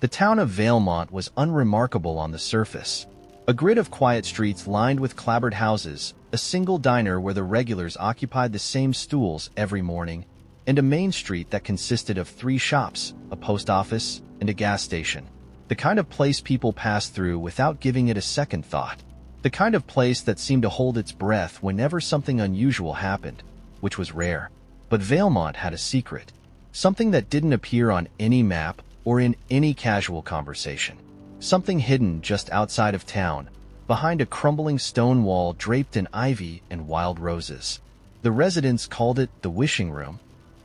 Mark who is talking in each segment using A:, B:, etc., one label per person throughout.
A: The town of Valemont was unremarkable on the surface. A grid of quiet streets lined with clapboard houses, a single diner where the regulars occupied the same stools every morning, and a main street that consisted of 3 shops, a post office, and a gas station. The kind of place people passed through without giving it a second thought. The kind of place that seemed to hold its breath whenever something unusual happened, which was rare. But Valemont had a secret, something that didn't appear on any map or in any casual conversation. Something hidden just outside of town, behind a crumbling stone wall draped in ivy and wild roses. The residents called it the Wishing Room.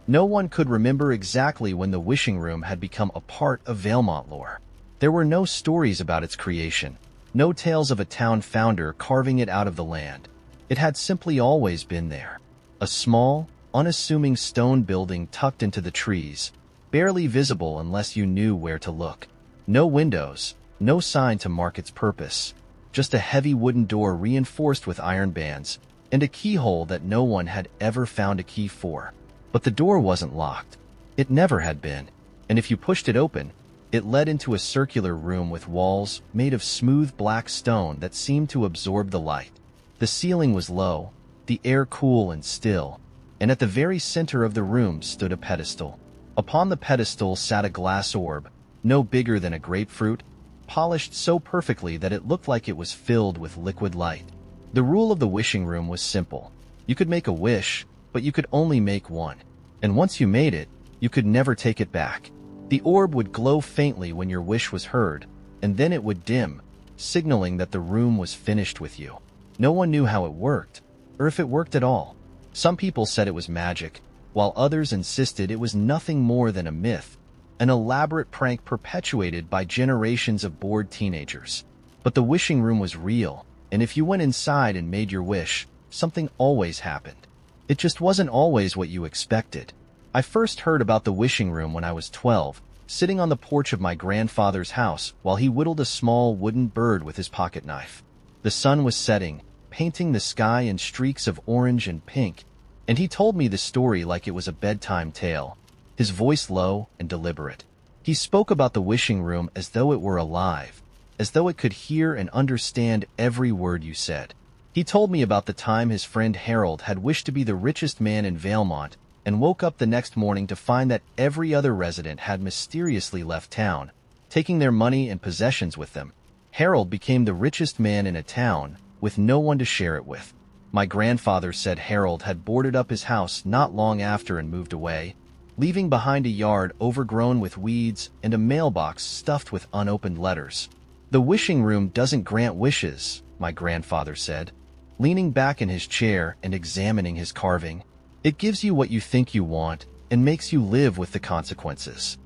A: No one could remember exactly when the Wishing Room had become a part of Valemont lore. There were no stories about its creation, no tales of a town founder carving it out of the land. It had simply always been there. A small, unassuming stone building tucked into the trees, barely visible unless you knew where to look. No windows, no sign to mark its purpose, just a heavy wooden door reinforced with iron bands, and a keyhole that no one had ever found a key for. But the door wasn't locked. It never had been, and if you pushed it open, it led into a circular room with walls made of smooth black stone that seemed to absorb the light. The ceiling was low, the air cool and still, and at the very center of the room stood a pedestal. Upon the pedestal sat a glass orb, no bigger than a grapefruit, polished so perfectly that it looked like it was filled with liquid light. The rule of the Wishing Room was simple. You could make a wish, but you could only make one. And once you made it, you could never take it back. The orb would glow faintly when your wish was heard, and then it would dim, signaling that the room was finished with you. No one knew how it worked, or if it worked at all. Some people said it was magic, while others insisted it was nothing more than a myth, an elaborate prank perpetuated by generations of bored teenagers. But the Wishing Room was real, and if you went inside and made your wish, something always happened. It just wasn't always what you expected. I first heard about the Wishing Room when I was 12, sitting on the porch of my grandfather's house while he whittled a small wooden bird with his pocket knife. The sun was setting, painting the sky in streaks of orange and pink, and he told me the story like it was a bedtime tale, his voice low and deliberate. He spoke about the Wishing Room as though it were alive, as though it could hear and understand every word you said. He told me about the time his friend Harold had wished to be the richest man in Valemont and woke up the next morning to find that every other resident had mysteriously left town, taking their money and possessions with them. Harold became the richest man in a town, with no one to share it with. My grandfather said Harold had boarded up his house not long after and moved away, leaving behind a yard overgrown with weeds and a mailbox stuffed with unopened letters. The Wishing Room doesn't grant wishes, my grandfather said, leaning back in his chair and examining his carving. It gives you what you think you want and makes you live with the consequences.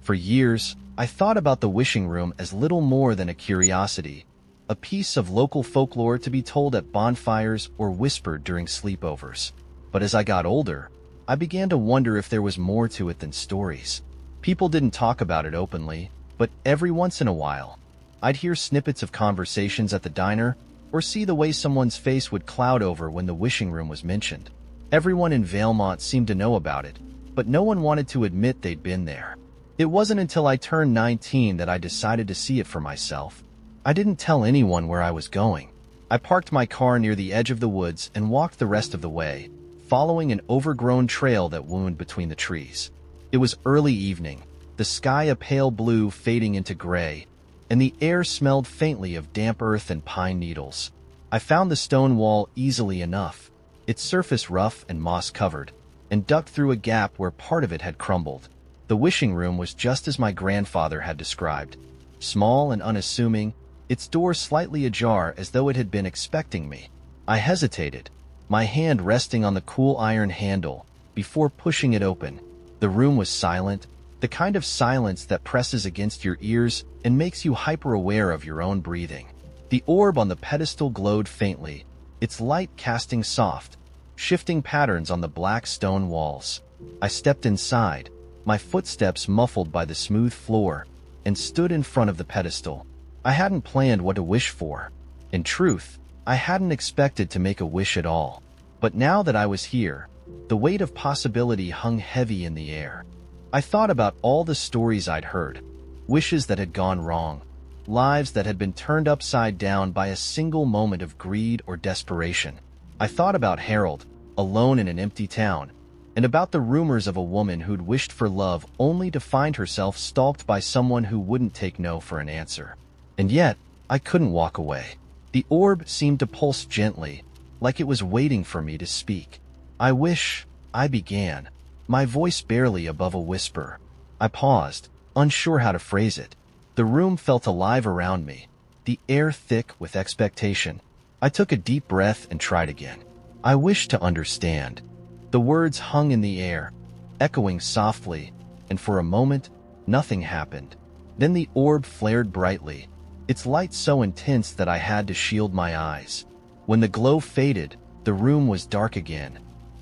A: For years, I thought about the Wishing Room as little more than a curiosity, a piece of local folklore to be told at bonfires or whispered during sleepovers. But as I got older, I began to wonder if there was more to it than stories. People didn't talk about it openly, but every once in a while, I'd hear snippets of conversations at the diner or see the way someone's face would cloud over when the Wishing Room was mentioned. Everyone in Valemont seemed to know about it, but no one wanted to admit they'd been there. It wasn't until I turned 19 that I decided to see it for myself. I didn't tell anyone where I was going. I parked my car near the edge of the woods and walked the rest of the way, following an overgrown trail that wound between the trees. It was early evening, the sky a pale blue fading into gray, and the air smelled faintly of damp earth and pine needles. I found the stone wall easily enough, its surface rough and moss-covered, and ducked through a gap where part of it had crumbled. The Wishing Room was just as my grandfather had described, small and unassuming, its door slightly ajar as though it had been expecting me. I hesitated, my hand resting on the cool iron handle, before pushing it open. The room was silent, the kind of silence that presses against your ears and makes you hyper-aware of your own breathing. The orb on the pedestal glowed faintly, its light casting soft, shifting patterns on the black stone walls. I stepped inside, my footsteps muffled by the smooth floor, and stood in front of the pedestal. I hadn't planned what to wish for. In truth, I hadn't expected to make a wish at all. But now that I was here, the weight of possibility hung heavy in the air. I thought about all the stories I'd heard, wishes that had gone wrong, lives that had been turned upside down by a single moment of greed or desperation. I thought about Harold, alone in an empty town, and about the rumors of a woman who'd wished for love only to find herself stalked by someone who wouldn't take no for an answer. And yet, I couldn't walk away. The orb seemed to pulse gently, like it was waiting for me to speak. I began, my voice barely above a whisper. I paused, unsure how to phrase it. The room felt alive around me, the air thick with expectation. I took a deep breath and tried again. I wish to understand. The words hung in the air, echoing softly, and for a moment, nothing happened. Then the orb flared brightly, its light so intense that I had to shield my eyes. When the glow faded, the room was dark again,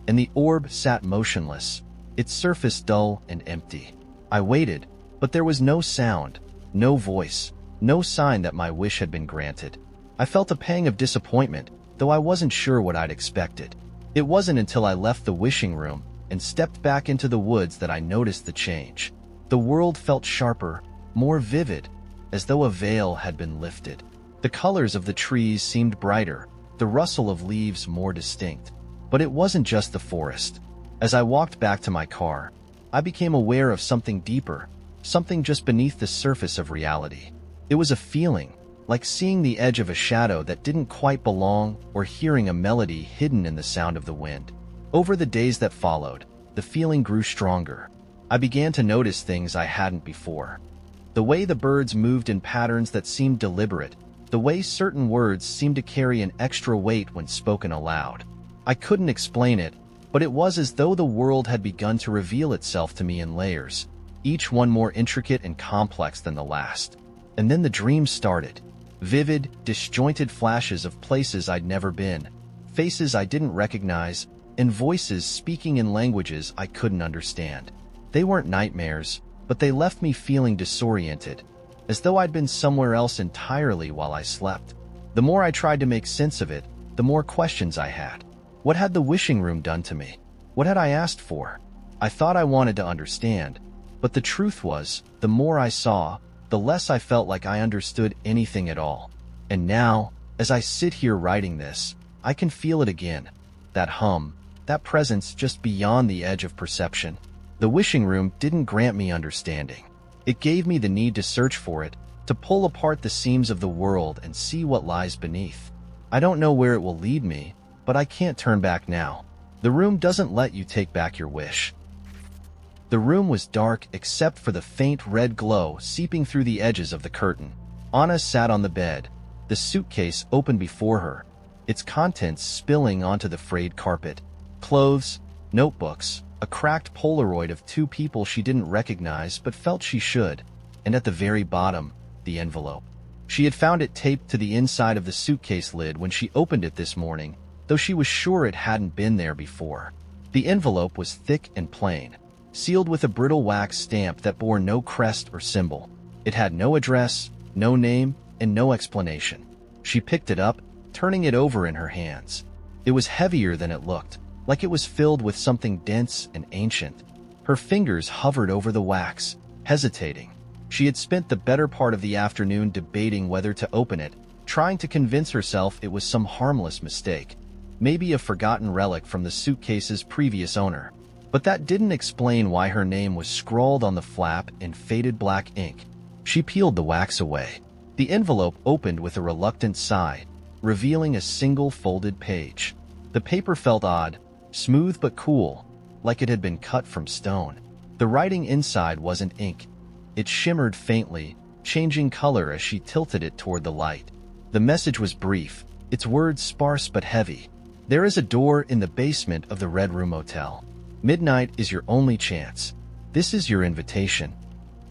A: and the orb sat motionless, its surface dull and empty. I waited, but there was no sound, no voice, no sign that my wish had been granted. I felt a pang of disappointment, though I wasn't sure what I'd expected. It wasn't until I left the wishing room and stepped back into the woods that I noticed the change. The world felt sharper, more vivid, as though a veil had been lifted. The colors of the trees seemed brighter, the rustle of leaves more distinct. But it wasn't just the forest. As I walked back to my car, I became aware of something deeper, something just beneath the surface of reality. It was a feeling, like seeing the edge of a shadow that didn't quite belong or hearing a melody hidden in the sound of the wind. Over the days that followed, the feeling grew stronger. I began to notice things I hadn't before. The way the birds moved in patterns that seemed deliberate, the way certain words seemed to carry an extra weight when spoken aloud. I couldn't explain it, but it was as though the world had begun to reveal itself to me in layers, each one more intricate and complex than the last. And then the dreams started. Vivid, disjointed flashes of places I'd never been, faces I didn't recognize, and voices speaking in languages I couldn't understand. They weren't nightmares, but they left me feeling disoriented, as though I'd been somewhere else entirely while I slept. The more I tried to make sense of it, the more questions I had. What had the wishing room done to me? What had I asked for? I thought I wanted to understand, but the truth was, the more I saw, the less I felt like I understood anything at all. And now, as I sit here writing this, I can feel it again. That hum, that presence just beyond the edge of perception. The wishing room didn't grant me understanding. It gave me the need to search for it, to pull apart the seams of the world and see what lies beneath. I don't know where it will lead me, but I can't turn back now. The room doesn't let you take back your wish. The room was dark except for the faint red glow seeping through the edges of the curtain. Anna sat on the bed, the suitcase open before her, its contents spilling onto the frayed carpet. Clothes, notebooks, a cracked Polaroid of two people she didn't recognize but felt she should, and at the very bottom, the envelope. She had found it taped to the inside of the suitcase lid when she opened it this morning, though she was sure it hadn't been there before. The envelope was thick and plain, sealed with a brittle wax stamp that bore no crest or symbol. It had no address, no name, and no explanation. She picked it up, turning it over in her hands. It was heavier than it looked, like it was filled with something dense and ancient. Her fingers hovered over the wax, hesitating. She had spent the better part of the afternoon debating whether to open it, trying to convince herself it was some harmless mistake, maybe a forgotten relic from the suitcase's previous owner. But that didn't explain why her name was scrawled on the flap in faded black ink. She peeled the wax away. The envelope opened with a reluctant sigh, revealing a single folded page. The paper felt odd, smooth but cool, like it had been cut from stone. The writing inside wasn't ink. It shimmered faintly, changing color as she tilted it toward the light. The message was brief, its words sparse but heavy. There is a door in the basement of the Red Room Motel. Midnight is your only chance. This is your invitation.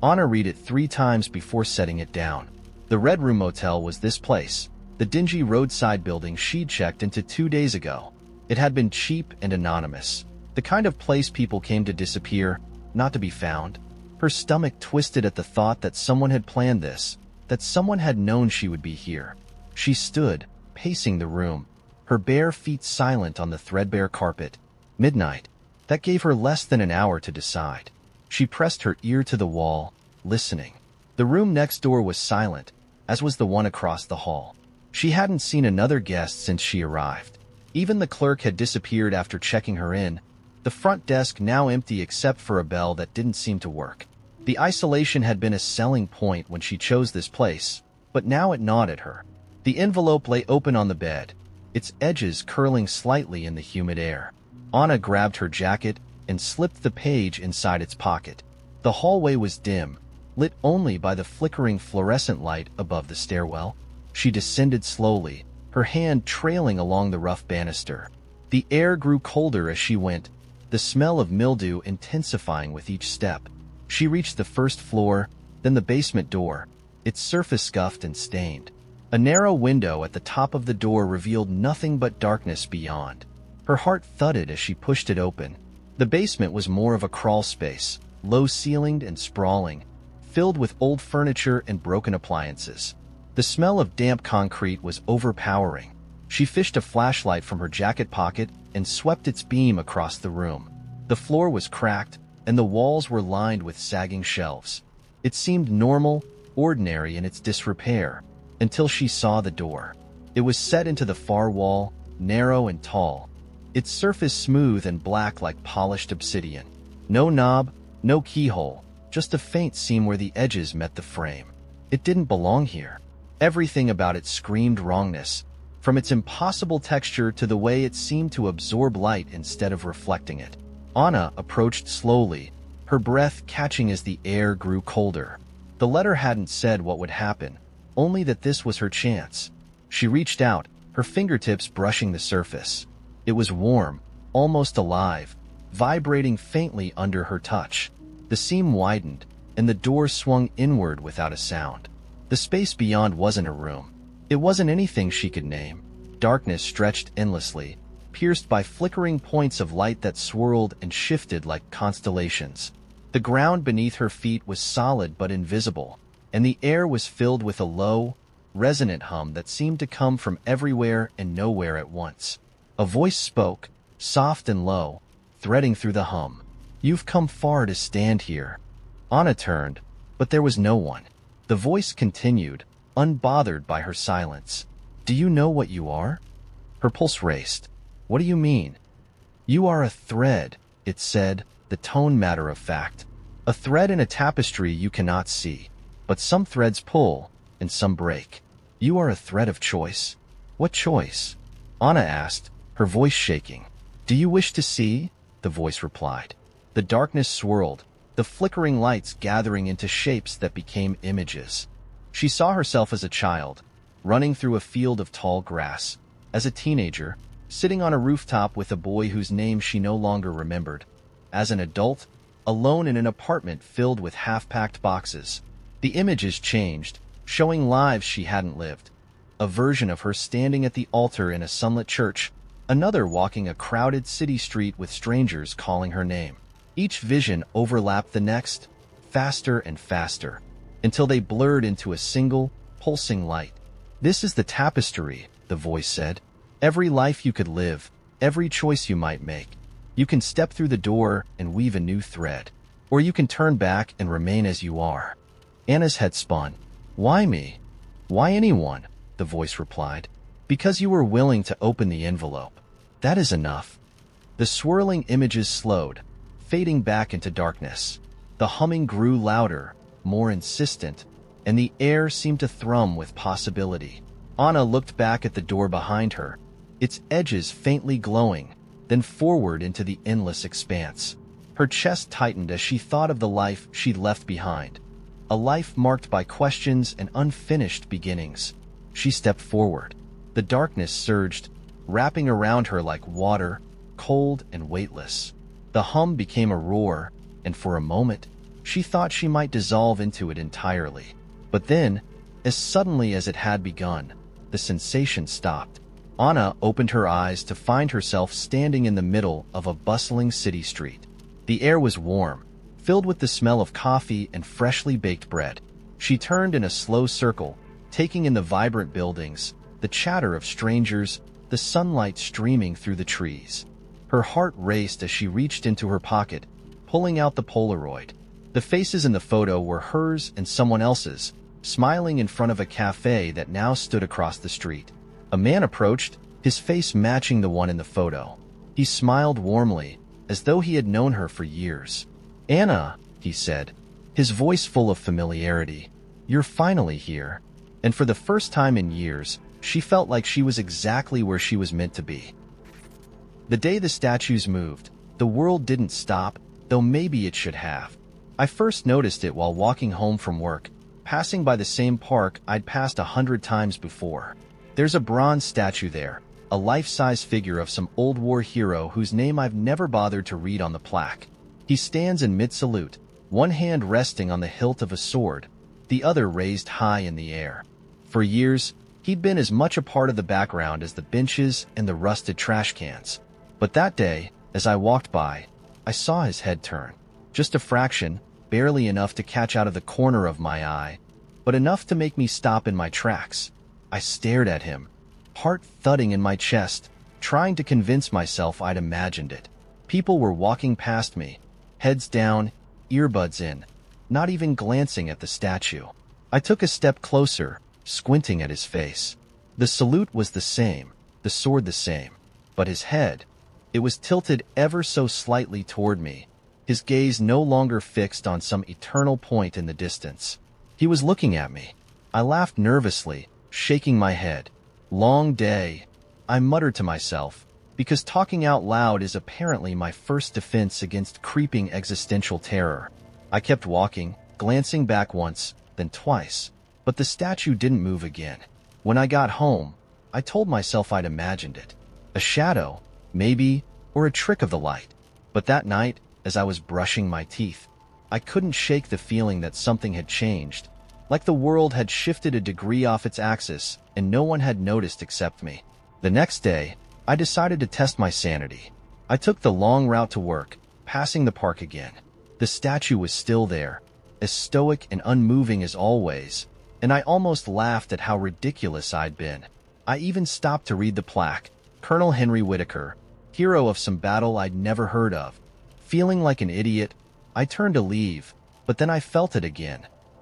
A: Anna read it 3 times before setting it down. The Red Room Motel was this place, the dingy roadside building she'd checked into 2 days ago. It had been cheap and anonymous, the kind of place people came to disappear, not to be found. Her stomach twisted at the thought that someone had planned this, that someone had known she would be here. She stood, pacing the room, her bare feet silent on the threadbare carpet. Midnight. That gave her less than an hour to decide. She pressed her ear to the wall, listening. The room next door was silent, as was the one across the hall. She hadn't seen another guest since she arrived. Even the clerk had disappeared after checking her in, the front desk now empty except for a bell that didn't seem to work. The isolation had been a selling point when she chose this place, but now it gnawed at her. The envelope lay open on the bed, its edges curling slightly in the humid air. Anna grabbed her jacket and slipped the page inside its pocket. The hallway was dim, lit only by the flickering fluorescent light above the stairwell. She descended slowly, her hand trailing along the rough banister. The air grew colder as she went, the smell of mildew intensifying with each step. She reached the first floor, then the basement door, its surface scuffed and stained. A narrow window at the top of the door revealed nothing but darkness beyond. Her heart thudded as she pushed it open. The basement was more of a crawl space, low-ceilinged and sprawling, filled with old furniture and broken appliances. The smell of damp concrete was overpowering. She fished a flashlight from her jacket pocket and swept its beam across the room. The floor was cracked, and the walls were lined with sagging shelves. It seemed normal, ordinary in its disrepair, until she saw the door. It was set into the far wall, narrow and tall, its surface smooth and black like polished obsidian. No knob, no keyhole, just a faint seam where the edges met the frame. It didn't belong here. Everything about it screamed wrongness, from its impossible texture to the way it seemed to absorb light instead of reflecting it. Anna approached slowly, her breath catching as the air grew colder. The letter hadn't said what would happen, only that this was her chance. She reached out, her fingertips brushing the surface. It was warm, almost alive, vibrating faintly under her touch. The seam widened, and the door swung inward without a sound. The space beyond wasn't a room. It wasn't anything she could name. Darkness stretched endlessly, pierced by flickering points of light that swirled and shifted like constellations. The ground beneath her feet was solid but invisible, and the air was filled with a low, resonant hum that seemed to come from everywhere and nowhere at once. A voice spoke, soft and low, threading through the hum. "You've come far to stand here." Anna turned, but there was no one. The voice continued, unbothered by her silence. "Do you know what you are?" Her pulse raced. "What do you mean?" "You are a thread," it said, the tone matter of fact. "A thread in a tapestry you cannot see. But some threads pull, and some break. You are a thread of choice." "What choice?" Anna asked, her voice shaking. "Do you wish to see?" the voice replied. The darkness swirled, the flickering lights gathering into shapes that became images. She saw herself as a child, running through a field of tall grass. As a teenager, sitting on a rooftop with a boy whose name she no longer remembered. As an adult, alone in an apartment filled with half-packed boxes. The images changed, showing lives she hadn't lived. A version of her standing at the altar in a sunlit church, another walking a crowded city street with strangers calling her name. Each vision overlapped the next, faster and faster, until they blurred into a single, pulsing light. "This is the tapestry," the voice said. "Every life you could live, every choice you might make. You can step through the door and weave a new thread, or you can turn back and remain as you are." Anna's head spun. "Why me? Why anyone?" the voice replied. "Because you were willing to open the envelope. That is enough." The swirling images slowed, fading back into darkness. The humming grew louder, more insistent, and the air seemed to thrum with possibility. Anna looked back at the door behind her, its edges faintly glowing, then forward into the endless expanse. Her chest tightened as she thought of the life she'd left behind, a life marked by questions and unfinished beginnings. She stepped forward. The darkness surged, wrapping around her like water, cold and weightless. The hum became a roar, and for a moment, she thought she might dissolve into it entirely. But then, as suddenly as it had begun, the sensation stopped. Anna opened her eyes to find herself standing in the middle of a bustling city street. The air was warm, filled with the smell of coffee and freshly baked bread. She turned in a slow circle, taking in the vibrant buildings, the chatter of strangers, the sunlight streaming through the trees. Her heart raced as she reached into her pocket, pulling out the Polaroid. The faces in the photo were hers and someone else's, smiling in front of a cafe that now stood across the street. A man approached, his face matching the one in the photo. He smiled warmly, as though he had known her for years. "Anna," he said, his voice full of familiarity, "you're finally here." And for the first time in years, she felt like she was exactly where she was meant to be. The day the statues moved, the world didn't stop, though maybe it should have. I first noticed it while walking home from work, passing by the same park I'd passed 100 times before. There's a bronze statue there, a life-size figure of some old war hero whose name I've never bothered to read on the plaque. He stands in mid-salute, one hand resting on the hilt of a sword, the other raised high in the air. For years, he'd been as much a part of the background as the benches and the rusted trash cans. But that day, as I walked by, I saw his head turn. Just a fraction, barely enough to catch out of the corner of my eye, but enough to make me stop in my tracks. I stared at him, heart thudding in my chest, trying to convince myself I'd imagined it. People were walking past me, heads down, earbuds in, not even glancing at the statue. I took a step closer, squinting at his face. The salute was the same, the sword the same, but his head, it was tilted ever so slightly toward me, his gaze no longer fixed on some eternal point in the distance. He was looking at me. I laughed nervously, shaking my head. "Long day," I muttered to myself, because talking out loud is apparently my first defense against creeping existential terror. I kept walking, glancing back once, then twice, but the statue didn't move again. When I got home, I told myself I'd imagined it. A shadow, maybe, or a trick of the light. But that night, as I was brushing my teeth, I couldn't shake the feeling that something had changed, like the world had shifted a degree off its axis and no one had noticed except me. The next day, I decided to test my sanity. I took the long route to work, passing the park again. The statue was still there, as stoic and unmoving as always, and I almost laughed at how ridiculous I'd been. I even stopped to read the plaque, Colonel Henry Whitaker, hero of some battle I'd never heard of. Feeling like an idiot, I turned to leave, but then I felt it again,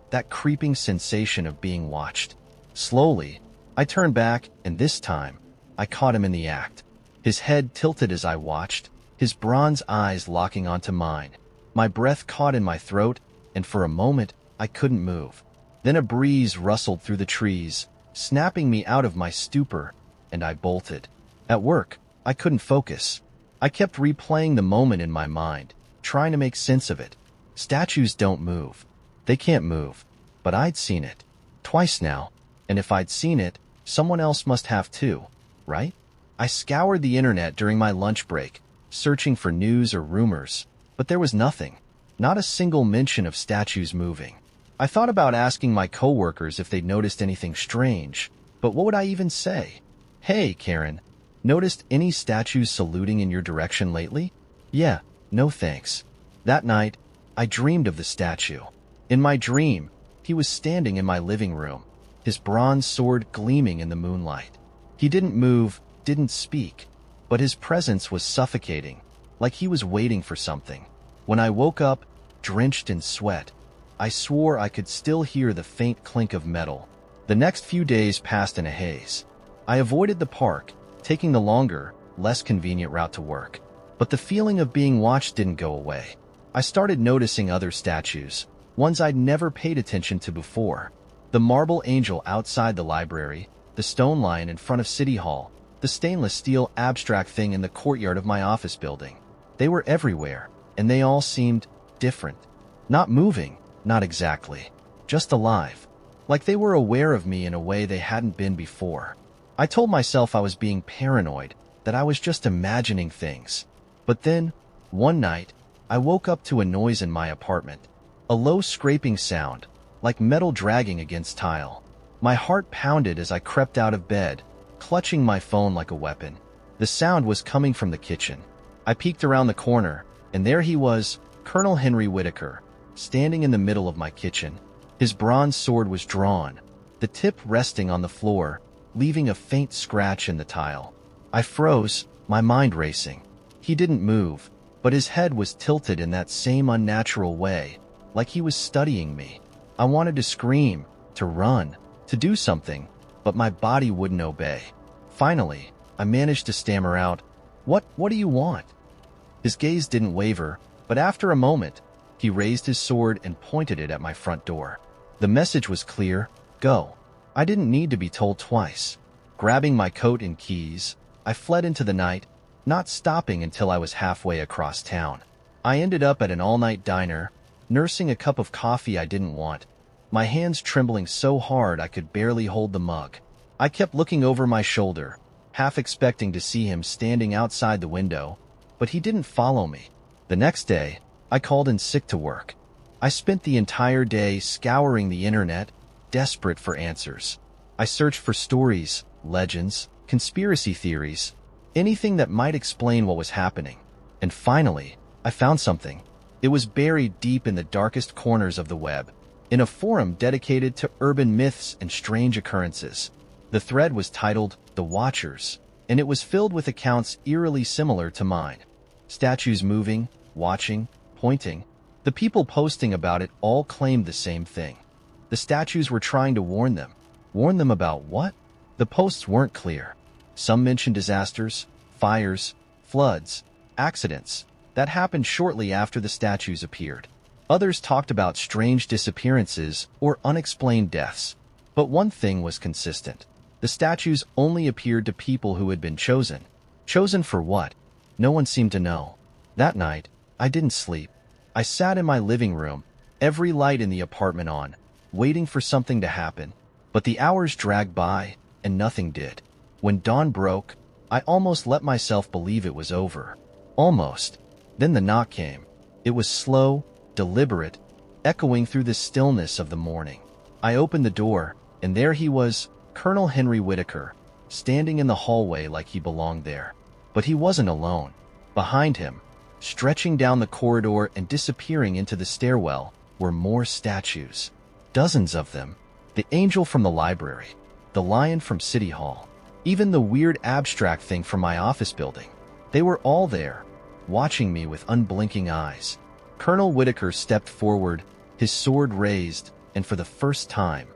A: that creeping sensation of being watched. Slowly, I turned back, and this time, I caught him in the act. His head tilted as I watched, his bronze eyes locking onto mine. My breath caught in my throat, and for a moment, I couldn't move. Then a breeze rustled through the trees, snapping me out of my stupor, and I bolted. At work, I couldn't focus. I kept replaying the moment in my mind, trying to make sense of it. Statues don't move. They can't move. But I'd seen it. Twice now. And if I'd seen it, someone else must have too, right? I scoured the internet during my lunch break, searching for news or rumors, but there was nothing. Not a single mention of statues moving. I thought about asking my coworkers if they'd noticed anything strange, but what would I even say? "Hey, Karen, noticed any statues saluting in your direction lately?" "Yeah, no thanks." That night, I dreamed of the statue. In my dream, he was standing in my living room, his bronze sword gleaming in the moonlight. He didn't move, didn't speak, but his presence was suffocating, like he was waiting for something. When I woke up, drenched in sweat, I swore I could still hear the faint clink of metal. The next few days passed in a haze. I avoided the park, taking the longer, less convenient route to work. But the feeling of being watched didn't go away. I started noticing other statues, ones I'd never paid attention to before. The marble angel outside the library, the stone lion in front of City Hall, the stainless steel abstract thing in the courtyard of my office building. They were everywhere, and they all seemed different. Not moving, not exactly, just alive. Like they were aware of me in a way they hadn't been before. I told myself I was being paranoid, that I was just imagining things. But then, one night, I woke up to a noise in my apartment. A low scraping sound, like metal dragging against tile. My heart pounded as I crept out of bed, clutching my phone like a weapon. The sound was coming from the kitchen. I peeked around the corner, and there he was, Colonel Henry Whitaker, standing in the middle of my kitchen. His bronze sword was drawn, the tip resting on the floor, leaving a faint scratch in the tile. I froze, my mind racing. He didn't move, but his head was tilted in that same unnatural way, like he was studying me. I wanted to scream, to run, to do something, but my body wouldn't obey. Finally, I managed to stammer out, What do you want?" His gaze didn't waver, but after a moment, he raised his sword and pointed it at my front door. The message was clear, go. I didn't need to be told twice. Grabbing my coat and keys, I fled into the night, not stopping until I was halfway across town. I ended up at an all-night diner, nursing a cup of coffee I didn't want, my hands trembling so hard I could barely hold the mug. I kept looking over my shoulder, half expecting to see him standing outside the window, but he didn't follow me. The next day, I called in sick to work. I spent the entire day scouring the internet, desperate for answers. I searched for stories, legends, conspiracy theories, anything that might explain what was happening. And finally, I found something. It was buried deep in the darkest corners of the web, in a forum dedicated to urban myths and strange occurrences. The thread was titled The Watchers, and it was filled with accounts eerily similar to mine. Statues moving, watching, pointing. The people posting about it all claimed the same thing. The statues were trying to warn them. Warn them about what? The posts weren't clear. Some mentioned disasters, fires, floods, accidents that happened shortly after the statues appeared. Others talked about strange disappearances or unexplained deaths. But one thing was consistent. The statues only appeared to people who had been chosen. Chosen for what? No one seemed to know. That night, I didn't sleep. I sat in my living room, every light in the apartment on, waiting for something to happen. But the hours dragged by, and nothing did. When dawn broke, I almost let myself believe it was over. Almost. Then the knock came. It was slow, deliberate, echoing through the stillness of the morning. I opened the door, and there he was, Colonel Henry Whitaker, standing in the hallway like he belonged there. But he wasn't alone. Behind him, stretching down the corridor and disappearing into the stairwell, were more statues. Dozens of them. The angel from the library, the lion from City Hall, even the weird abstract thing from my office building. They were all there, watching me with unblinking eyes. Colonel Whitaker stepped forward, his sword raised, and for the first time,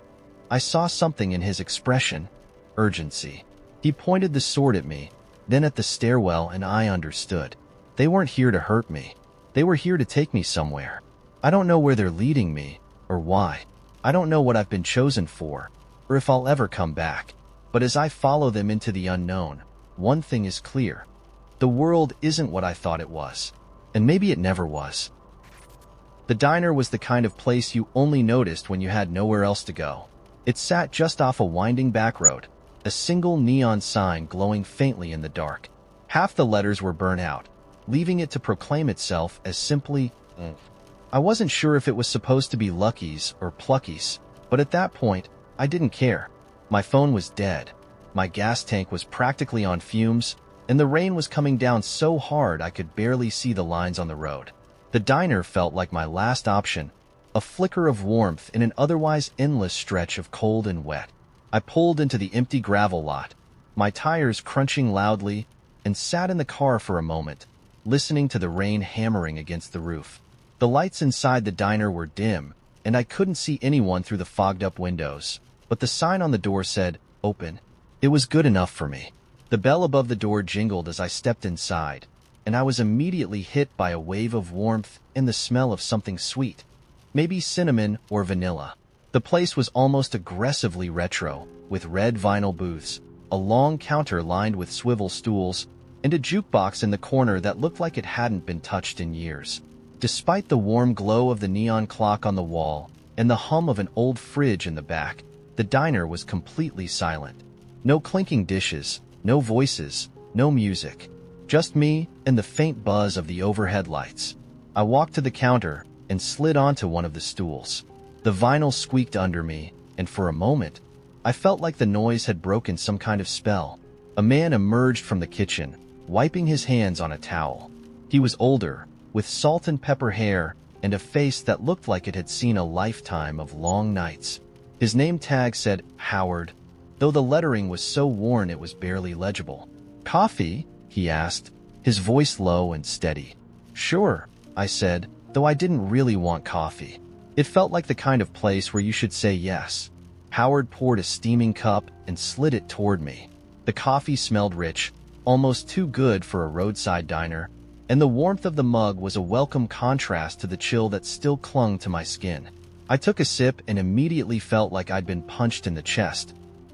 A: I saw something in his expression, urgency. He pointed the sword at me, then at the stairwell, and I understood. They weren't here to hurt me. They were here to take me somewhere. I don't know where they're leading me, or why. I don't know what I've been chosen for, or if I'll ever come back. But as I follow them into the unknown, one thing is clear. The world isn't what I thought it was. And maybe it never was. The diner was the kind of place you only noticed when you had nowhere else to go. It sat just off a winding back road, a single neon sign glowing faintly in the dark. Half the letters were burnt out, leaving it to proclaim itself as simply I wasn't sure if it was supposed to be Lucky's or Plucky's, but at that point, I didn't care. My phone was dead. My gas tank was practically on fumes, and the rain was coming down so hard I could barely see the lines on the road. The diner felt like my last option, a flicker of warmth in an otherwise endless stretch of cold and wet. I pulled into the empty gravel lot, my tires crunching loudly, and sat in the car for a moment, listening to the rain hammering against the roof. The lights inside the diner were dim, and I couldn't see anyone through the fogged-up windows, but the sign on the door said, "Open." It was good enough for me. The bell above the door jingled as I stepped inside, and I was immediately hit by a wave of warmth and the smell of something sweet, maybe cinnamon or vanilla. The place was almost aggressively retro, with red vinyl booths, a long counter lined with swivel stools, and a jukebox in the corner that looked like it hadn't been touched in years. Despite the warm glow of the neon clock on the wall and the hum of an old fridge in the back, the diner was completely silent. No clinking dishes, no voices, no music. Just me and the faint buzz of the overhead lights. I walked to the counter and slid onto one of the stools. The vinyl squeaked under me, and for a moment, I felt like the noise had broken some kind of spell. A man emerged from the kitchen, wiping his hands on a towel. He was older, with salt and pepper hair and a face that looked like it had seen a lifetime of long nights. His name tag said Howard, though the lettering was so worn it was barely legible. "Coffee?" he asked, his voice low and steady. "Sure," I said, though I didn't really want coffee. It felt like the kind of place where you should say yes. Howard poured a steaming cup and slid it toward me. The coffee smelled rich, almost too good for a roadside diner, and the warmth of the mug was a welcome contrast to the chill that still clung to my skin. I took a sip and immediately felt like I'd been punched in the chest.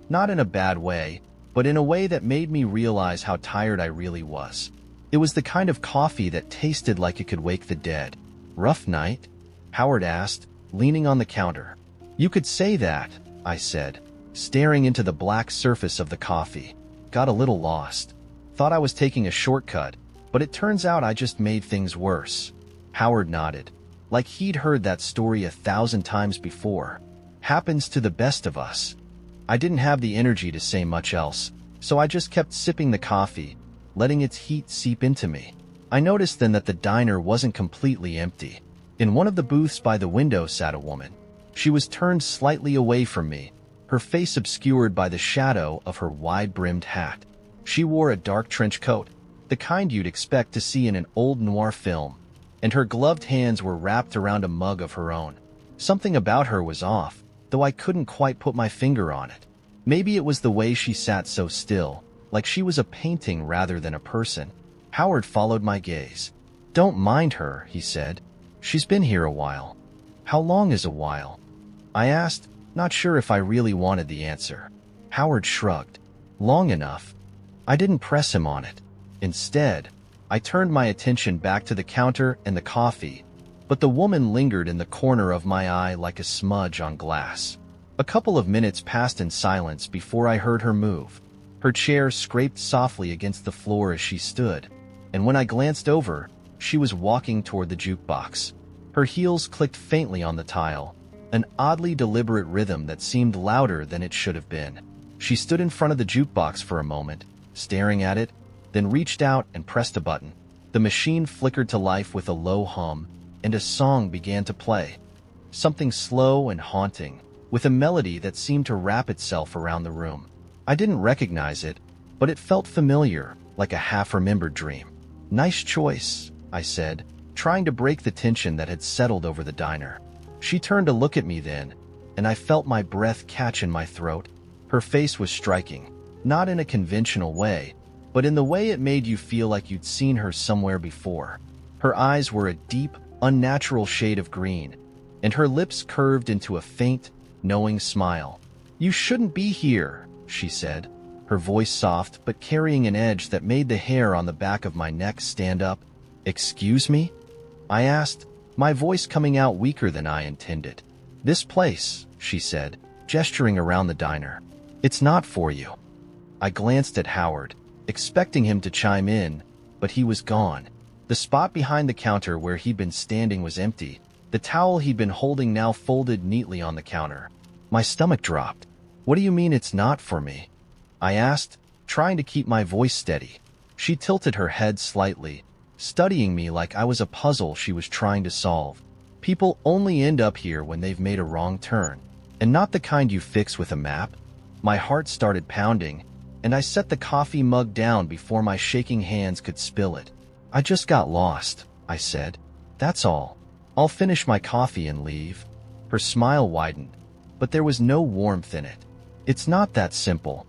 A: Not in a bad way, but in a way that made me realize how tired I really was. It was the kind of coffee that tasted like it could wake the dead. "Rough night?" Howard asked, leaning on the counter. "You could say that," I said, staring into the black surface of the coffee. Got a little lost. Thought I was taking a shortcut, but it turns out I just made things worse. Howard nodded, like he'd heard that story 1,000 times before. Happens to the best of us. I didn't have the energy to say much else, so I just kept sipping the coffee, letting its heat seep into me. I noticed then that the diner wasn't completely empty. In one of the booths by the window sat a woman. She was turned slightly away from me, her face obscured by the shadow of her wide-brimmed hat. She wore a dark trench coat, the kind you'd expect to see in an old noir film, and her gloved hands were wrapped around a mug of her own. Something about her was off, though I couldn't quite put my finger on it. Maybe it was the way she sat so still, like she was a painting rather than a person. Howard followed my gaze. "Don't mind her," he said. "She's been here a while." "How long is a while?" I asked, not sure if I really wanted the answer. Howard shrugged. "Long enough." I didn't press him on it. Instead, I turned my attention back to the counter and the coffee, but the woman lingered in the corner of my eye like a smudge on glass. A couple of minutes passed in silence before I heard her move. Her chair scraped softly against the floor as she stood, and when I glanced over, she was walking toward the jukebox. Her heels clicked faintly on the tile, an oddly deliberate rhythm that seemed louder than it should have been. She stood in front of the jukebox for a moment, staring at it, then reached out and pressed a button. The machine flickered to life with a low hum, and a song began to play. Something slow and haunting, with a melody that seemed to wrap itself around the room. I didn't recognize it, but it felt familiar, like a half-remembered dream. "Nice choice," I said, trying to break the tension that had settled over the diner. She turned to look at me then, and I felt my breath catch in my throat. Her face was striking, not in a conventional way, but in the way it made you feel like you'd seen her somewhere before. Her eyes were a deep, unnatural shade of green, and her lips curved into a faint, knowing smile. "You shouldn't be here," she said, her voice soft but carrying an edge that made the hair on the back of my neck stand up. "Excuse me?" I asked, my voice coming out weaker than I intended. "This place," she said, gesturing around the diner. "It's not for you." I glanced at Howard, expecting him to chime in, but he was gone. The spot behind the counter where he'd been standing was empty, the towel he'd been holding now folded neatly on the counter. My stomach dropped. "What do you mean it's not for me?" I asked, trying to keep my voice steady. She tilted her head slightly, studying me like I was a puzzle she was trying to solve. "People only end up here when they've made a wrong turn, and not the kind you fix with a map." My heart started pounding, and I set the coffee mug down before my shaking hands could spill it. "I just got lost," I said. "That's all. I'll finish my coffee and leave." Her smile widened, but there was no warmth in it. "It's not that simple."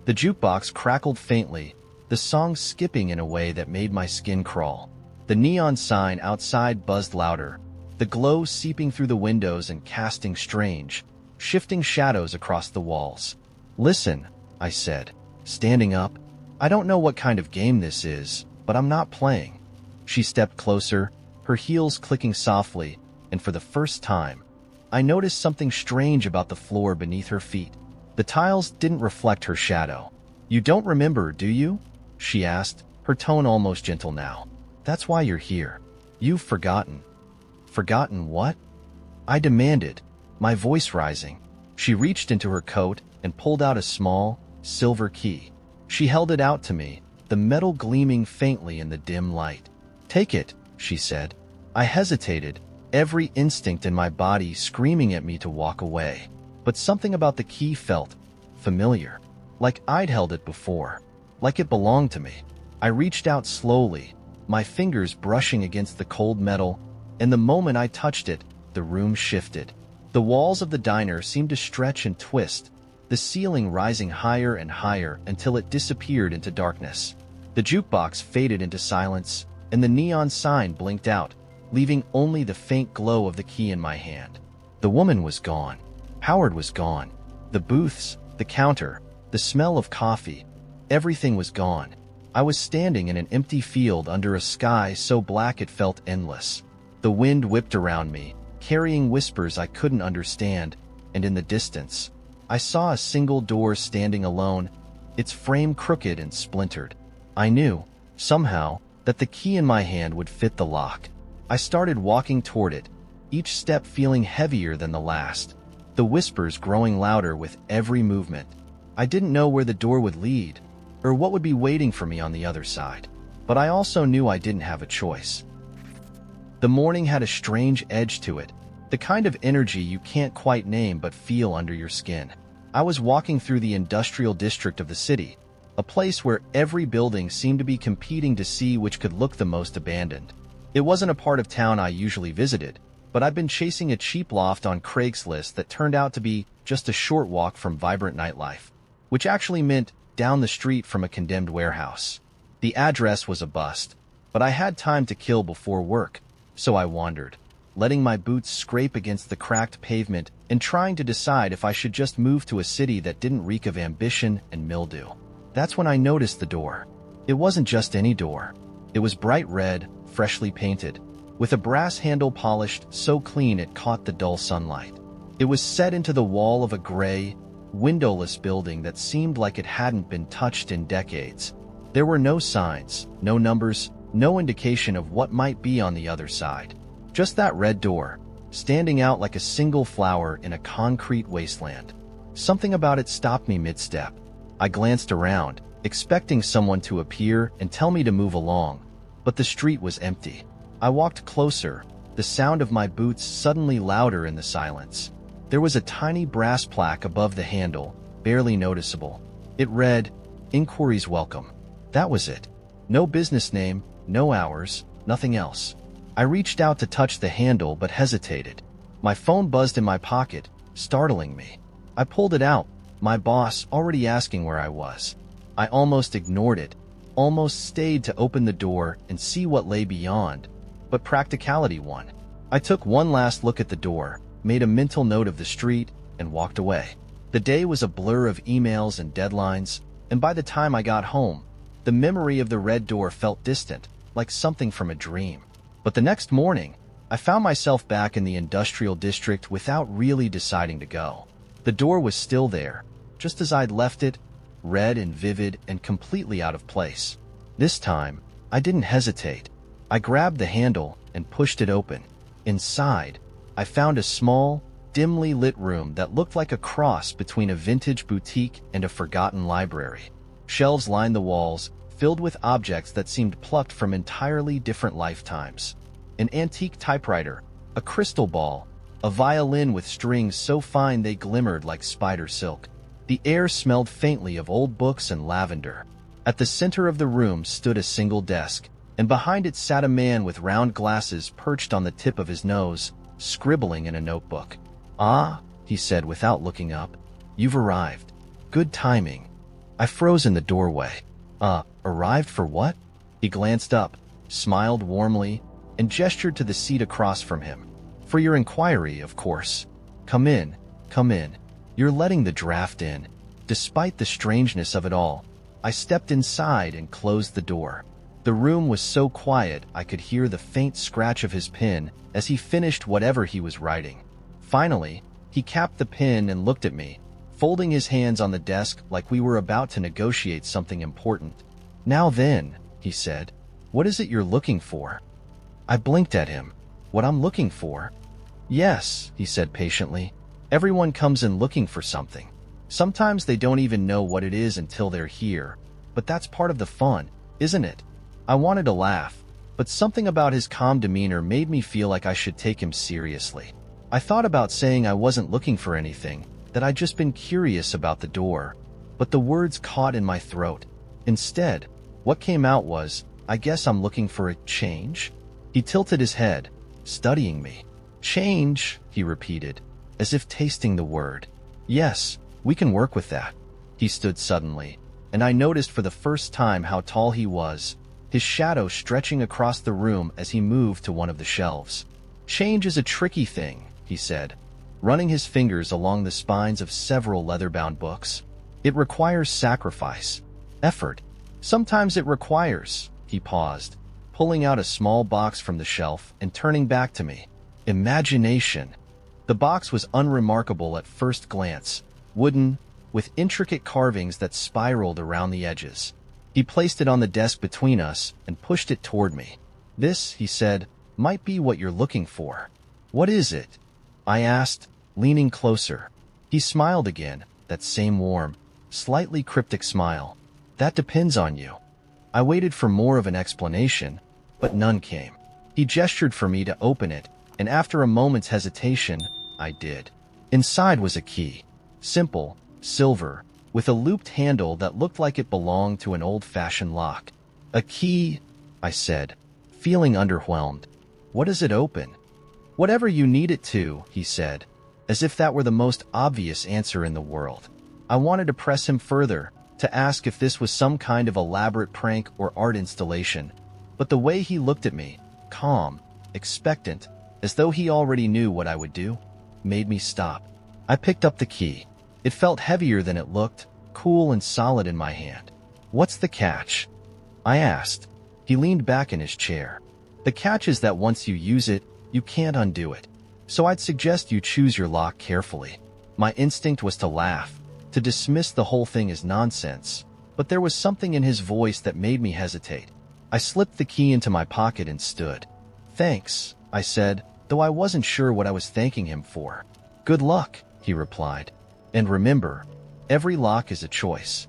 A: The jukebox crackled faintly, the song skipping in a way that made my skin crawl. The neon sign outside buzzed louder, the glow seeping through the windows and casting strange, shifting shadows across the walls. "Listen," I said, standing up. "I don't know what kind of game this is, but I'm not playing." She stepped closer, her heels clicking softly, and for the first time, I noticed something strange about the floor beneath her feet. The tiles didn't reflect her shadow. "You don't remember, do you?" she asked, her tone almost gentle now. "That's why you're here. You've forgotten." "Forgotten what?" I demanded, my voice rising. She reached into her coat and pulled out a small, silver key. She held it out to me, the metal gleaming faintly in the dim light. "Take it," she said. I hesitated, every instinct in my body screaming at me to walk away. But something about the key felt familiar, like I'd held it before, like it belonged to me. I reached out slowly, my fingers brushing against the cold metal, and the moment I touched it, the room shifted. The walls of the diner seemed to stretch and twist, the ceiling rising higher and higher until it disappeared into darkness. The jukebox faded into silence, and the neon sign blinked out, leaving only the faint glow of the key in my hand. The woman was gone. Howard was gone. The booths, the counter, the smell of coffee, everything was gone. I was standing in an empty field under a sky so black it felt endless. The wind whipped around me, carrying whispers I couldn't understand, and in the distance, I saw a single door standing alone, its frame crooked and splintered. I knew, somehow, that the key in my hand would fit the lock. I started walking toward it, each step feeling heavier than the last, the whispers growing louder with every movement. I didn't know where the door would lead, or what would be waiting for me on the other side, but I also knew I didn't have a choice. The morning had a strange edge to it, the kind of energy you can't quite name but feel under your skin. I was walking through the industrial district of the city, a place where every building seemed to be competing to see which could look the most abandoned. It wasn't a part of town I usually visited, but I'd been chasing a cheap loft on Craigslist that turned out to be just a short walk from vibrant nightlife, which actually meant down the street from a condemned warehouse. The address was a bust, but I had time to kill before work, so I wandered, letting my boots scrape against the cracked pavement and trying to decide if I should just move to a city that didn't reek of ambition and mildew. That's when I noticed the door. It wasn't just any door. It was bright red, freshly painted, with a brass handle polished so clean it caught the dull sunlight. It was set into the wall of a gray, windowless building that seemed like it hadn't been touched in decades. There were no signs, no numbers, no indication of what might be on the other side. Just that red door, standing out like a single flower in a concrete wasteland. Something about it stopped me mid-step. I glanced around, expecting someone to appear and tell me to move along, but the street was empty. I walked closer, the sound of my boots suddenly louder in the silence. There was a tiny brass plaque above the handle, barely noticeable. It read, "Inquiries welcome." That was it. No business name, no hours, nothing else. I reached out to touch the handle but hesitated. My phone buzzed in my pocket, startling me. I pulled it out, my boss already asking where I was. I almost ignored it, almost stayed to open the door and see what lay beyond, but practicality won. I took one last look at the door, made a mental note of the street, and walked away. The day was a blur of emails and deadlines, and by the time I got home, the memory of the red door felt distant, like something from a dream. But the next morning, I found myself back in the industrial district without really deciding to go. The door was still there, just as I'd left it, red and vivid and completely out of place. This time, I didn't hesitate. I grabbed the handle and pushed it open. Inside, I found a small, dimly lit room that looked like a cross between a vintage boutique and a forgotten library. Shelves lined the walls, filled with objects that seemed plucked from entirely different lifetimes. An antique typewriter, a crystal ball, a violin with strings so fine they glimmered like spider silk. The air smelled faintly of old books and lavender. At the center of the room stood a single desk, and behind it sat a man with round glasses perched on the tip of his nose, scribbling in a notebook. "Ah," he said without looking up. "You've arrived. Good timing." I froze in the doorway. Arrived for what?" He glanced up, smiled warmly, and gestured to the seat across from him. "For your inquiry, of course. Come in, come in. You're letting the draft in." Despite the strangeness of it all, I stepped inside and closed the door. The room was so quiet I could hear the faint scratch of his pen as he finished whatever he was writing. Finally, he capped the pen and looked at me, folding his hands on the desk like we were about to negotiate something important. "Now then," he said, "what is it you're looking for?" I blinked at him. "What I'm looking for?" "Yes," he said patiently. "Everyone comes in looking for something. Sometimes they don't even know what it is until they're here, but that's part of the fun, isn't it?" I wanted to laugh, but something about his calm demeanor made me feel like I should take him seriously. I thought about saying I wasn't looking for anything, that I'd just been curious about the door, but the words caught in my throat. Instead, what came out was, "I guess I'm looking for a change?" He tilted his head, studying me. Change, he repeated, as if tasting the word. Yes, we can work with that. He stood suddenly, and I noticed for the first time how tall he was, his shadow stretching across the room as he moved to one of the shelves. Change is a tricky thing, he said, running his fingers along the spines of several leather-bound books. It requires sacrifice, effort. Sometimes it requires, he paused, pulling out a small box from the shelf and turning back to me. Imagination. The box was unremarkable at first glance, wooden, with intricate carvings that spiraled around the edges. He placed it on the desk between us and pushed it toward me. This, he said, might be what you're looking for. What is it? I asked, leaning closer. He smiled again, that same warm, slightly cryptic smile. That depends on you. I waited for more of an explanation, but none came. He gestured for me to open it, and after a moment's hesitation, I did. Inside was a key. Simple, silver, with a looped handle that looked like it belonged to an old-fashioned lock. A key, I said, feeling underwhelmed. What does it open? Whatever you need it to, he said, as if that were the most obvious answer in the world. I wanted to press him further, to ask if this was some kind of elaborate prank or art installation, but the way he looked at me, calm, expectant, as though he already knew what I would do, made me stop. I picked up the key. It felt heavier than it looked, cool and solid in my hand. What's the catch? I asked. He leaned back in his chair. The catch is that once you use it, you can't undo it. So I'd suggest you choose your lock carefully. My instinct was to laugh, to dismiss the whole thing as nonsense, but there was something in his voice that made me hesitate. I slipped the key into my pocket and stood. Thanks, I said, though I wasn't sure what I was thanking him for. Good luck, he replied. And remember, every lock is a choice.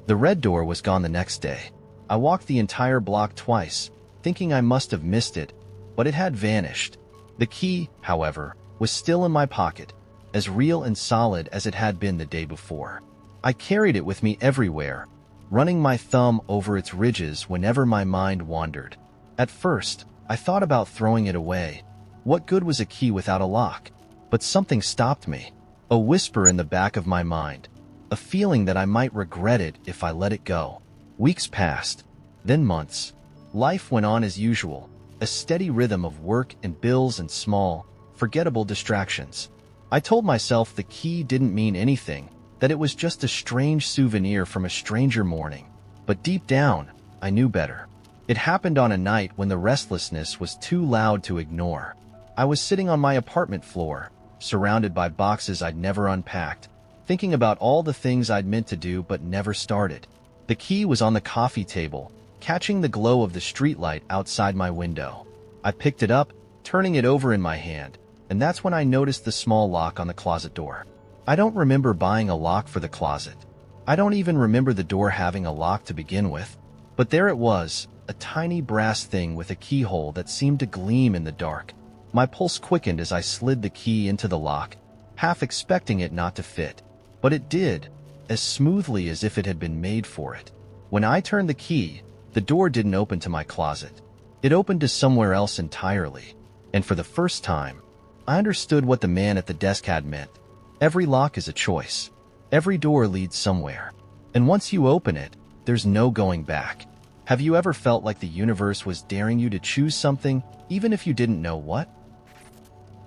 A: The red door was gone the next day. I walked the entire block twice, thinking I must have missed it, but it had vanished. The key, however, was still in my pocket, as real and solid as it had been the day before. I carried it with me everywhere, running my thumb over its ridges whenever my mind wandered. At first, I thought about throwing it away. What good was a key without a lock? But something stopped me. A whisper in the back of my mind. A feeling that I might regret it if I let it go. Weeks passed, then months. Life went on as usual, a steady rhythm of work and bills and small, forgettable distractions. I told myself the key didn't mean anything, that it was just a strange souvenir from a stranger morning. But deep down, I knew better. It happened on a night when the restlessness was too loud to ignore. I was sitting on my apartment floor, surrounded by boxes I'd never unpacked, thinking about all the things I'd meant to do but never started. The key was on the coffee table, catching the glow of the streetlight outside my window. I picked it up, turning it over in my hand, and that's when I noticed the small lock on the closet door. I don't remember buying a lock for the closet. I don't even remember the door having a lock to begin with. But there it was, a tiny brass thing with a keyhole that seemed to gleam in the dark. My pulse quickened as I slid the key into the lock, half expecting it not to fit. But it did, as smoothly as if it had been made for it. When I turned the key, the door didn't open to my closet. It opened to somewhere else entirely. And for the first time, I understood what the man at the desk had meant. Every lock is a choice. Every door leads somewhere. And once you open it, there's no going back. Have you ever felt like the universe was daring you to choose something, even if you didn't know what?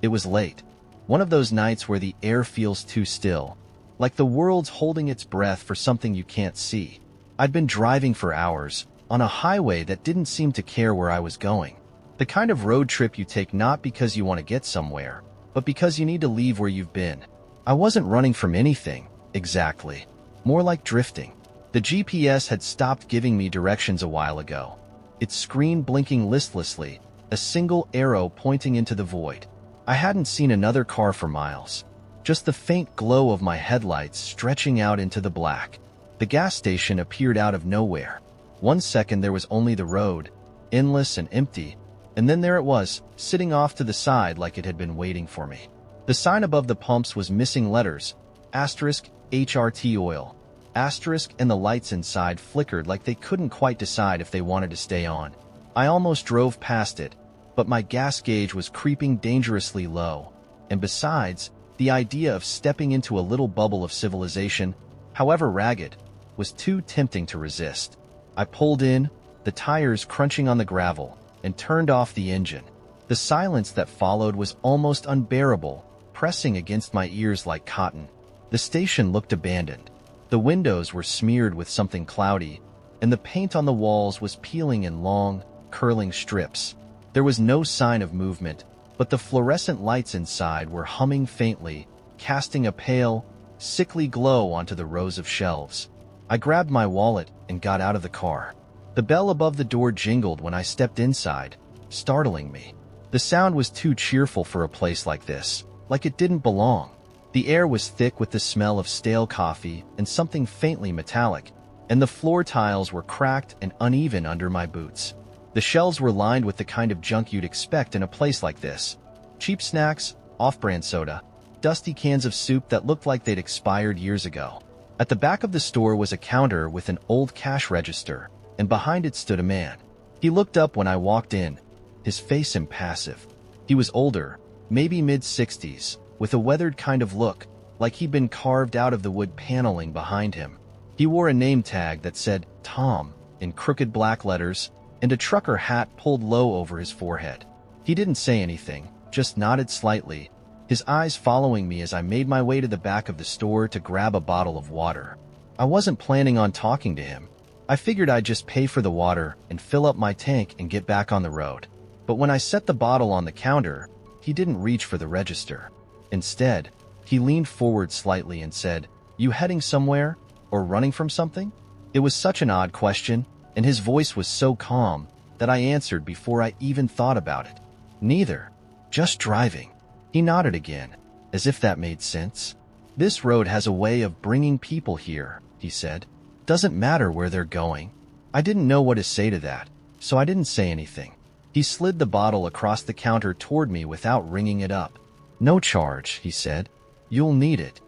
A: It was late. One of those nights where the air feels too still, like the world's holding its breath for something you can't see. I'd been driving for hours, on a highway that didn't seem to care where I was going. The kind of road trip you take not because you want to get somewhere, but because you need to leave where you've been. I wasn't running from anything, exactly. More like drifting. The GPS had stopped giving me directions a while ago. Its screen blinking listlessly, a single arrow pointing into the void. I hadn't seen another car for miles. Just the faint glow of my headlights stretching out into the black. The gas station appeared out of nowhere. 1 second there was only the road, endless and empty, and then there it was, sitting off to the side like it had been waiting for me. The sign above the pumps was missing letters, asterisk, HRT oil, asterisk, and the lights inside flickered like they couldn't quite decide if they wanted to stay on. I almost drove past it, but my gas gauge was creeping dangerously low, and besides, the idea of stepping into a little bubble of civilization, however ragged, was too tempting to resist. I pulled in, the tires crunching on the gravel, and turned off the engine. The silence that followed was almost unbearable, pressing against my ears like cotton. The station looked abandoned. The windows were smeared with something cloudy, and the paint on the walls was peeling in long, curling strips. There was no sign of movement, but the fluorescent lights inside were humming faintly, casting a pale, sickly glow onto the rows of shelves. I grabbed my wallet and got out of the car. The bell above the door jingled when I stepped inside, startling me. The sound was too cheerful for a place like this, like it didn't belong. The air was thick with the smell of stale coffee and something faintly metallic, and the floor tiles were cracked and uneven under my boots. The shelves were lined with the kind of junk you'd expect in a place like this. Cheap snacks, off-brand soda, dusty cans of soup that looked like they'd expired years ago. At the back of the store was a counter with an old cash register, and behind it stood a man. He looked up when I walked in, his face impassive. He was older, maybe mid-60s, with a weathered kind of look, like he'd been carved out of the wood paneling behind him. He wore a name tag that said Tom in crooked black letters, and a trucker hat pulled low over his forehead. He didn't say anything, just nodded slightly, his eyes following me as I made my way to the back of the store to grab a bottle of water. I wasn't planning on talking to him. I figured I'd just pay for the water and fill up my tank and get back on the road. But when I set the bottle on the counter, he didn't reach for the register. Instead, he leaned forward slightly and said, "You heading somewhere? Or running from something?" It was such an odd question, and his voice was so calm that I answered before I even thought about it. "Neither. Just driving." He nodded again, as if that made sense. "This road has a way of bringing people here," he said. "Doesn't matter where they're going." I didn't know what to say to that, so I didn't say anything. He slid the bottle across the counter toward me without ringing it up. "No charge," he said. "You'll need it."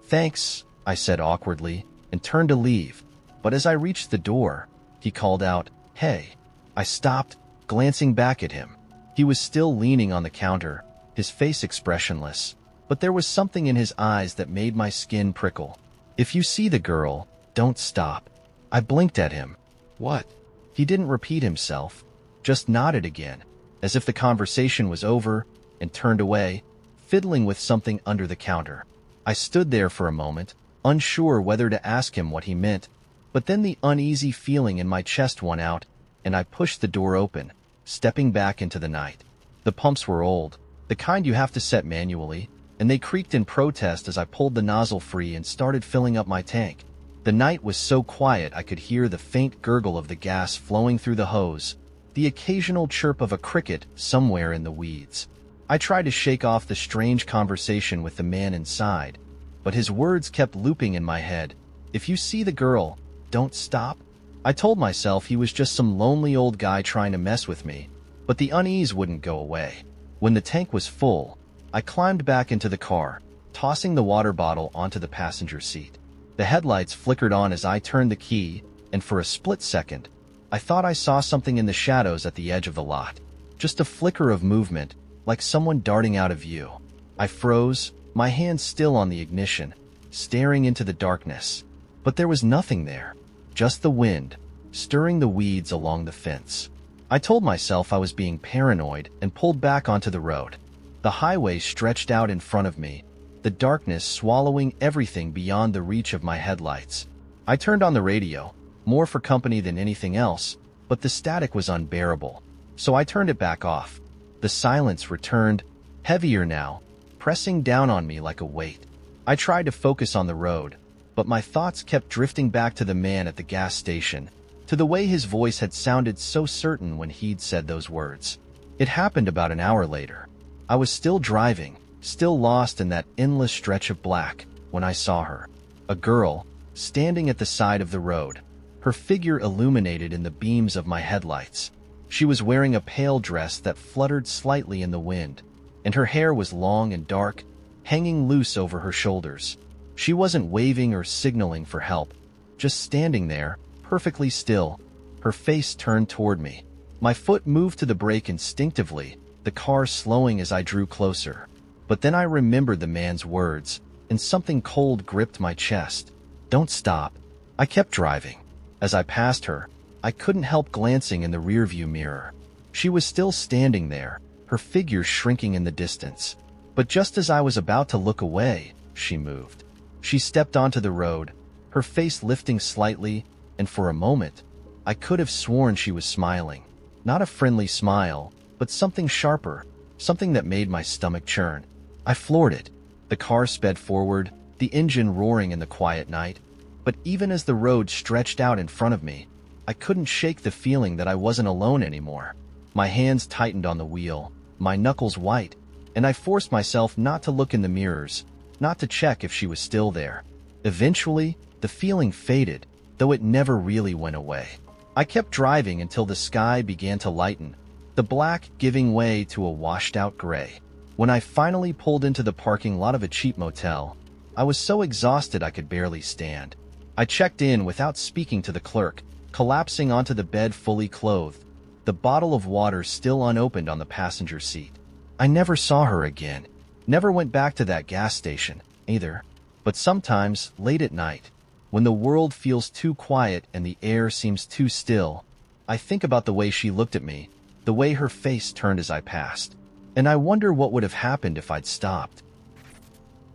A: "Thanks," I said awkwardly, and turned to leave. But as I reached the door, he called out, "Hey." I stopped, glancing back at him. He was still leaning on the counter, his face expressionless, but there was something in his eyes that made my skin prickle. "If you see the girl, don't stop." I blinked at him. "What?" He didn't repeat himself, just nodded again, as if the conversation was over, and turned away, fiddling with something under the counter. I stood there for a moment, unsure whether to ask him what he meant, but then the uneasy feeling in my chest won out, and I pushed the door open, stepping back into the night. The pumps were old, the kind you have to set manually, and they creaked in protest as I pulled the nozzle free and started filling up my tank. The night was so quiet I could hear the faint gurgle of the gas flowing through the hose, the occasional chirp of a cricket somewhere in the weeds. I tried to shake off the strange conversation with the man inside, but his words kept looping in my head. "If you see the girl, don't stop." I told myself he was just some lonely old guy trying to mess with me, but the unease wouldn't go away. When the tank was full, I climbed back into the car, tossing the water bottle onto the passenger seat. The headlights flickered on as I turned the key, and for a split second, I thought I saw something in the shadows at the edge of the lot. Just a flicker of movement, like someone darting out of view. I froze, my hand still on the ignition, staring into the darkness. But there was nothing there, just the wind, stirring the weeds along the fence. I told myself I was being paranoid and pulled back onto the road. The highway stretched out in front of me, the darkness swallowing everything beyond the reach of my headlights. I turned on the radio, more for company than anything else, but the static was unbearable, so I turned it back off. The silence returned, heavier now, pressing down on me like a weight. I tried to focus on the road, but my thoughts kept drifting back to the man at the gas station, to the way his voice had sounded so certain when he'd said those words. It happened about an hour later. I was still driving, still lost in that endless stretch of black, when I saw her. A girl, standing at the side of the road, her figure illuminated in the beams of my headlights. She was wearing a pale dress that fluttered slightly in the wind, and her hair was long and dark, hanging loose over her shoulders. She wasn't waving or signaling for help, just standing there, perfectly still, her face turned toward me. My foot moved to the brake instinctively, the car slowing as I drew closer. But then I remembered the man's words, and something cold gripped my chest. Don't stop. I kept driving. As I passed her, I couldn't help glancing in the rearview mirror. She was still standing there, her figure shrinking in the distance. But just as I was about to look away, she moved. She stepped onto the road, her face lifting slightly, and for a moment, I could have sworn she was smiling. Not a friendly smile, but something sharper, something that made my stomach churn. I floored it. The car sped forward, the engine roaring in the quiet night. But even as the road stretched out in front of me, I couldn't shake the feeling that I wasn't alone anymore. My hands tightened on the wheel, my knuckles white, and I forced myself not to look in the mirrors, not to check if she was still there. Eventually, the feeling faded, though it never really went away. I kept driving until the sky began to lighten, the black giving way to a washed-out gray. When I finally pulled into the parking lot of a cheap motel, I was so exhausted I could barely stand. I checked in without speaking to the clerk, collapsing onto the bed fully clothed, the bottle of water still unopened on the passenger seat. I never saw her again, never went back to that gas station, either. But sometimes, late at night, when the world feels too quiet and the air seems too still, I think about the way she looked at me, the way her face turned as I passed, and I wonder what would have happened if I'd stopped.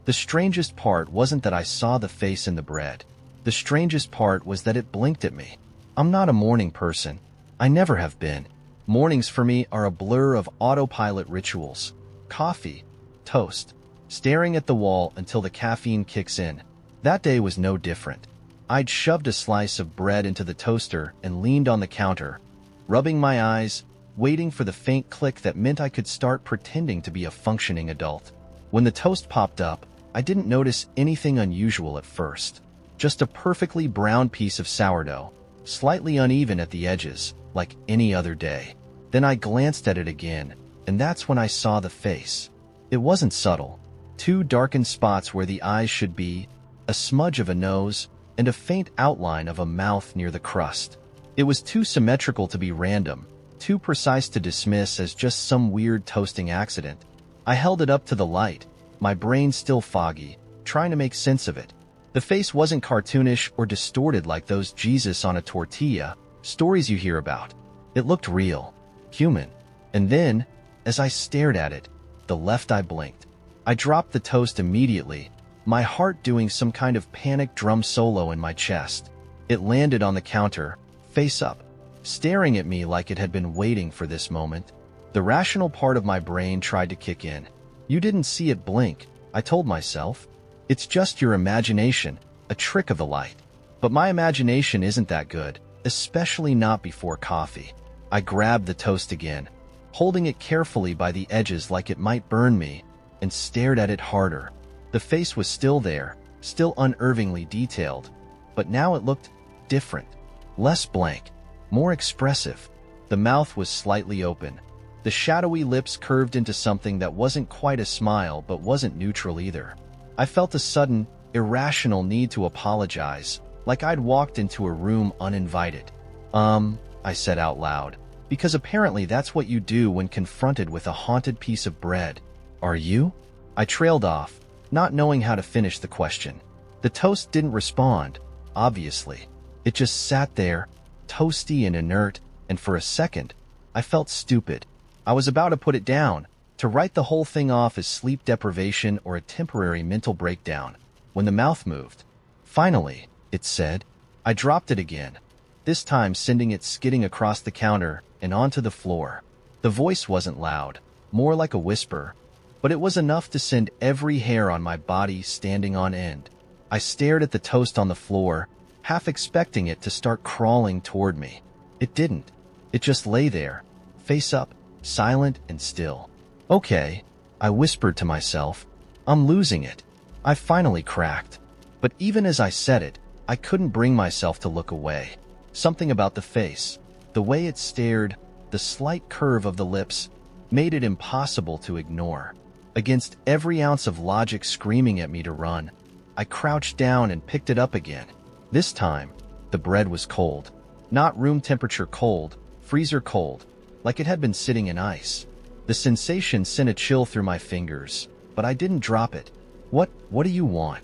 A: The strangest part wasn't that I saw the face in the bread. The strangest part was that it blinked at me. I'm not a morning person. I never have been. Mornings for me are a blur of autopilot rituals. Coffee, toast, staring at the wall until the caffeine kicks in. That day was no different. I'd shoved a slice of bread into the toaster and leaned on the counter, rubbing my eyes, waiting for the faint click that meant I could start pretending to be a functioning adult. When the toast popped up, I didn't notice anything unusual at first. Just a perfectly brown piece of sourdough, slightly uneven at the edges, like any other day. Then I glanced at it again, and that's when I saw the face. It wasn't subtle. Two darkened spots where the eyes should be, a smudge of a nose, and a faint outline of a mouth near the crust. It was too symmetrical to be random, too precise to dismiss as just some weird toasting accident. I held it up to the light, my brain still foggy, trying to make sense of it. The face wasn't cartoonish or distorted like those Jesus on a tortilla stories you hear about. It looked real, human. And then, as I stared at it, the left eye blinked. I dropped the toast immediately, my heart doing some kind of panic drum solo in my chest. It landed on the counter, face up, staring at me like it had been waiting for this moment. The rational part of my brain tried to kick in. You didn't see it blink, I told myself. It's just your imagination, a trick of the light. But my imagination isn't that good, especially not before coffee. I grabbed the toast again, holding it carefully by the edges like it might burn me, and stared at it harder. The face was still there, still unnervingly detailed, but now it looked different, less blank, more expressive. The mouth was slightly open. The shadowy lips curved into something that wasn't quite a smile but wasn't neutral either. I felt a sudden, irrational need to apologize, like I'd walked into a room uninvited. I said out loud, because apparently that's what you do when confronted with a haunted piece of bread. Are you? I trailed off, not knowing how to finish the question. The toast didn't respond, obviously. It just sat there, toasty and inert, and for a second, I felt stupid. I was about to put it down, to write the whole thing off as sleep deprivation or a temporary mental breakdown, when the mouth moved. Finally, it said. I dropped it again, this time sending it skidding across the counter and onto the floor. The voice wasn't loud, more like a whisper, but it was enough to send every hair on my body standing on end. I stared at the toast on the floor, half expecting it to start crawling toward me. It didn't. It just lay there, face up, silent and still. Okay, I whispered to myself. I'm losing it. I finally cracked. But even as I said it, I couldn't bring myself to look away. Something about the face, the way it stared, the slight curve of the lips, made it impossible to ignore. Against every ounce of logic screaming at me to run, I crouched down and picked it up again. This time, the bread was cold. Not room temperature cold, freezer cold, like it had been sitting in ice. The sensation sent a chill through my fingers, but I didn't drop it. What do you want?"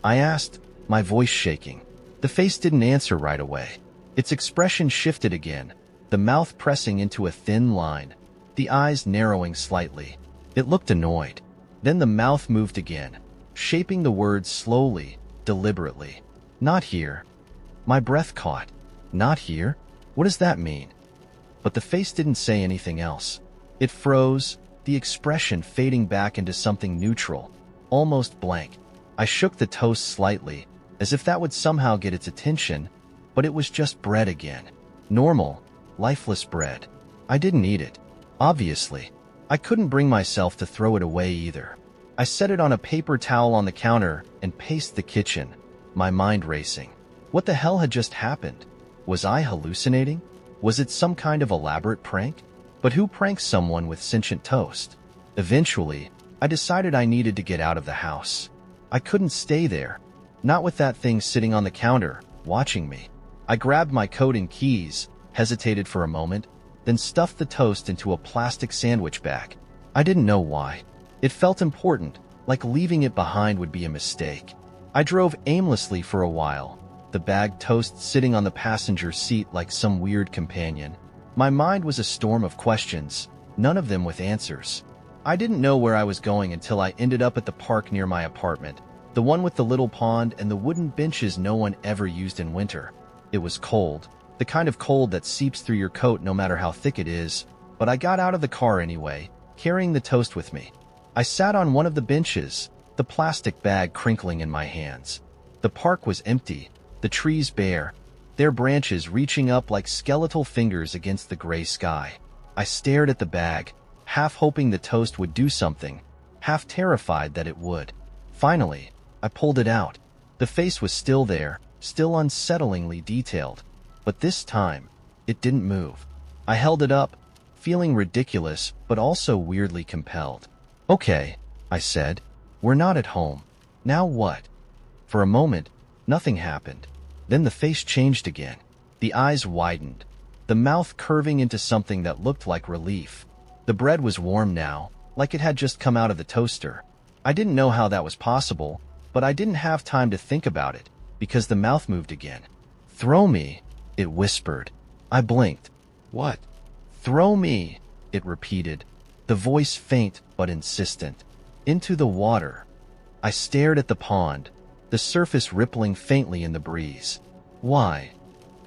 A: I asked, my voice shaking. The face didn't answer right away. Its expression shifted again, the mouth pressing into a thin line, the eyes narrowing slightly. It looked annoyed. Then the mouth moved again, shaping the words slowly, deliberately. "Not here." My breath caught. "Not here? What does that mean?" But the face didn't say anything else. It froze, the expression fading back into something neutral, almost blank. I shook the toast slightly, as if that would somehow get its attention, but it was just bread again. Normal, lifeless bread. I didn't eat it. Obviously. I couldn't bring myself to throw it away either. I set it on a paper towel on the counter and paced the kitchen, my mind racing. What the hell had just happened? Was I hallucinating? Was it some kind of elaborate prank? But who pranks someone with sentient toast? Eventually, I decided I needed to get out of the house. I couldn't stay there, not with that thing sitting on the counter, watching me. I grabbed my coat and keys, hesitated for a moment, then stuffed the toast into a plastic sandwich bag. I didn't know why. It felt important, like leaving it behind would be a mistake. I drove aimlessly for a while, the bagged toast sitting on the passenger seat like some weird companion. My mind was a storm of questions, none of them with answers. I didn't know where I was going until I ended up at the park near my apartment, the one with the little pond and the wooden benches no one ever used in winter. It was cold, the kind of cold that seeps through your coat no matter how thick it is, but I got out of the car anyway, carrying the toast with me. I sat on one of the benches, the plastic bag crinkling in my hands. The park was empty, the trees bare, their branches reaching up like skeletal fingers against the gray sky. I stared at the bag, half hoping the toast would do something, half terrified that it would. Finally, I pulled it out. The face was still there, still unsettlingly detailed, but this time, it didn't move. I held it up, feeling ridiculous but also weirdly compelled. "Okay," I said, "we're not at home. Now what?" For a moment, nothing happened. Then the face changed again. The eyes widened, the mouth curving into something that looked like relief. The bread was warm now, like it had just come out of the toaster. I didn't know how that was possible, but I didn't have time to think about it, because the mouth moved again. "Throw me," it whispered. I blinked. "What?" "Throw me," it repeated, the voice faint but insistent. "Into the water." I stared at the pond, the surface rippling faintly in the breeze. "Why?"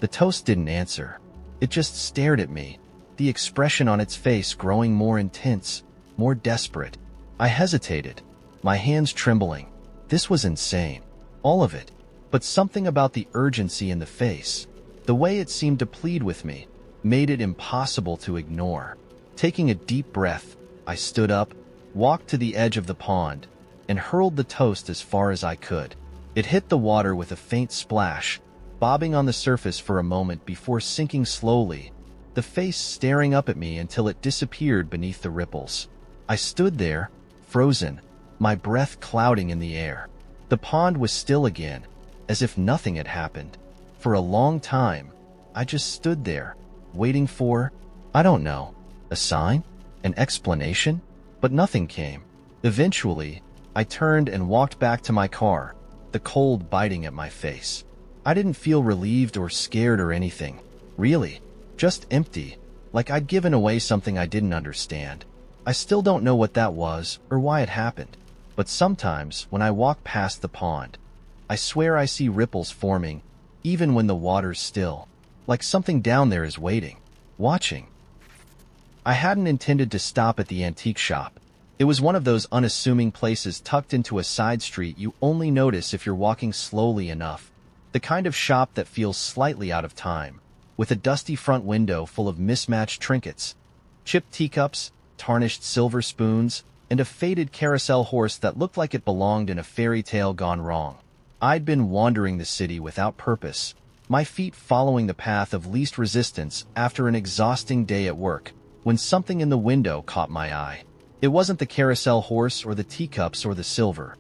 A: The toast didn't answer. It just stared at me, the expression on its face growing more intense, more desperate. I hesitated, my hands trembling. This was insane. All of it. But something about the urgency in the face, the way it seemed to plead with me, made it impossible to ignore. Taking a deep breath, I stood up, walked to the edge of the pond, and hurled the toast as far as I could. It hit the water with a faint splash, bobbing on the surface for a moment before sinking slowly, the face staring up at me until it disappeared beneath the ripples. I stood there, frozen, my breath clouding in the air. The pond was still again, as if nothing had happened. For a long time, I just stood there, waiting for, I don't know, a sign? An explanation? But nothing came. Eventually, I turned and walked back to my car, the cold biting at my face. I didn't feel relieved or scared or anything, really. Just empty, like I'd given away something I didn't understand. I still don't know what that was or why it happened, but sometimes when I walk past the pond, I swear I see ripples forming, even when the water's still, like something down there is waiting, watching. I hadn't intended to stop at the antique shop. It was one of those unassuming places tucked into a side street you only notice if you're walking slowly enough, the kind of shop that feels slightly out of time, with a dusty front window full of mismatched trinkets, chipped teacups, tarnished silver spoons, and a faded carousel horse that looked like it belonged in a fairy tale gone wrong. I'd been wandering the city without purpose, my feet following the path of least resistance after an exhausting day at work, when something in the window caught my eye. It wasn't the carousel horse or the teacups or the silver.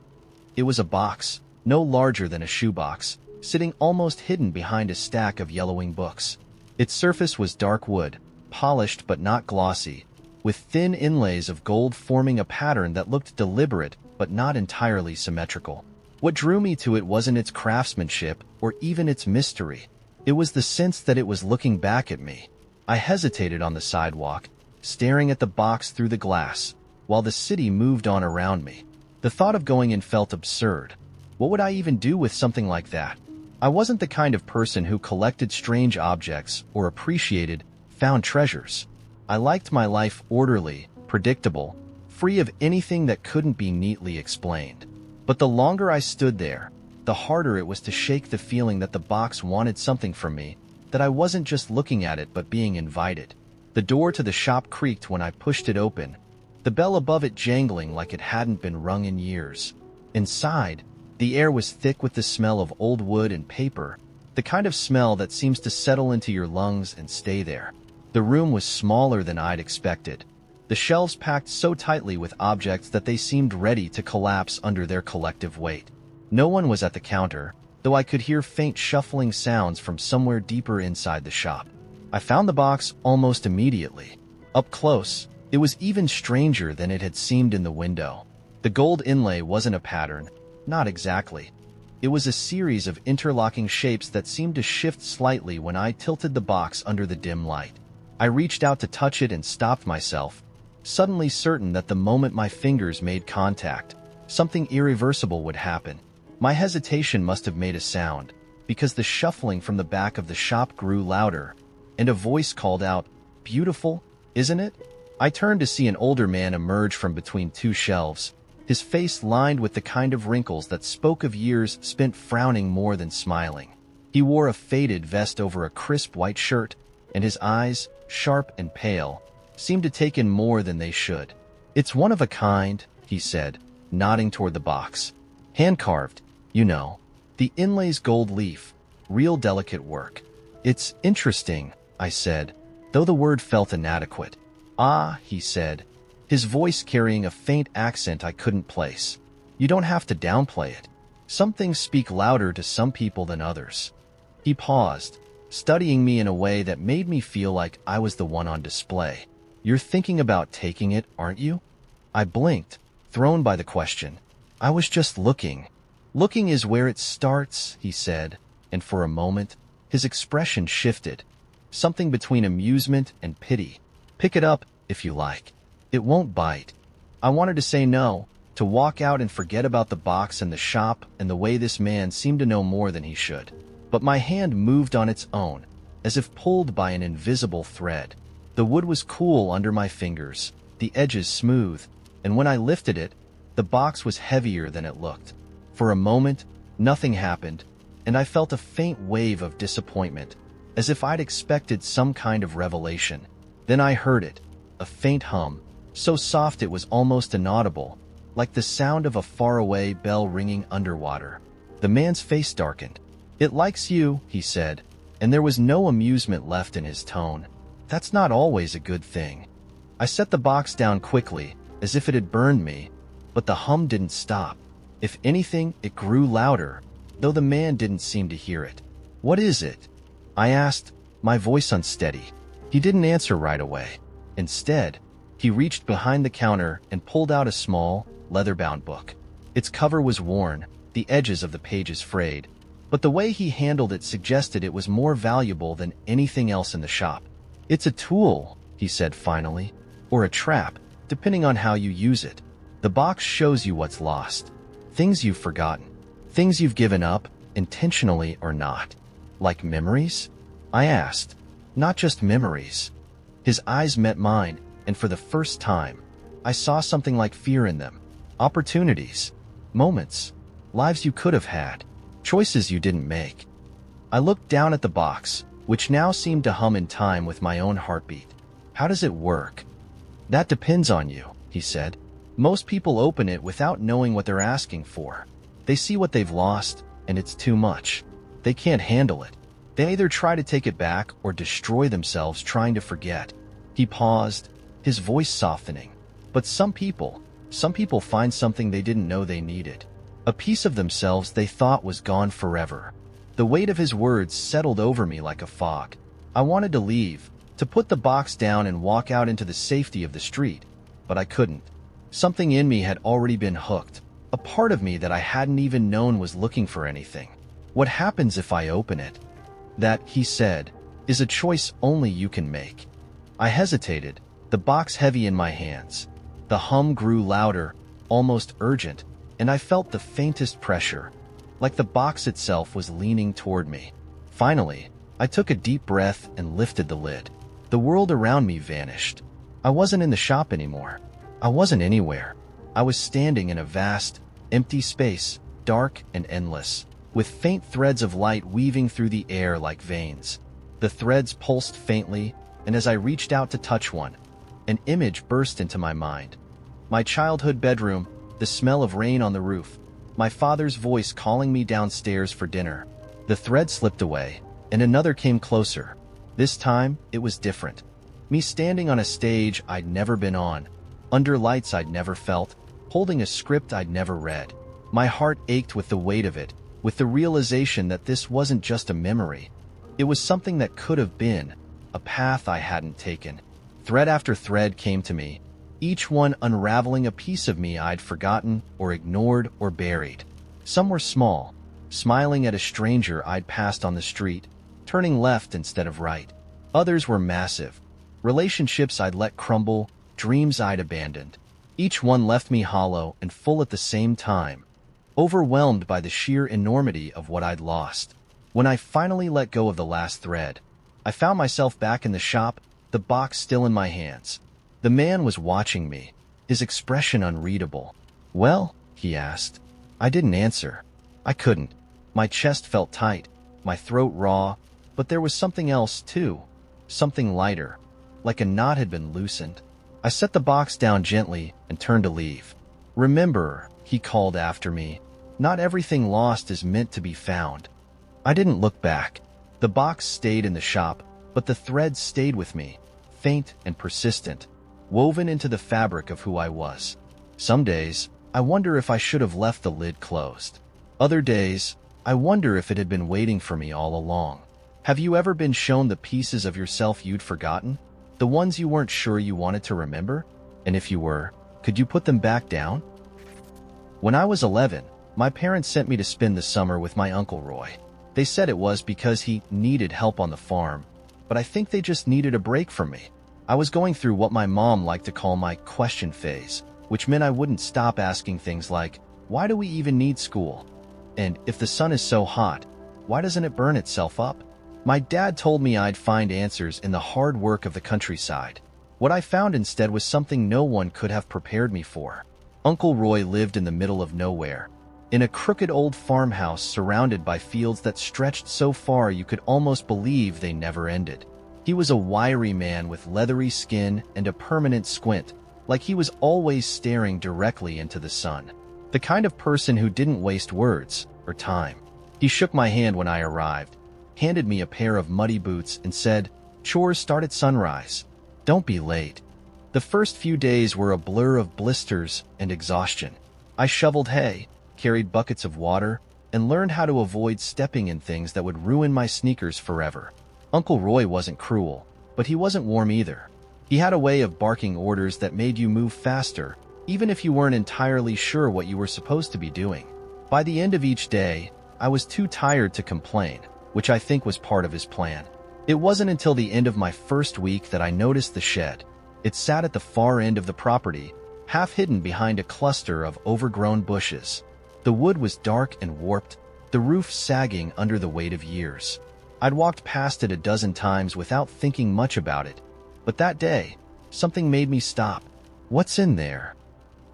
A: It was a box, no larger than a shoebox, sitting almost hidden behind a stack of yellowing books. Its surface was dark wood, polished but not glossy, with thin inlays of gold forming a pattern that looked deliberate but not entirely symmetrical. What drew me to it wasn't its craftsmanship or even its mystery. It was the sense that it was looking back at me. I hesitated on the sidewalk, staring at the box through the glass, while the city moved on around me. The thought of going in felt absurd. What would I even do with something like that? I wasn't the kind of person who collected strange objects or appreciated found treasures. I liked my life orderly, predictable, free of anything that couldn't be neatly explained. But the longer I stood there, the harder it was to shake the feeling that the box wanted something from me, that I wasn't just looking at it but being invited. The door to the shop creaked when I pushed it open, the bell above it jangling like it hadn't been rung in years. Inside, the air was thick with the smell of old wood and paper, the kind of smell that seems to settle into your lungs and stay there. The room was smaller than I'd expected, the shelves packed so tightly with objects that they seemed ready to collapse under their collective weight. No one was at the counter, though I could hear faint shuffling sounds from somewhere deeper inside the shop. I found the box almost immediately. Up close, it was even stranger than it had seemed in the window. The gold inlay wasn't a pattern, not exactly. It was a series of interlocking shapes that seemed to shift slightly when I tilted the box under the dim light. I reached out to touch it and stopped myself, suddenly certain that the moment my fingers made contact, something irreversible would happen. My hesitation must have made a sound, because the shuffling from the back of the shop grew louder, and a voice called out, "Beautiful, isn't it?" I turned to see an older man emerge from between two shelves, his face lined with the kind of wrinkles that spoke of years spent frowning more than smiling. He wore a faded vest over a crisp white shirt, and his eyes, sharp and pale, seemed to take in more than they should. "It's one of a kind," he said, nodding toward the box. "Hand-carved, you know. The inlay's gold leaf, real delicate work." "It's interesting," I said, though the word felt inadequate. "Ah," he said, his voice carrying a faint accent I couldn't place. "You don't have to downplay it. Some things speak louder to some people than others." He paused, studying me in a way that made me feel like I was the one on display. "You're thinking about taking it, aren't you?" I blinked, thrown by the question. "I was just looking." "Looking is where it starts," he said, and for a moment, his expression shifted. Something between amusement and pity. "Pick it up, if you like. It won't bite." I wanted to say no, to walk out and forget about the box and the shop and the way this man seemed to know more than he should. But my hand moved on its own, as if pulled by an invisible thread. The wood was cool under my fingers, the edges smooth, and when I lifted it, the box was heavier than it looked. For a moment, nothing happened, and I felt a faint wave of disappointment, as if I'd expected some kind of revelation. Then I heard it, a faint hum, so soft it was almost inaudible, like the sound of a faraway bell ringing underwater. The man's face darkened. "It likes you," he said, and there was no amusement left in his tone. "That's not always a good thing." I set the box down quickly, as if it had burned me, but the hum didn't stop. If anything, it grew louder, though the man didn't seem to hear it. "What is it?" I asked, my voice unsteady. He didn't answer right away. Instead, he reached behind the counter and pulled out a small, leather-bound book. Its cover was worn, the edges of the pages frayed, but the way he handled it suggested it was more valuable than anything else in the shop. "It's a tool," he said finally, "or a trap, depending on how you use it. The box shows you what's lost, things you've forgotten, things you've given up, intentionally or not." "Like memories?" I asked. "Not just memories." His eyes met mine, and for the first time, I saw something like fear in them. Opportunities, moments, lives you could have had, choices you didn't make. I looked down at the box, which now seemed to hum in time with my own heartbeat. "How does it work?" "That depends on you," he said. "Most people open it without knowing what they're asking for. They see what they've lost, and it's too much. They can't handle it. They either try to take it back or destroy themselves trying to forget." He paused, his voice softening. "But some people find something they didn't know they needed. A piece of themselves they thought was gone forever." The weight of his words settled over me like a fog. I wanted to leave, to put the box down and walk out into the safety of the street, but I couldn't. Something in me had already been hooked, a part of me that I hadn't even known was looking for anything. What happens if I open it? That, he said, is a choice only you can make. I hesitated, the box heavy in my hands. The hum grew louder, almost urgent, and I felt the faintest pressure, like the box itself was leaning toward me. Finally, I took a deep breath and lifted the lid. The world around me vanished. I wasn't in the shop anymore. I wasn't anywhere. I was standing in a vast, empty space, dark and endless, with faint threads of light weaving through the air like veins. The threads pulsed faintly, and as I reached out to touch one, an image burst into my mind. My childhood bedroom, the smell of rain on the roof, my father's voice calling me downstairs for dinner. The thread slipped away, and another came closer. This time, it was different. Me standing on a stage I'd never been on, under lights I'd never felt, holding a script I'd never read. My heart ached with the weight of it, with the realization that this wasn't just a memory. It was something that could have been, a path I hadn't taken. Thread after thread came to me, each one unraveling a piece of me I'd forgotten or ignored or buried. Some were small, smiling at a stranger I'd passed on the street, turning left instead of right. Others were massive, relationships I'd let crumble, dreams I'd abandoned. Each one left me hollow and full at the same time, overwhelmed by the sheer enormity of what I'd lost. When I finally let go of the last thread, I found myself back in the shop, the box still in my hands. The man was watching me, his expression unreadable. "Well?" he asked. I didn't answer. I couldn't. My chest felt tight, my throat raw, but there was something else too, something lighter, like a knot had been loosened. I set the box down gently and turned to leave. "Remember," he called after me, "not everything lost is meant to be found." I didn't look back. The box stayed in the shop, but the thread stayed with me, faint and persistent, woven into the fabric of who I was. Some days, I wonder if I should have left the lid closed. Other days, I wonder if it had been waiting for me all along. Have you ever been shown the pieces of yourself you'd forgotten? The ones you weren't sure you wanted to remember? And if you were, could you put them back down? When I was 11, my parents sent me to spend the summer with my Uncle Roy. They said it was because he needed help on the farm, but I think they just needed a break from me. I was going through what my mom liked to call my question phase, which meant I wouldn't stop asking things like, why do we even need school? And if the sun is so hot, why doesn't it burn itself up? My dad told me I'd find answers in the hard work of the countryside. What I found instead was something no one could have prepared me for. Uncle Roy lived in the middle of nowhere, in a crooked old farmhouse surrounded by fields that stretched so far you could almost believe they never ended. He was a wiry man with leathery skin and a permanent squint, like he was always staring directly into the sun. The kind of person who didn't waste words or time. He shook my hand when I arrived, handed me a pair of muddy boots, and said, "Chores start at sunrise. Don't be late." The first few days were a blur of blisters and exhaustion. I shoveled hay, carried buckets of water, and learned how to avoid stepping in things that would ruin my sneakers forever. Uncle Roy wasn't cruel, but he wasn't warm either. He had a way of barking orders that made you move faster, even if you weren't entirely sure what you were supposed to be doing. By the end of each day, I was too tired to complain, which I think was part of his plan. It wasn't until the end of my first week that I noticed the shed. It sat at the far end of the property, half hidden behind a cluster of overgrown bushes. The wood was dark and warped, the roof sagging under the weight of years. I'd walked past it a dozen times without thinking much about it, but that day, something made me stop. "What's in there?"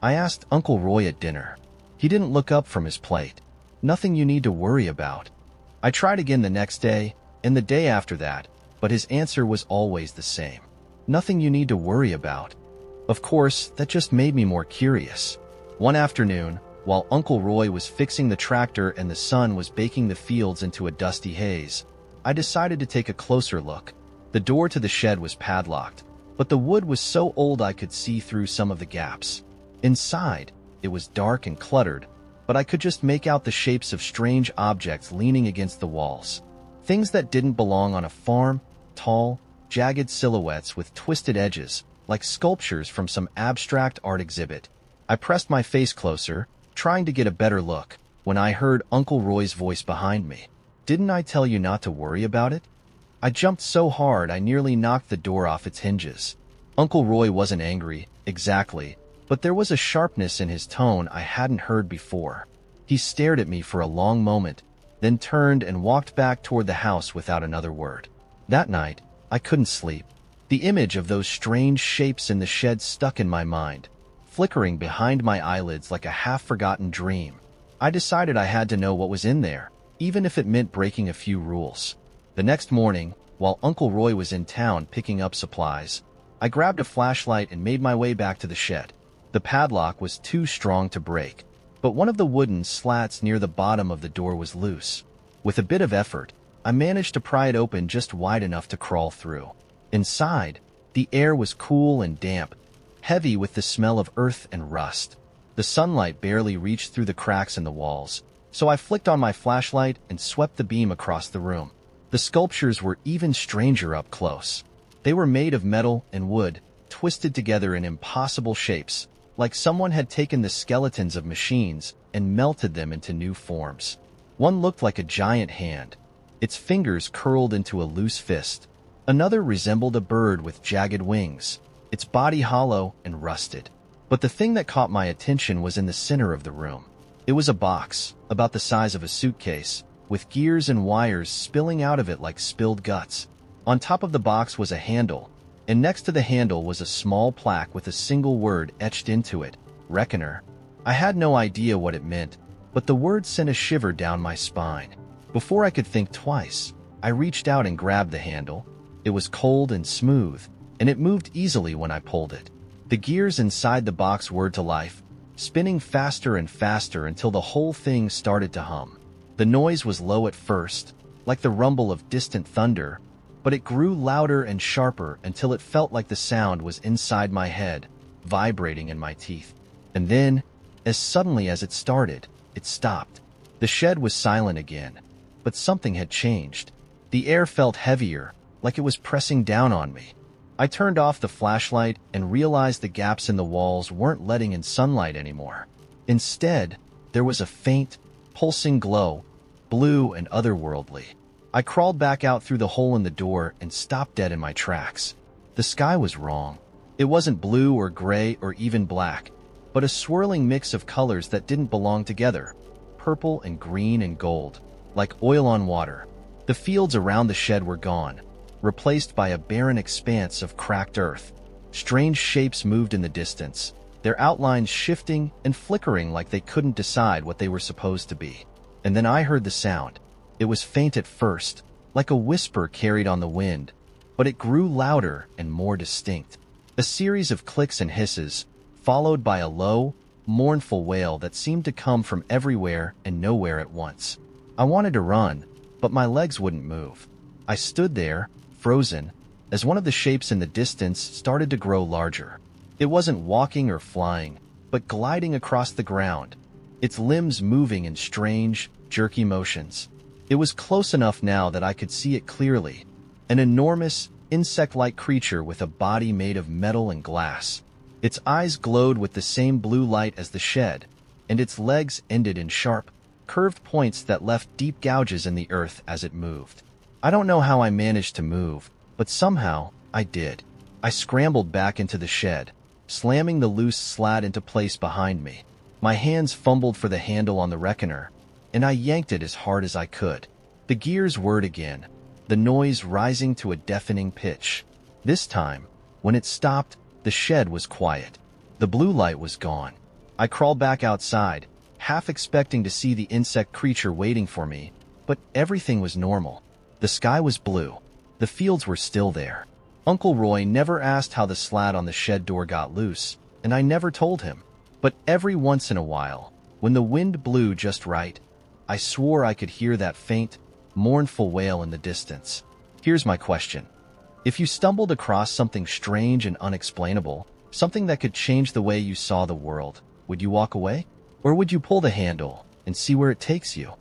A: I asked Uncle Roy at dinner. He didn't look up from his plate. "Nothing you need to worry about." I tried again the next day, and the day after that, but his answer was always the same. "Nothing you need to worry about." Of course, that just made me more curious. One afternoon, while Uncle Roy was fixing the tractor and the sun was baking the fields into a dusty haze, I decided to take a closer look. The door to the shed was padlocked, but the wood was so old I could see through some of the gaps. Inside, it was dark and cluttered, but I could just make out the shapes of strange objects leaning against the walls. Things that didn't belong on a farm, tall, jagged silhouettes with twisted edges, like sculptures from some abstract art exhibit. I pressed my face closer, trying to get a better look, when I heard Uncle Roy's voice behind me. "Didn't I tell you not to worry about it?" I jumped so hard I nearly knocked the door off its hinges. Uncle Roy wasn't angry, exactly, but there was a sharpness in his tone I hadn't heard before. He stared at me for a long moment, then turned and walked back toward the house without another word. That night, I couldn't sleep. The image of those strange shapes in the shed stuck in my mind, flickering behind my eyelids like a half-forgotten dream. I decided I had to know what was in there, even if it meant breaking a few rules. The next morning, while Uncle Roy was in town picking up supplies, I grabbed a flashlight and made my way back to the shed. The padlock was too strong to break, but one of the wooden slats near the bottom of the door was loose. With a bit of effort, I managed to pry it open just wide enough to crawl through. Inside, the air was cool and damp, heavy with the smell of earth and rust. The sunlight barely reached through the cracks in the walls, so I flicked on my flashlight and swept the beam across the room. The sculptures were even stranger up close. They were made of metal and wood, twisted together in impossible shapes, like someone had taken the skeletons of machines and melted them into new forms. One looked like a giant hand, its fingers curled into a loose fist. Another resembled a bird with jagged wings, its body hollow and rusted. But the thing that caught my attention was in the center of the room. It was a box, about the size of a suitcase, with gears and wires spilling out of it like spilled guts. On top of the box was a handle, and next to the handle was a small plaque with a single word etched into it, Reckoner. I had no idea what it meant, but the word sent a shiver down my spine. Before I could think twice, I reached out and grabbed the handle. It was cold and smooth, and it moved easily when I pulled it. The gears inside the box whirred to life, spinning faster and faster until the whole thing started to hum. The noise was low at first, like the rumble of distant thunder, but it grew louder and sharper until it felt like the sound was inside my head, vibrating in my teeth. And then, as suddenly as it started, it stopped. The shed was silent again, but something had changed. The air felt heavier, like it was pressing down on me. I turned off the flashlight and realized the gaps in the walls weren't letting in sunlight anymore. Instead, there was a faint, pulsing glow, blue and otherworldly. I crawled back out through the hole in the door and stopped dead in my tracks. The sky was wrong. It wasn't blue or gray or even black, but a swirling mix of colors that didn't belong together, purple and green and gold, like oil on water. The fields around the shed were gone, replaced by a barren expanse of cracked earth. Strange shapes moved in the distance, their outlines shifting and flickering like they couldn't decide what they were supposed to be. And then I heard the sound. It was faint at first, like a whisper carried on the wind, but it grew louder and more distinct. A series of clicks and hisses, followed by a low, mournful wail that seemed to come from everywhere and nowhere at once. I wanted to run, but my legs wouldn't move. I stood there, frozen, as one of the shapes in the distance started to grow larger. It wasn't walking or flying, but gliding across the ground, its limbs moving in strange, jerky motions. It was close enough now that I could see it clearly, an enormous, insect-like creature with a body made of metal and glass. Its eyes glowed with the same blue light as the shed, and its legs ended in sharp, curved points that left deep gouges in the earth as it moved. I don't know how I managed to move, but somehow I did. I scrambled back into the shed, slamming the loose slat into place behind me. My hands fumbled for the handle on the reckoner, and I yanked it as hard as I could. The gears whirred again, the noise rising to a deafening pitch. This time, when it stopped, the shed was quiet. The blue light was gone. I crawled back outside, half expecting to see the insect creature waiting for me, but everything was normal. The sky was blue. The fields were still there. Uncle Roy never asked how the slat on the shed door got loose, and I never told him. But every once in a while, when the wind blew just right, I swore I could hear that faint, mournful wail in the distance. Here's my question. If you stumbled across something strange and unexplainable, something that could change the way you saw the world, would you walk away? Or would you pull the handle and see where it takes you?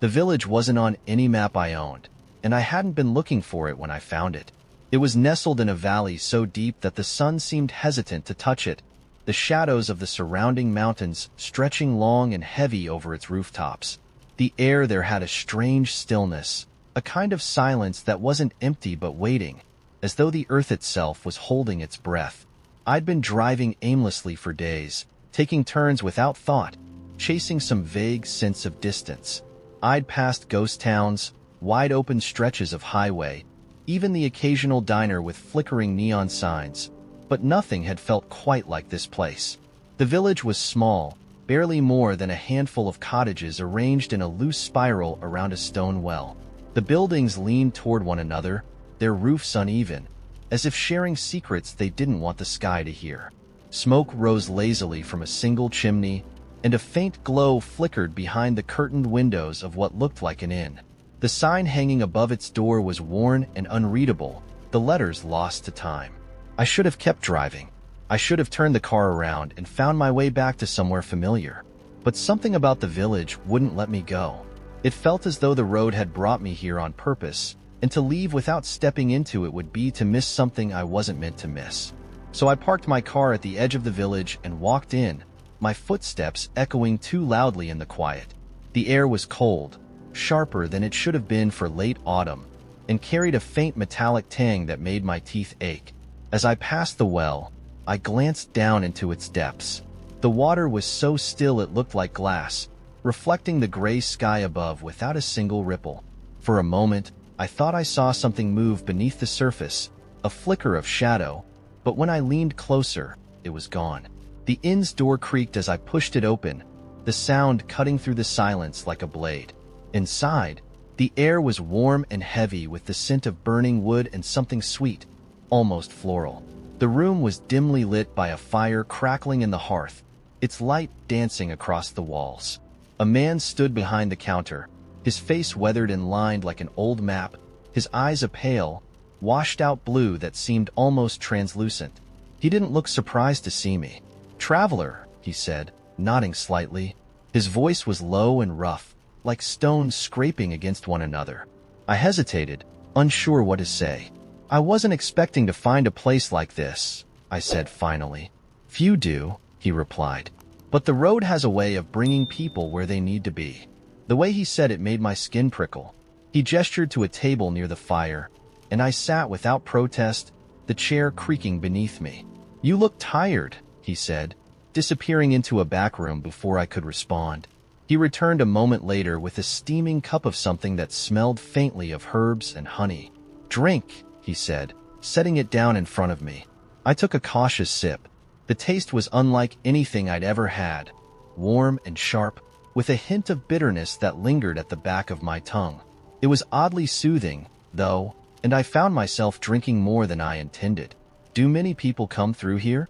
A: The village wasn't on any map I owned, and I hadn't been looking for it when I found it. It was nestled in a valley so deep that the sun seemed hesitant to touch it, the shadows of the surrounding mountains stretching long and heavy over its rooftops. The air there had a strange stillness, a kind of silence that wasn't empty but waiting, as though the earth itself was holding its breath. I'd been driving aimlessly for days, taking turns without thought, chasing some vague sense of distance. I'd passed ghost towns, wide-open stretches of highway, even the occasional diner with flickering neon signs, but nothing had felt quite like this place. The village was small, barely more than a handful of cottages arranged in a loose spiral around a stone well. The buildings leaned toward one another, their roofs uneven, as if sharing secrets they didn't want the sky to hear. Smoke rose lazily from a single chimney, and a faint glow flickered behind the curtained windows of what looked like an inn. The sign hanging above its door was worn and unreadable, the letters lost to time. I should have kept driving. I should have turned the car around and found my way back to somewhere familiar. But something about the village wouldn't let me go. It felt as though the road had brought me here on purpose, and to leave without stepping into it would be to miss something I wasn't meant to miss. So I parked my car at the edge of the village and walked in, my footsteps echoing too loudly in the quiet. The air was cold, sharper than it should have been for late autumn, and carried a faint metallic tang that made my teeth ache. As I passed the well, I glanced down into its depths. The water was so still it looked like glass, reflecting the gray sky above without a single ripple. For a moment, I thought I saw something move beneath the surface, a flicker of shadow, but when I leaned closer, it was gone. The inn's door creaked as I pushed it open, the sound cutting through the silence like a blade. Inside, the air was warm and heavy with the scent of burning wood and something sweet, almost floral. The room was dimly lit by a fire crackling in the hearth, its light dancing across the walls. A man stood behind the counter, his face weathered and lined like an old map, his eyes a pale, washed-out blue that seemed almost translucent. He didn't look surprised to see me. "Traveler," he said, nodding slightly. His voice was low and rough, like stones scraping against one another. I hesitated, unsure what to say. "I wasn't expecting to find a place like this," I said finally. "Few do," he replied. "But the road has a way of bringing people where they need to be." The way he said it made my skin prickle. He gestured to a table near the fire, and I sat without protest, the chair creaking beneath me. "You look tired," he said, disappearing into a back room before I could respond. He returned a moment later with a steaming cup of something that smelled faintly of herbs and honey. "Drink," he said, setting it down in front of me. I took a cautious sip. The taste was unlike anything I'd ever had, warm and sharp, with a hint of bitterness that lingered at the back of my tongue. It was oddly soothing, though, and I found myself drinking more than I intended. "Do many people come through here?"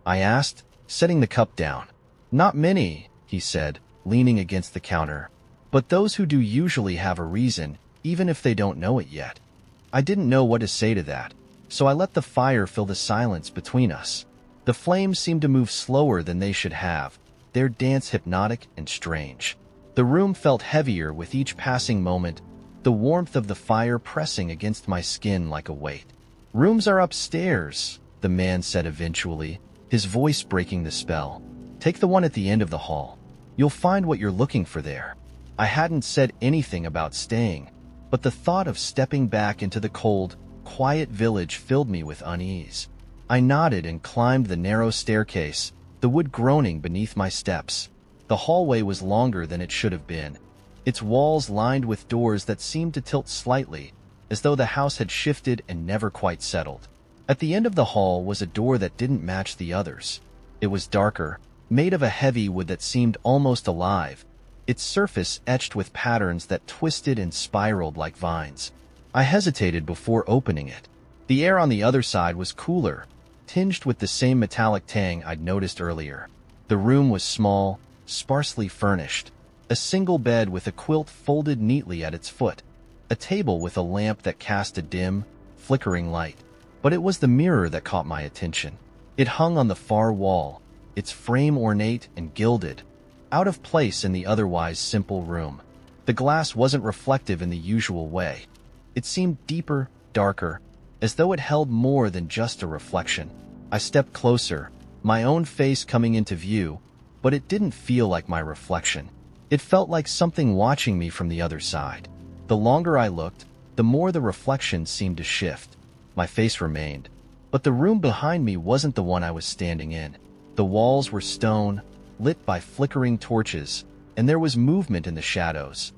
A: I asked, setting the cup down. "Not many," he said, leaning against the counter. "But those who do usually have a reason, even if they don't know it yet." I didn't know what to say to that, so I let the fire fill the silence between us. The flames seemed to move slower than they should have, their dance hypnotic and strange. The room felt heavier with each passing moment, the warmth of the fire pressing against my skin like a weight. "Rooms are upstairs," the man said eventually, his voice breaking the spell. "Take the one at the end of the hall. You'll find what you're looking for there." I hadn't said anything about staying, but the thought of stepping back into the cold, quiet village filled me with unease. I nodded and climbed the narrow staircase, the wood groaning beneath my steps. The hallway was longer than it should have been, its walls lined with doors that seemed to tilt slightly, as though the house had shifted and never quite settled. At the end of the hall was a door that didn't match the others. It was darker, made of a heavy wood that seemed almost alive, its surface etched with patterns that twisted and spiraled like vines. I hesitated before opening it. The air on the other side was cooler, tinged with the same metallic tang I'd noticed earlier. The room was small, sparsely furnished. A single bed with a quilt folded neatly at its foot. A table with a lamp that cast a dim, flickering light. But it was the mirror that caught my attention. It hung on the far wall, its frame ornate and gilded, out of place in the otherwise simple room. The glass wasn't reflective in the usual way. It seemed deeper, darker, as though it held more than just a reflection. I stepped closer, my own face coming into view, but it didn't feel like my reflection. It felt like something watching me from the other side. The longer I looked, the more the reflection seemed to shift. My face remained, but the room behind me wasn't the one I was standing in. The walls were stone, lit by flickering torches, and there was movement in the shadows.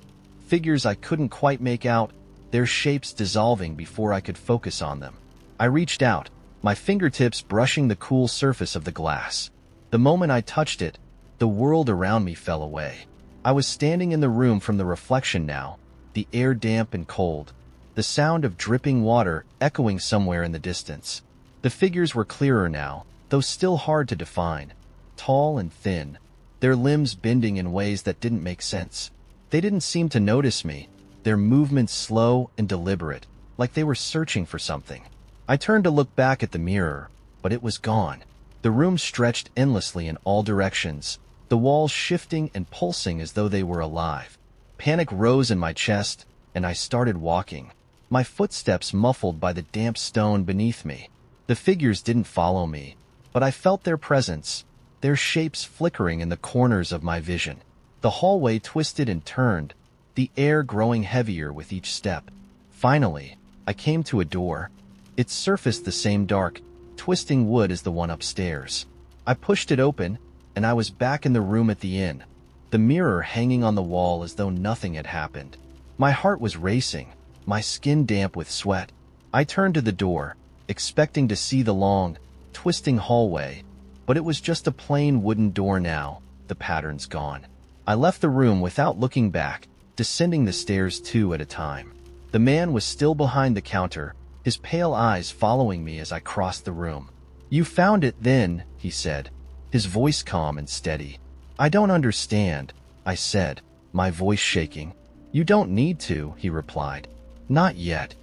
A: Figures I couldn't quite make out, their shapes dissolving before I could focus on them. I reached out, my fingertips brushing the cool surface of the glass. The moment I touched it, the world around me fell away. I was standing in the room from the reflection now, the air damp and cold, the sound of dripping water echoing somewhere in the distance. The figures were clearer now, though still hard to define. Tall and thin, their limbs bending in ways that didn't make sense. They didn't seem to notice me, their movements slow and deliberate, like they were searching for something. I turned to look back at the mirror, but it was gone. The room stretched endlessly in all directions, the walls shifting and pulsing as though they were alive. Panic rose in my chest, and I started walking, my footsteps muffled by the damp stone beneath me. The figures didn't follow me, but I felt their presence, their shapes flickering in the corners of my vision. The hallway twisted and turned, the air growing heavier with each step. Finally, I came to a door. Its surface the same dark, twisting wood as the one upstairs. I pushed it open, and I was back in the room at the inn, the mirror hanging on the wall as though nothing had happened. My heart was racing, my skin damp with sweat. I turned to the door, expecting to see the long, twisting hallway, but it was just a plain wooden door now, the patterns gone. I left the room without looking back, descending the stairs 2 at a time. The man was still behind the counter, his pale eyes following me as I crossed the room. "You found it then," he said, his voice calm and steady. "I don't understand," I said, my voice shaking. "You don't need to," he replied. "Not yet."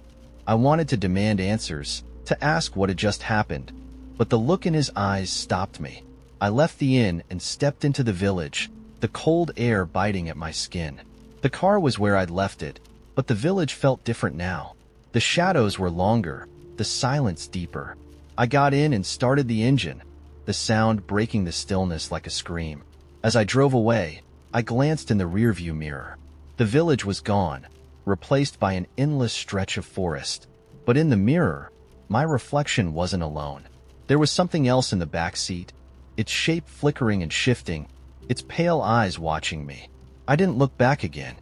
A: I wanted to demand answers, to ask what had just happened, but the look in his eyes stopped me. I left the inn and stepped into the village, the cold air biting at my skin. The car was where I'd left it, but the village felt different now. The shadows were longer, the silence deeper. I got in and started the engine, the sound breaking the stillness like a scream. As I drove away, I glanced in the rearview mirror. The village was gone, replaced by an endless stretch of forest. But in the mirror, my reflection wasn't alone. There was something else in the back seat, its shape flickering and shifting, its pale eyes watching me. I didn't look back again.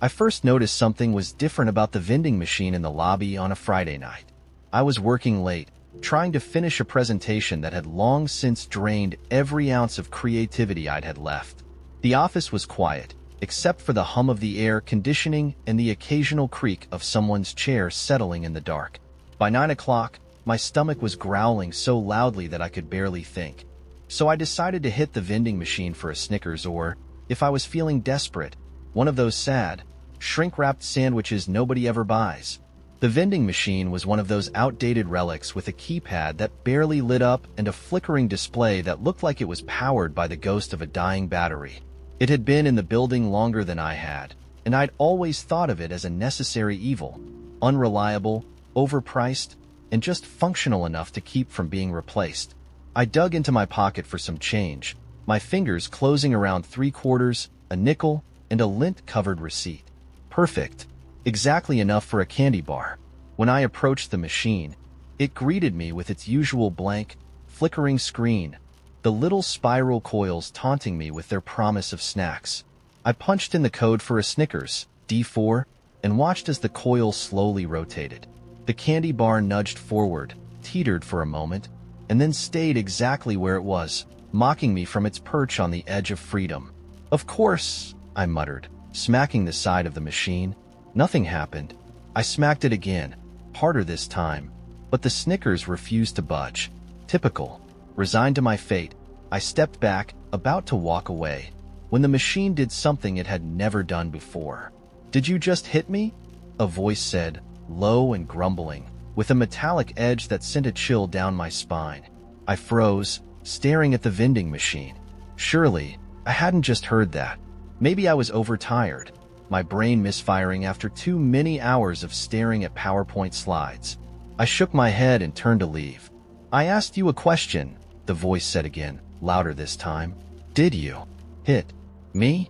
A: I first noticed something was different about the vending machine in the lobby on a Friday night. I was working late, trying to finish a presentation that had long since drained every ounce of creativity I'd had left. The office was quiet, except for the hum of the air conditioning and the occasional creak of someone's chair settling in the dark. By 9 o'clock, my stomach was growling so loudly that I could barely think. So I decided to hit the vending machine for a Snickers or, if I was feeling desperate, one of those sad, shrink-wrapped sandwiches nobody ever buys. The vending machine was one of those outdated relics with a keypad that barely lit up and a flickering display that looked like it was powered by the ghost of a dying battery. It had been in the building longer than I had, and I'd always thought of it as a necessary evil, unreliable, overpriced, and just functional enough to keep from being replaced. I dug into my pocket for some change, my fingers closing around 3/4, a nickel, and a lint-covered receipt. Perfect. Exactly enough for a candy bar. When I approached the machine, it greeted me with its usual blank, flickering screen, the little spiral coils taunting me with their promise of snacks. I punched in the code for a Snickers, D4, and watched as the coil slowly rotated. The candy bar nudged forward, teetered for a moment, and then stayed exactly where it was, mocking me from its perch on the edge of freedom. "Of course," I muttered, smacking the side of the machine. Nothing happened. I smacked it again, harder this time, but the Snickers refused to budge. Typical. Resigned to my fate, I stepped back, about to walk away, when the machine did something it had never done before. "Did you just hit me?" a voice said, low and grumbling, with a metallic edge that sent a chill down my spine. I froze, staring at the vending machine. Surely, I hadn't just heard that. Maybe I was overtired, my brain misfiring after too many hours of staring at PowerPoint slides. I shook my head and turned to leave. I asked you a question, the voice said again, louder this time. Did you hit me?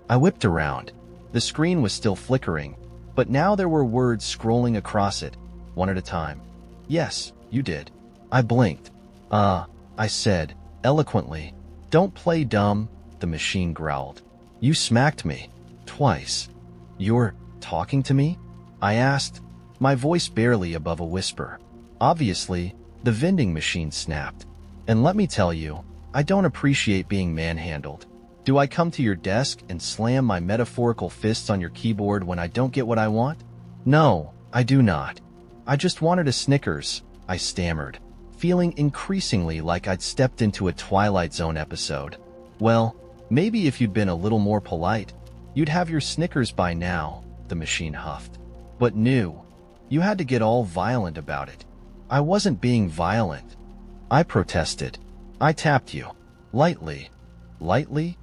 A: I whipped around. The screen was still flickering, but now there were words scrolling across it, one at a time. Yes, you did. I blinked. I said, eloquently. Don't play dumb, the machine growled. You smacked me. Twice. You're talking to me? I asked, my voice barely above a whisper. Obviously, the vending machine snapped. And let me tell you, I don't appreciate being manhandled. Do I come to your desk and slam my metaphorical fists on your keyboard when I don't get what I want? No, I do not. I just wanted a Snickers, I stammered, feeling increasingly like I'd stepped into a Twilight Zone episode. Well, maybe if you'd been a little more polite, you'd have your Snickers by now, the machine huffed. But no, you had to get all violent about it. I wasn't being violent. I protested. I tapped you. Lightly. Lightly?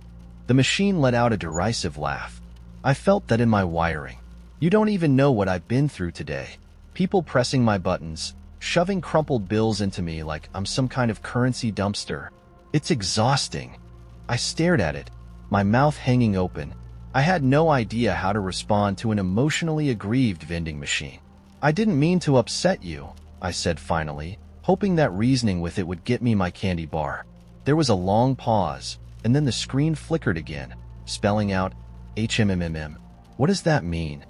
A: The machine let out a derisive laugh. I felt that in my wiring. You don't even know what I've been through today. People pressing my buttons, shoving crumpled bills into me like I'm some kind of currency dumpster. It's exhausting. I stared at it, my mouth hanging open. I had no idea how to respond to an emotionally aggrieved vending machine. I didn't mean to upset you, I said finally, hoping that reasoning with it would get me my candy bar. There was a long pause, and then the screen flickered again, spelling out HMMMM. What does that mean?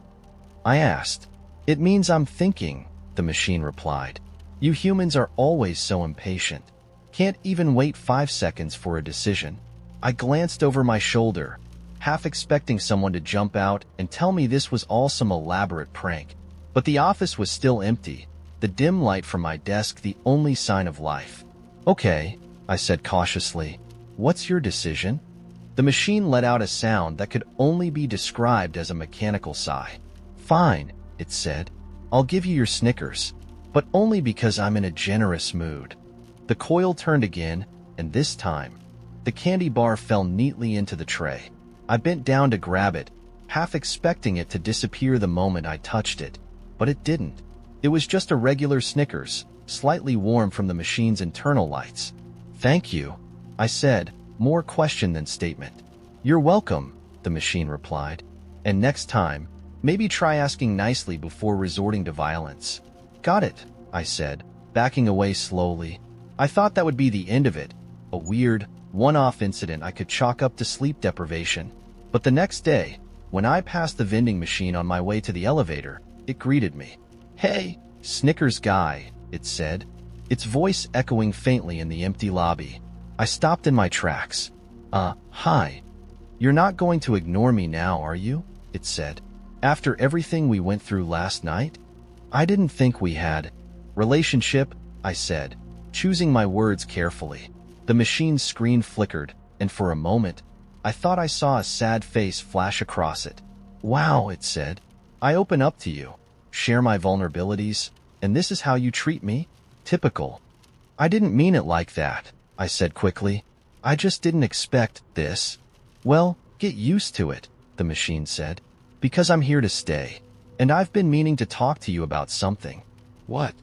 A: I asked. It means I'm thinking, the machine replied. You humans are always so impatient. Can't even wait 5 seconds for a decision. I glanced over my shoulder, half expecting someone to jump out and tell me this was all some elaborate prank. But the office was still empty, the dim light from my desk the only sign of life. Okay, I said cautiously. What's your decision? The machine let out a sound that could only be described as a mechanical sigh. Fine, it said. I'll give you your Snickers, but only because I'm in a generous mood. The coil turned again, and this time, the candy bar fell neatly into the tray. I bent down to grab it, half expecting it to disappear the moment I touched it, but it didn't. It was just a regular Snickers, slightly warm from the machine's internal lights. Thank you, I said, more question than statement. You're welcome, the machine replied. And next time, maybe try asking nicely before resorting to violence. Got it, I said, backing away slowly. I thought that would be the end of it, a weird, one-off incident I could chalk up to sleep deprivation. But the next day, when I passed the vending machine on my way to the elevator, it greeted me. Hey, Snickers guy, it said, its voice echoing faintly in the empty lobby. I stopped in my tracks. Hi. You're not going to ignore me now, are you? It said. After everything we went through last night? I didn't think we had. Relationship, I said, choosing my words carefully. The machine's screen flickered, and for a moment, I thought I saw a sad face flash across it. Wow, it said. I open up to you, share my vulnerabilities, and this is how you treat me? Typical. I didn't mean it like that, I said quickly. I just didn't expect this. Well, get used to it, the machine said, because I'm here to stay, and I've been meaning to talk to you about something. What?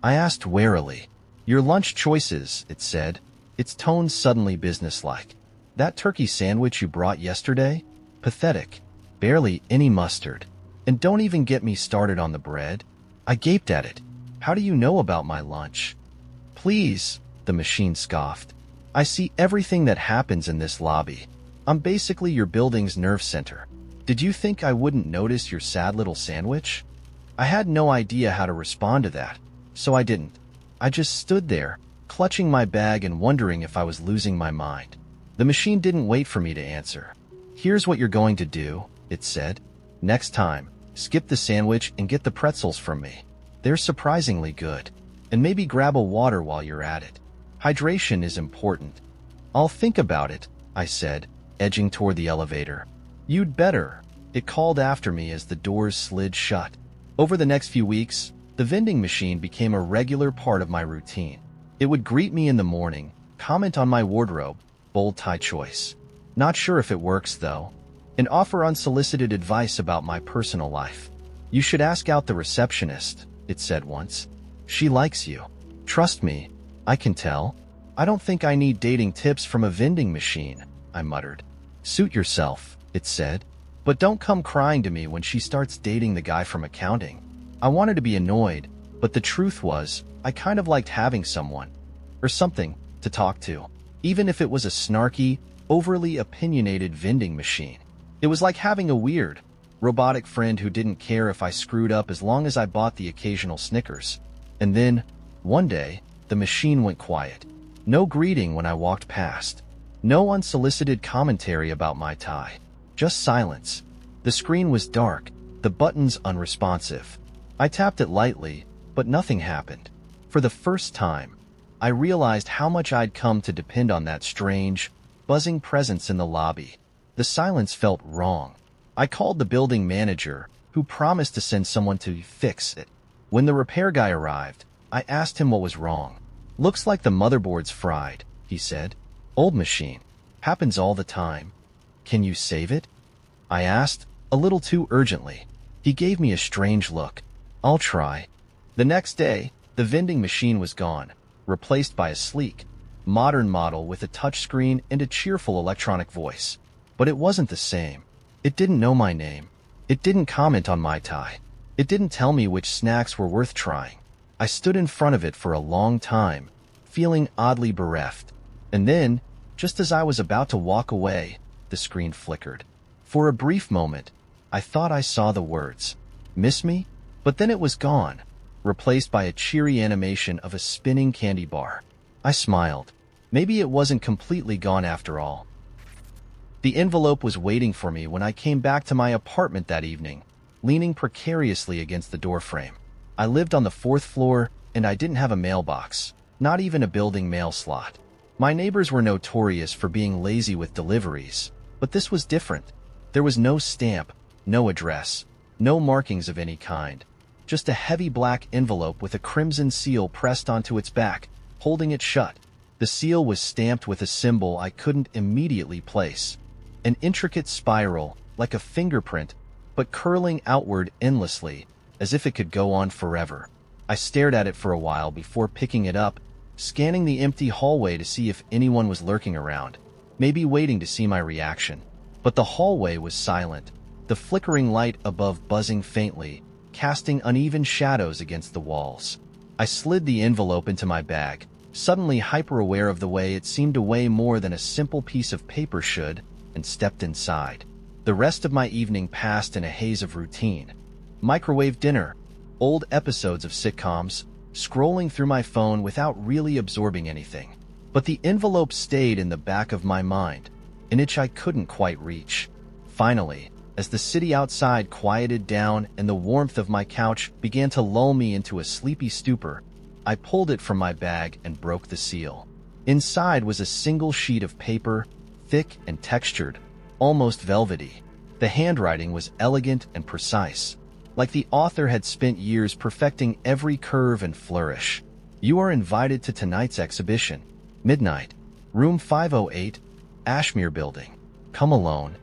A: I asked warily. Your lunch choices, it said, its tone suddenly businesslike. That turkey sandwich you brought yesterday? Pathetic. Barely any mustard. And don't even get me started on the bread. I gaped at it. How do you know about my lunch? Please, the machine scoffed. I see everything that happens in this lobby. I'm basically your building's nerve center. Did you think I wouldn't notice your sad little sandwich? I had no idea how to respond to that, so I didn't. I just stood there, clutching my bag and wondering if I was losing my mind. The machine didn't wait for me to answer. Here's what you're going to do, it said. Next time, skip the sandwich and get the pretzels from me. They're surprisingly good. And maybe grab a water while you're at it. Hydration is important. I'll think about it, I said, edging toward the elevator. You'd better, it called after me as the doors slid shut. Over the next few weeks, the vending machine became a regular part of my routine. It would greet me in the morning, comment on my wardrobe, bold tie choice. Not sure if it works, though, and offer unsolicited advice about my personal life. You should ask out the receptionist, it said once. She likes you. Trust me, I can tell. I don't think I need dating tips from a vending machine, I muttered. Suit yourself, it said. But don't come crying to me when she starts dating the guy from accounting. I wanted to be annoyed, but the truth was, I kind of liked having someone, or something, to talk to, even if it was a snarky, overly opinionated vending machine. It was like having a weird, robotic friend who didn't care if I screwed up as long as I bought the occasional Snickers. And then, one day, the machine went quiet. No greeting when I walked past. No unsolicited commentary about my tie. Just silence. The screen was dark, the buttons unresponsive. I tapped it lightly, but nothing happened. For the first time, I realized how much I'd come to depend on that strange, buzzing presence in the lobby. The silence felt wrong. I called the building manager, who promised to send someone to fix it. When the repair guy arrived, I asked him what was wrong. Looks like the motherboard's fried, he said. Old machine. Happens all the time. Can you save it? I asked, a little too urgently. He gave me a strange look. I'll try. The next day, the vending machine was gone, replaced by a sleek, modern model with a touchscreen and a cheerful electronic voice. But it wasn't the same. It didn't know my name. It didn't comment on my tie. It didn't tell me which snacks were worth trying. I stood in front of it for a long time, feeling oddly bereft. And then, just as I was about to walk away, the screen flickered. For a brief moment, I thought I saw the words, "Miss me?" But then it was gone, replaced by a cheery animation of a spinning candy bar. I smiled. Maybe it wasn't completely gone after all. The envelope was waiting for me when I came back to my apartment that evening, leaning precariously against the doorframe. I lived on the 4th floor, and I didn't have a mailbox, not even a building mail slot. My neighbors were notorious for being lazy with deliveries, but this was different. There was no stamp, no address, no markings of any kind. Just a heavy black envelope with a crimson seal pressed onto its back, holding it shut. The seal was stamped with a symbol I couldn't immediately place. An intricate spiral, like a fingerprint, but curling outward endlessly, as if it could go on forever. I stared at it for a while before picking it up, scanning the empty hallway to see if anyone was lurking around, maybe waiting to see my reaction. But the hallway was silent, the flickering light above buzzing faintly, casting uneven shadows against the walls. I slid the envelope into my bag, suddenly hyper-aware of the way it seemed to weigh more than a simple piece of paper should, and stepped inside. The rest of my evening passed in a haze of routine. Microwave dinner, old episodes of sitcoms, scrolling through my phone without really absorbing anything. But the envelope stayed in the back of my mind, an itch I couldn't quite reach. Finally, as the city outside quieted down and the warmth of my couch began to lull me into a sleepy stupor, I pulled it from my bag and broke the seal. Inside was a single sheet of paper, thick and textured, almost velvety. The handwriting was elegant and precise, like the author had spent years perfecting every curve and flourish. You are invited to tonight's exhibition. Midnight. Room 508, Ashmere Building. Come alone.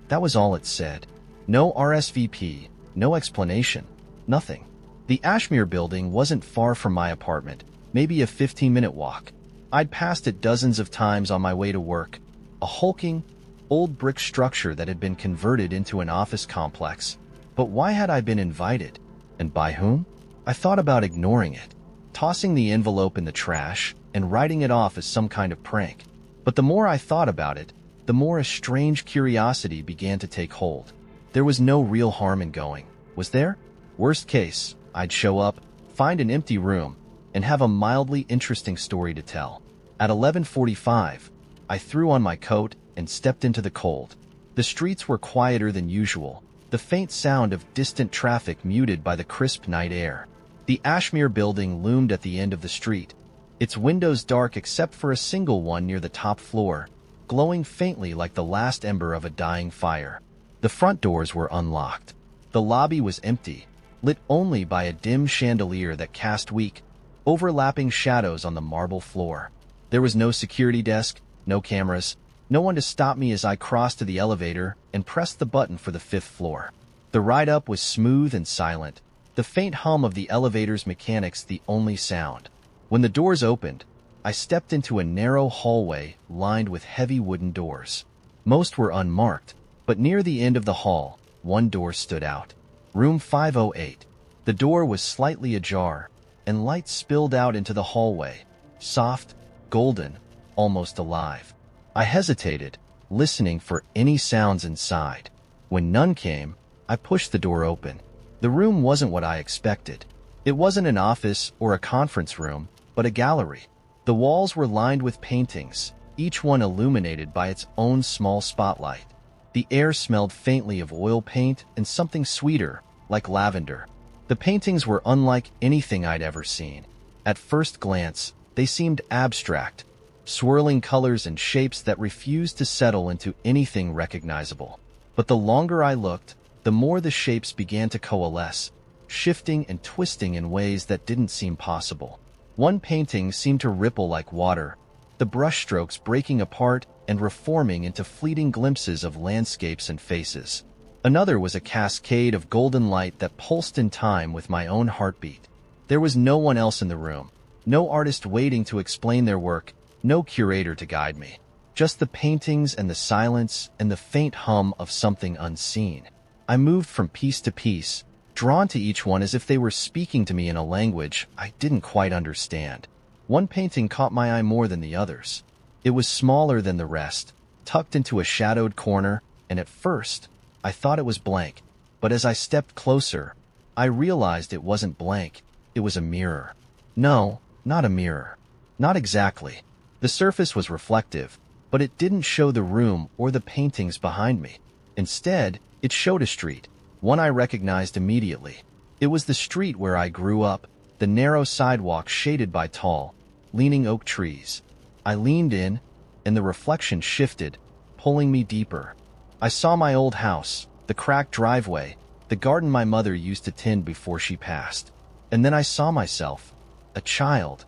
A: That was all it said. No RSVP, no explanation, nothing. The Ashmere Building wasn't far from my apartment, maybe a 15-minute walk. I'd passed it dozens of times on my way to work, a hulking, old brick structure that had been converted into an office complex. But why had I been invited? And by whom? I thought about ignoring it, tossing the envelope in the trash, and writing it off as some kind of prank. But the more I thought about it, the more a strange curiosity began to take hold. There was no real harm in going, was there? Worst case, I'd show up, find an empty room, and have a mildly interesting story to tell. At 11:45, I threw on my coat and stepped into the cold. The streets were quieter than usual, the faint sound of distant traffic muted by the crisp night air. The Ashmere Building loomed at the end of the street, its windows dark except for a single one near the top floor, glowing faintly like the last ember of a dying fire. The front doors were unlocked. The lobby was empty, lit only by a dim chandelier that cast weak, overlapping shadows on the marble floor. There was no security desk, no cameras, no one to stop me as I crossed to the elevator and pressed the button for the 5th floor. The ride up was smooth and silent, the faint hum of the elevator's mechanics the only sound. When the doors opened, I stepped into a narrow hallway lined with heavy wooden doors. Most were unmarked, but near the end of the hall, one door stood out. Room 508. The door was slightly ajar, and light spilled out into the hallway, soft, golden, almost alive. I hesitated, listening for any sounds inside. When none came, I pushed the door open. The room wasn't what I expected. It wasn't an office or a conference room, but a gallery. The walls were lined with paintings, each one illuminated by its own small spotlight. The air smelled faintly of oil paint and something sweeter, like lavender. The paintings were unlike anything I'd ever seen. At first glance, they seemed abstract, swirling colors and shapes that refused to settle into anything recognizable. But the longer I looked, the more the shapes began to coalesce, shifting and twisting in ways that didn't seem possible. One painting seemed to ripple like water, the brushstrokes breaking apart and reforming into fleeting glimpses of landscapes and faces. Another was a cascade of golden light that pulsed in time with my own heartbeat. There was no one else in the room, no artist waiting to explain their work, no curator to guide me. Just the paintings and the silence and the faint hum of something unseen. I moved from piece to piece, drawn to each one as if they were speaking to me in a language I didn't quite understand. One painting caught my eye more than the others. It was smaller than the rest, tucked into a shadowed corner, and at first, I thought it was blank. But as I stepped closer, I realized it wasn't blank. It was a mirror. No, not a mirror. Not exactly. The surface was reflective, but it didn't show the room or the paintings behind me. Instead, it showed a street, one I recognized immediately. It was the street where I grew up, the narrow sidewalk shaded by tall, leaning oak trees. I leaned in, and the reflection shifted, pulling me deeper. I saw my old house, the cracked driveway, the garden my mother used to tend before she passed. And then I saw myself, a child,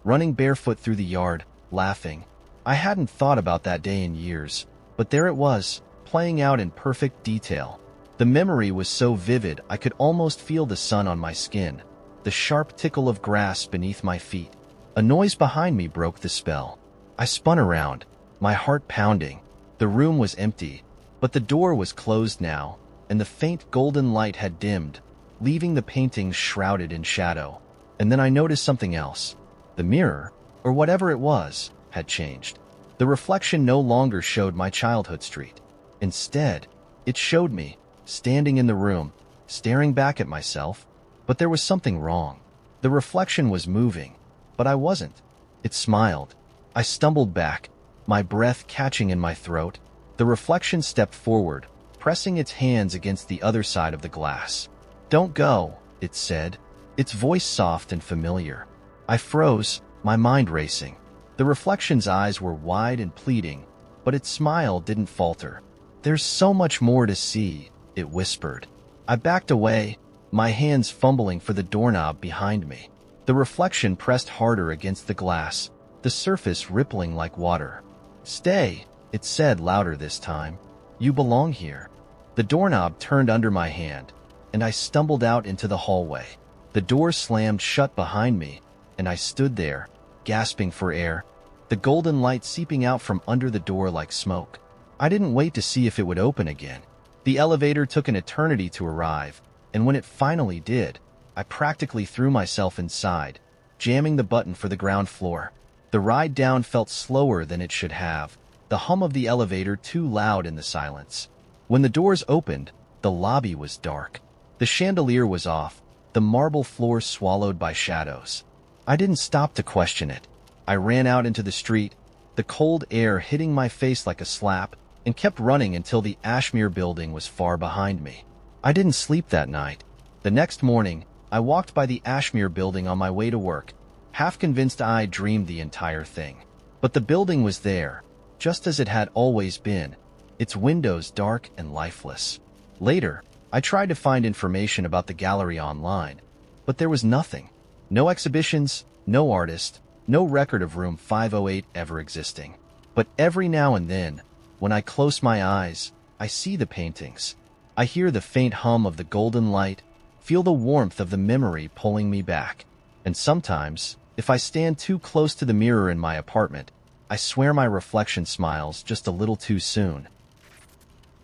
A: running barefoot through the yard, laughing. I hadn't thought about that day in years, but there it was, playing out in perfect detail. The memory was so vivid I could almost feel the sun on my skin, the sharp tickle of grass beneath my feet. A noise behind me broke the spell. I spun around, my heart pounding. The room was empty, but the door was closed now, and the faint golden light had dimmed, leaving the paintings shrouded in shadow. And then I noticed something else. The mirror, or whatever it was, had changed. The reflection no longer showed my childhood street. Instead, it showed me, standing in the room, staring back at myself. But there was something wrong. The reflection was moving, but I wasn't. It smiled. I stumbled back, my breath catching in my throat. The reflection stepped forward, pressing its hands against the other side of the glass. "Don't go," it said, its voice soft and familiar. I froze, my mind racing. The reflection's eyes were wide and pleading, but its smile didn't falter. "There's so much more to see," it whispered. I backed away, my hands fumbling for the doorknob behind me. The reflection pressed harder against the glass, the surface rippling like water. "Stay," it said louder this time. "You belong here." The doorknob turned under my hand, and I stumbled out into the hallway. The door slammed shut behind me, and I stood there, gasping for air, the golden light seeping out from under the door like smoke. I didn't wait to see if it would open again. The elevator took an eternity to arrive, and when it finally did, I practically threw myself inside, jamming the button for the ground floor. The ride down felt slower than it should have, the hum of the elevator too loud in the silence. When the doors opened, the lobby was dark. The chandelier was off, the marble floor swallowed by shadows. I didn't stop to question it. I ran out into the street, the cold air hitting my face like a slap, and kept running until the Ashmere building was far behind me. I didn't sleep that night. The next morning, I walked by the Ashmere building on my way to work, half convinced I dreamed the entire thing. But the building was there, just as it had always been, its windows dark and lifeless. Later, I tried to find information about the gallery online, but there was nothing. No exhibitions, no artist, no record of room 508 ever existing. But every now and then, when I close my eyes, I see the paintings. I hear the faint hum of the golden light, feel the warmth of the memory pulling me back. And sometimes, if I stand too close to the mirror in my apartment, I swear my reflection smiles just a little too soon.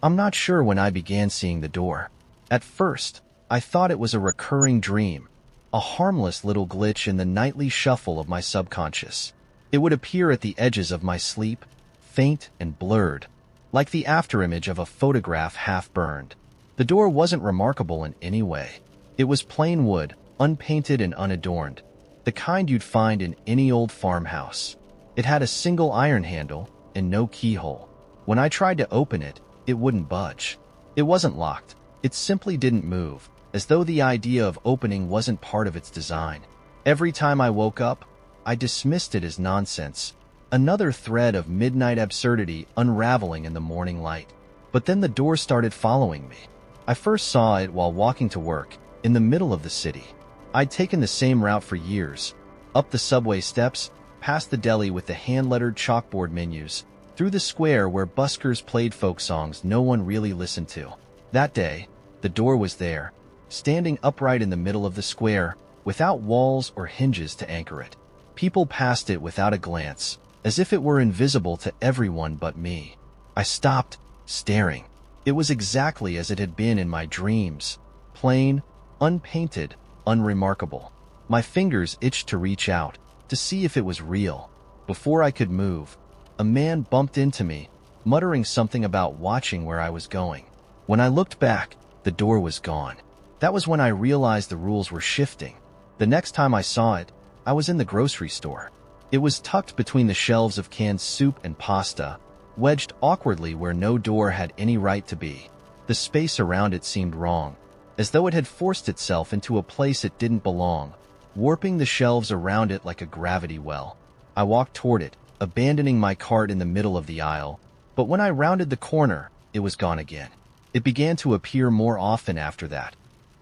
A: I'm not sure when I began seeing the door. At first, I thought it was a recurring dream, a harmless little glitch in the nightly shuffle of my subconscious. It would appear at the edges of my sleep, faint and blurred, like the afterimage of a photograph half-burned. The door wasn't remarkable in any way. It was plain wood, unpainted and unadorned, the kind you'd find in any old farmhouse. It had a single iron handle and no keyhole. When I tried to open it, it wouldn't budge. It wasn't locked. It simply didn't move, as though the idea of opening wasn't part of its design. Every time I woke up, I dismissed it as nonsense, another thread of midnight absurdity unraveling in the morning light. But then the door started following me. I first saw it while walking to work, in the middle of the city. I'd taken the same route for years, up the subway steps, past the deli with the hand-lettered chalkboard menus, through the square where buskers played folk songs no one really listened to. That day, the door was there, standing upright in the middle of the square, without walls or hinges to anchor it. People passed it without a glance, as if it were invisible to everyone but me. I stopped, staring. It was exactly as it had been in my dreams, plain, unpainted, unremarkable. My fingers itched to reach out, to see if it was real. Before I could move, a man bumped into me, muttering something about watching where I was going. When I looked back, the door was gone. That was when I realized the rules were shifting. The next time I saw it, I was in the grocery store. It was tucked between the shelves of canned soup and pasta, wedged awkwardly where no door had any right to be. The space around it seemed wrong, as though it had forced itself into a place it didn't belong, warping the shelves around it like a gravity well. I walked toward it, abandoning my cart in the middle of the aisle, but when I rounded the corner, it was gone again. It began to appear more often after that,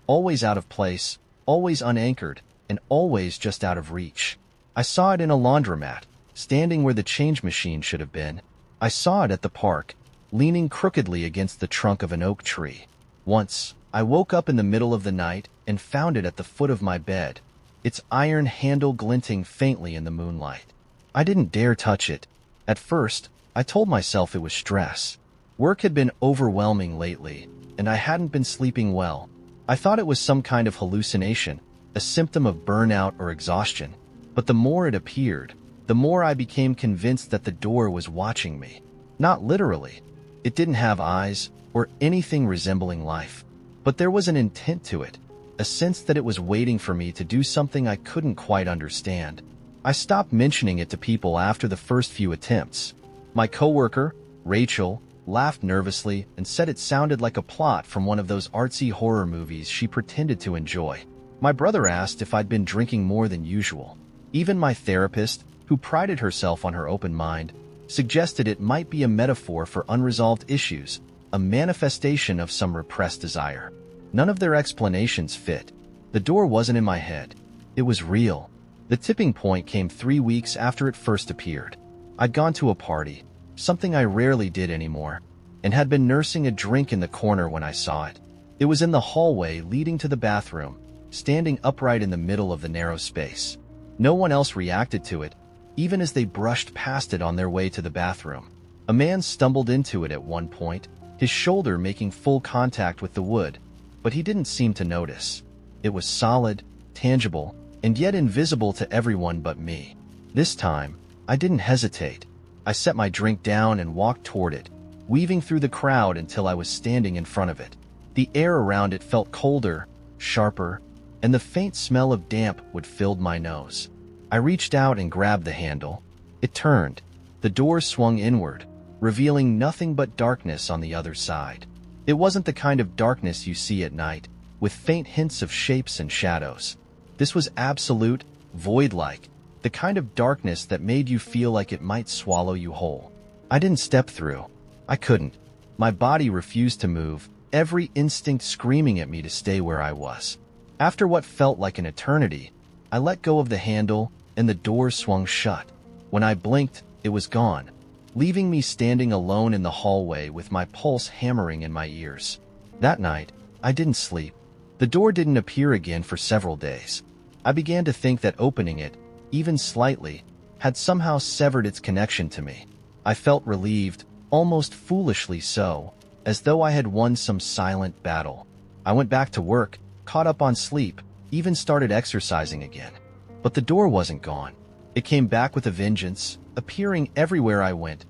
A: always out of place, always unanchored, and always just out of reach. I saw it in a laundromat, standing where the change machine should have been. I saw it at the park, leaning crookedly against the trunk of an oak tree. Once, I woke up in the middle of the night and found it at the foot of my bed, its iron handle glinting faintly in the moonlight. I didn't dare touch it. At first, I told myself it was stress. Work had been overwhelming lately, and I hadn't been sleeping well. I thought it was some kind of hallucination, a symptom of burnout or exhaustion. But the more it appeared, the more I became convinced that the door was watching me. Not literally. It didn't have eyes or anything resembling life. But there was an intent to it, a sense that it was waiting for me to do something I couldn't quite understand. I stopped mentioning it to people after the first few attempts. My coworker, Rachel, laughed nervously and said it sounded like a plot from one of those artsy horror movies she pretended to enjoy. My brother asked if I'd been drinking more than usual. Even my therapist, who prided herself on her open mind, suggested it might be a metaphor for unresolved issues, a manifestation of some repressed desire. None of their explanations fit. The door wasn't in my head. It was real. The tipping point came 3 weeks after it first appeared. I'd gone to a party, something I rarely did anymore, and had been nursing a drink in the corner when I saw it. It was in the hallway leading to the bathroom, standing upright in the middle of the narrow space. No one else reacted to it, even as they brushed past it on their way to the bathroom. A man stumbled into it at one point, his shoulder making full contact with the wood, but he didn't seem to notice. It was solid, tangible, and yet invisible to everyone but me. This time, I didn't hesitate. I set my drink down and walked toward it, weaving through the crowd until I was standing in front of it. The air around it felt colder, sharper, and the faint smell of damp would fill my nose. I reached out and grabbed the handle. It turned. The door swung inward, revealing nothing but darkness on the other side. It wasn't the kind of darkness you see at night, with faint hints of shapes and shadows. This was absolute, void-like, the kind of darkness that made you feel like it might swallow you whole. I didn't step through. I couldn't. My body refused to move, every instinct screaming at me to stay where I was. After what felt like an eternity, I let go of the handle and the door swung shut. When I blinked, it was gone, leaving me standing alone in the hallway with my pulse hammering in my ears. That night, I didn't sleep. The door didn't appear again for several days. I began to think that opening it, even slightly, had somehow severed its connection to me. I felt relieved, almost foolishly so, as though I had won some silent battle. I went back to work, caught up on sleep, even started exercising again. But the door wasn't gone. It came back with a vengeance, appearing everywhere I went.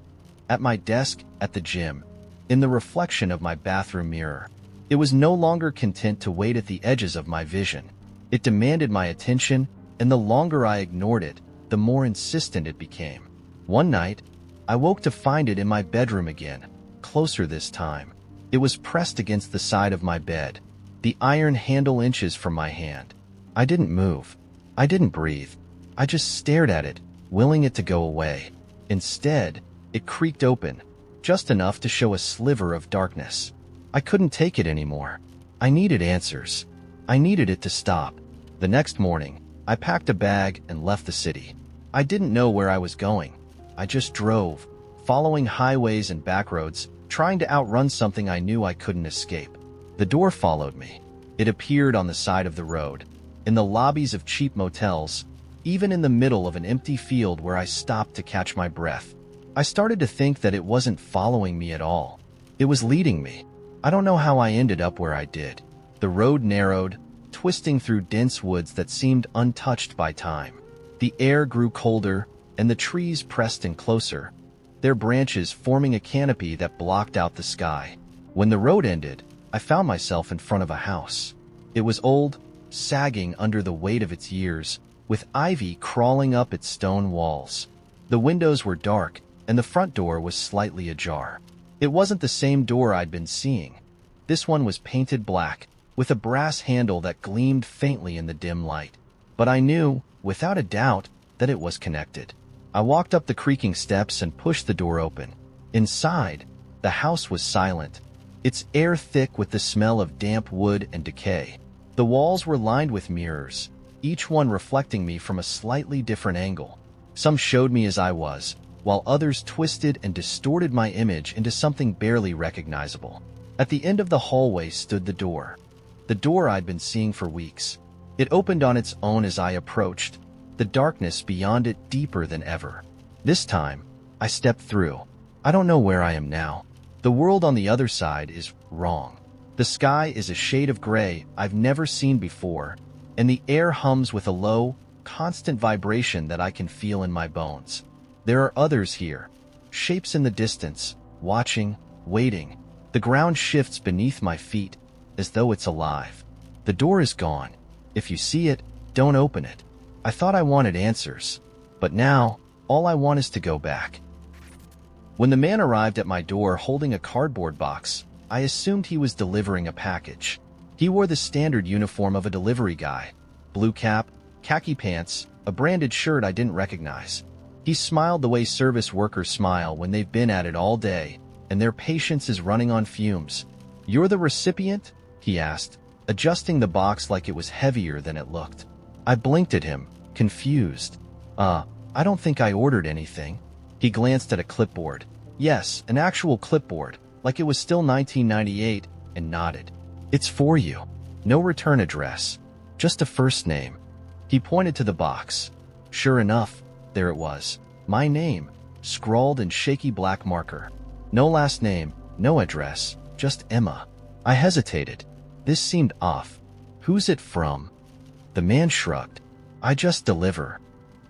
A: At my desk, at the gym, in the reflection of my bathroom mirror. It was no longer content to wait at the edges of my vision. It demanded my attention, and the longer I ignored it, the more insistent it became. One night, I woke to find it in my bedroom again, closer this time. It was pressed against the side of my bed, the iron handle inches from my hand. I didn't move. I didn't breathe. I just stared at it, willing it to go away. Instead, it creaked open, just enough to show a sliver of darkness. I couldn't take it anymore. I needed answers. I needed it to stop. The next morning, I packed a bag and left the city. I didn't know where I was going. I just drove, following highways and backroads, trying to outrun something I knew I couldn't escape. The door followed me. It appeared on the side of the road, in the lobbies of cheap motels, even in the middle of an empty field where I stopped to catch my breath. I started to think that it wasn't following me at all. It was leading me. I don't know how I ended up where I did. The road narrowed, twisting through dense woods that seemed untouched by time. The air grew colder, and the trees pressed in closer, their branches forming a canopy that blocked out the sky. When the road ended, I found myself in front of a house. It was old, sagging under the weight of its years, with ivy crawling up its stone walls. The windows were dark, and the front door was slightly ajar. It wasn't the same door I'd been seeing. This one was painted black, with a brass handle that gleamed faintly in the dim light. But I knew, without a doubt, that it was connected. I walked up the creaking steps and pushed the door open. Inside, the house was silent, its air thick with the smell of damp wood and decay. The walls were lined with mirrors, each one reflecting me from a slightly different angle. Some showed me as I was, while others twisted and distorted my image into something barely recognizable. At the end of the hallway stood the door I'd been seeing for weeks. It opened on its own as I approached, the darkness beyond it deeper than ever. This time, I stepped through. I don't know where I am now. The world on the other side is wrong. The sky is a shade of gray I've never seen before, and the air hums with a low, constant vibration that I can feel in my bones. There are others here, shapes in the distance, watching, waiting. The ground shifts beneath my feet, as though it's alive. The door is gone. If you see it, don't open it. I thought I wanted answers, but now, all I want is to go back. When the man arrived at my door holding a cardboard box, I assumed he was delivering a package. He wore the standard uniform of a delivery guy: blue cap, khaki pants, a branded shirt I didn't recognize. He smiled the way service workers smile when they've been at it all day, and their patience is running on fumes. "You're the recipient?" he asked, adjusting the box like it was heavier than it looked. I blinked at him, confused. I don't think I ordered anything." He glanced at a clipboard. Yes, an actual clipboard, like it was still 1998, and nodded. "It's for you. No return address. Just a first name." He pointed to the box. Sure enough, there it was. My name, scrawled in shaky black marker. No last name, no address, just Emma. I hesitated. This seemed off. "Who's it from?" The man shrugged. "I just deliver."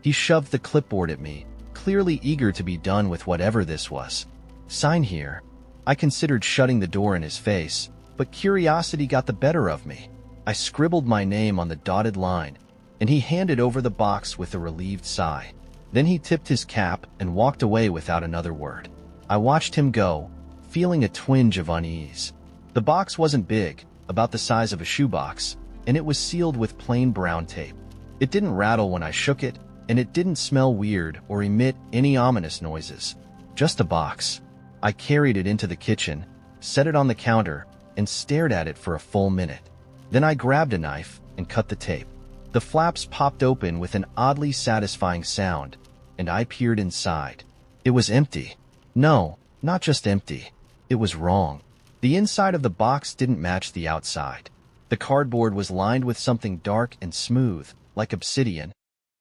A: He shoved the clipboard at me, clearly eager to be done with whatever this was. "Sign here." I considered shutting the door in his face, but curiosity got the better of me. I scribbled my name on the dotted line, and he handed over the box with a relieved sigh. Then he tipped his cap and walked away without another word. I watched him go, feeling a twinge of unease. The box wasn't big, about the size of a shoebox, and it was sealed with plain brown tape. It didn't rattle when I shook it, and it didn't smell weird or emit any ominous noises. Just a box. I carried it into the kitchen, set it on the counter, and stared at it for a full minute. Then I grabbed a knife and cut the tape. The flaps popped open with an oddly satisfying sound, and I peered inside. It was empty. No, not just empty. It was wrong. The inside of the box didn't match the outside. The cardboard was lined with something dark and smooth, like obsidian,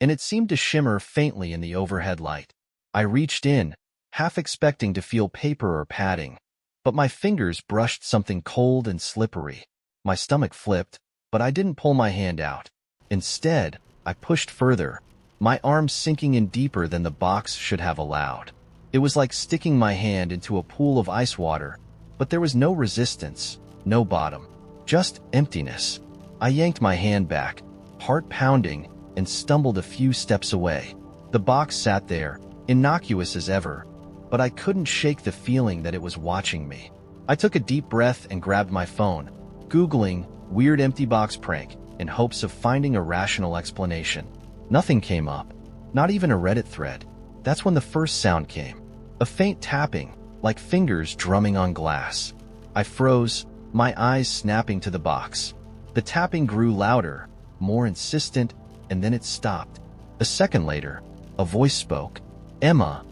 A: and it seemed to shimmer faintly in the overhead light. I reached in, half expecting to feel paper or padding, but my fingers brushed something cold and slippery. My stomach flipped, but I didn't pull my hand out. Instead, I pushed further, my arm sinking in deeper than the box should have allowed. It was like sticking my hand into a pool of ice water, but there was no resistance, no bottom, just emptiness. I yanked my hand back, heart pounding, and stumbled a few steps away. The box sat there, innocuous as ever, but I couldn't shake the feeling that it was watching me. I took a deep breath and grabbed my phone, Googling "weird empty box prank" in hopes of finding a rational explanation. Nothing came up, not even a Reddit thread. That's when the first sound came. A faint tapping, like fingers drumming on glass. I froze, my eyes snapping to the box. The tapping grew louder, more insistent, and then it stopped. A second later, a voice spoke. "Emma."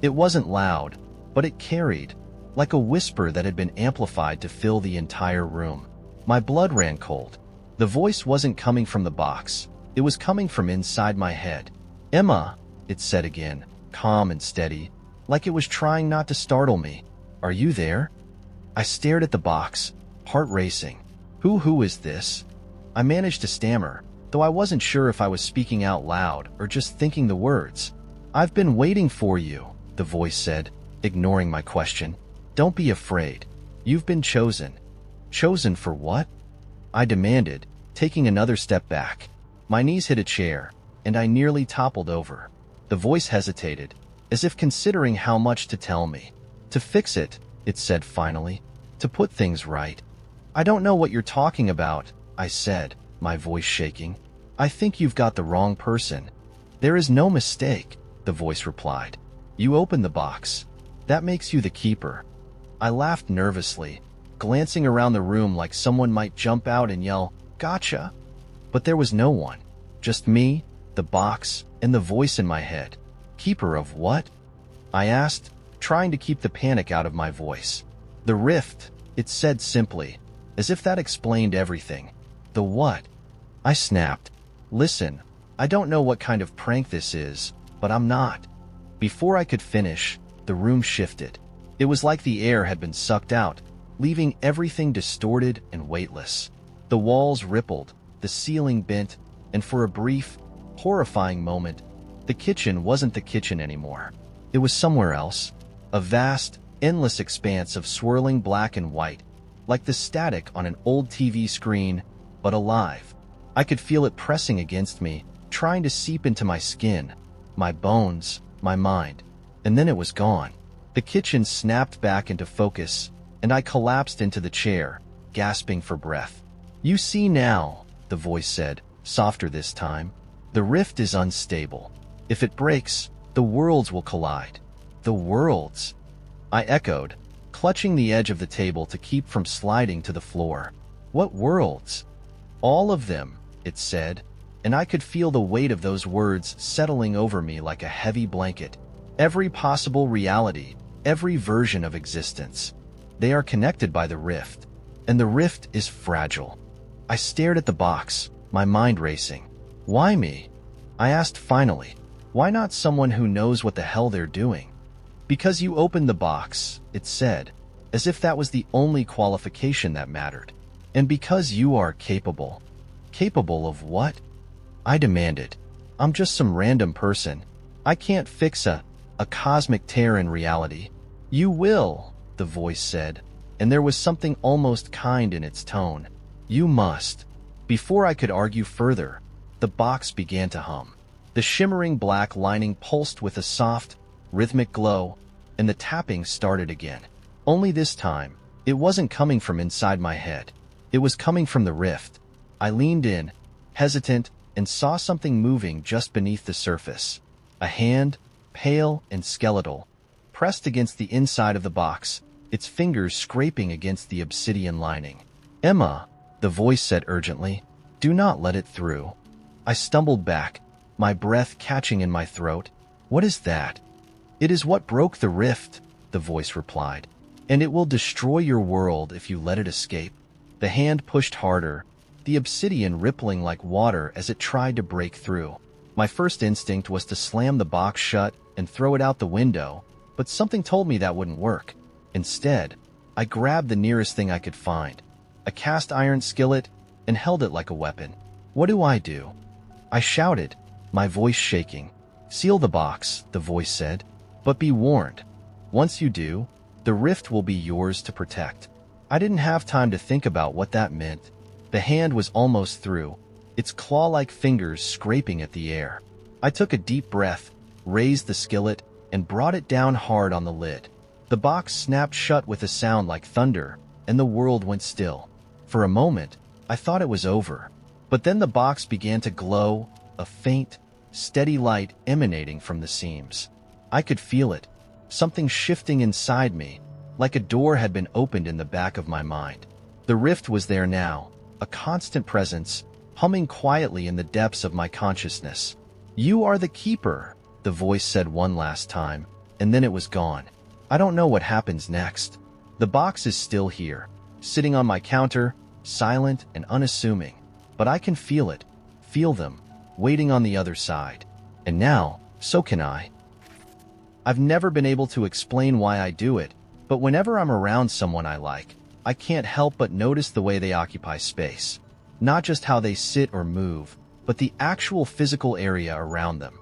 A: It wasn't loud, but it carried, like a whisper that had been amplified to fill the entire room. My blood ran cold. The voice wasn't coming from the box. It was coming from inside my head. "Emma," it said again, calm and steady, like it was trying not to startle me. "Are you there?" I stared at the box, heart racing. Who is this?" I managed to stammer, though I wasn't sure if I was speaking out loud or just thinking the words. "I've been waiting for you," the voice said, ignoring my question. "Don't be afraid. You've been chosen." "Chosen for what?" I demanded, taking another step back. My knees hit a chair, and I nearly toppled over. The voice hesitated, as if considering how much to tell me. "To fix it," it said finally. "To put things right." "I don't know what you're talking about," I said, my voice shaking. "I think you've got the wrong person." "There is no mistake," the voice replied. "You opened the box. That makes you the keeper." I laughed nervously, glancing around the room like someone might jump out and yell, "Gotcha!" But there was no one. Just me, the box, and the voice in my head. "Keeper of what?" I asked, trying to keep the panic out of my voice. "The rift," it said simply, as if that explained everything. "The what?" I snapped. "Listen, I don't know what kind of prank this is, but I'm not." Before I could finish, the room shifted. It was like the air had been sucked out, leaving everything distorted and weightless. The walls rippled, the ceiling bent, and for a brief, horrifying moment, the kitchen wasn't the kitchen anymore. It was somewhere else. A vast, endless expanse of swirling black and white, like the static on an old TV screen, but alive. I could feel it pressing against me, trying to seep into my skin, my bones, my mind. And then it was gone. The kitchen snapped back into focus, and I collapsed into the chair, gasping for breath. "You see now," the voice said, softer this time. "The rift is unstable. If it breaks, the worlds will collide." "The worlds?" I echoed, clutching the edge of the table to keep from sliding to the floor. "What worlds?" "All of them," it said, and I could feel the weight of those words settling over me like a heavy blanket. Every possible reality, every version of existence. They are connected by the rift, and the rift is fragile. I stared at the box, my mind racing. "Why me?" I asked finally. "Why not someone who knows what the hell they're doing?" "Because you opened the box," it said, as if that was the only qualification that mattered. "And because you are capable." "Capable of what?" I demanded. "I'm just some random person. I can't fix a cosmic tear in reality." "You will," the voice said, and there was something almost kind in its tone. "You must." Before I could argue further, the box began to hum. The shimmering black lining pulsed with a soft, rhythmic glow, and the tapping started again. Only this time, it wasn't coming from inside my head. It was coming from the rift. I leaned in, hesitant, and saw something moving just beneath the surface. A hand, pale and skeletal, pressed against the inside of the box, its fingers scraping against the obsidian lining. "Emma," the voice said urgently, "do not let it through." I stumbled back, my breath catching in my throat. "What is that?" "It is what broke the rift," the voice replied, "and it will destroy your world if you let it escape." The hand pushed harder, the obsidian rippling like water as it tried to break through. My first instinct was to slam the box shut and throw it out the window, but something told me that wouldn't work. Instead, I grabbed the nearest thing I could find, a cast iron skillet, and held it like a weapon. "What do I do?" I shouted, my voice shaking. "Seal the box," the voice said, "but be warned. Once you do, the rift will be yours to protect." I didn't have time to think about what that meant. The hand was almost through, its claw-like fingers scraping at the air. I took a deep breath, raised the skillet, and brought it down hard on the lid. The box snapped shut with a sound like thunder, and the world went still. For a moment, I thought it was over. But then the box began to glow, a faint, steady light emanating from the seams. I could feel it, something shifting inside me, like a door had been opened in the back of my mind. The rift was there now, a constant presence, humming quietly in the depths of my consciousness. "You are the keeper," the voice said one last time, and then it was gone. I don't know what happens next. The box is still here, sitting on my counter, silent and unassuming. But I can feel it, feel them, waiting on the other side. And now, so can I. I've never been able to explain why I do it, but whenever I'm around someone I like, I can't help but notice the way they occupy space. Not just how they sit or move, but the actual physical area around them.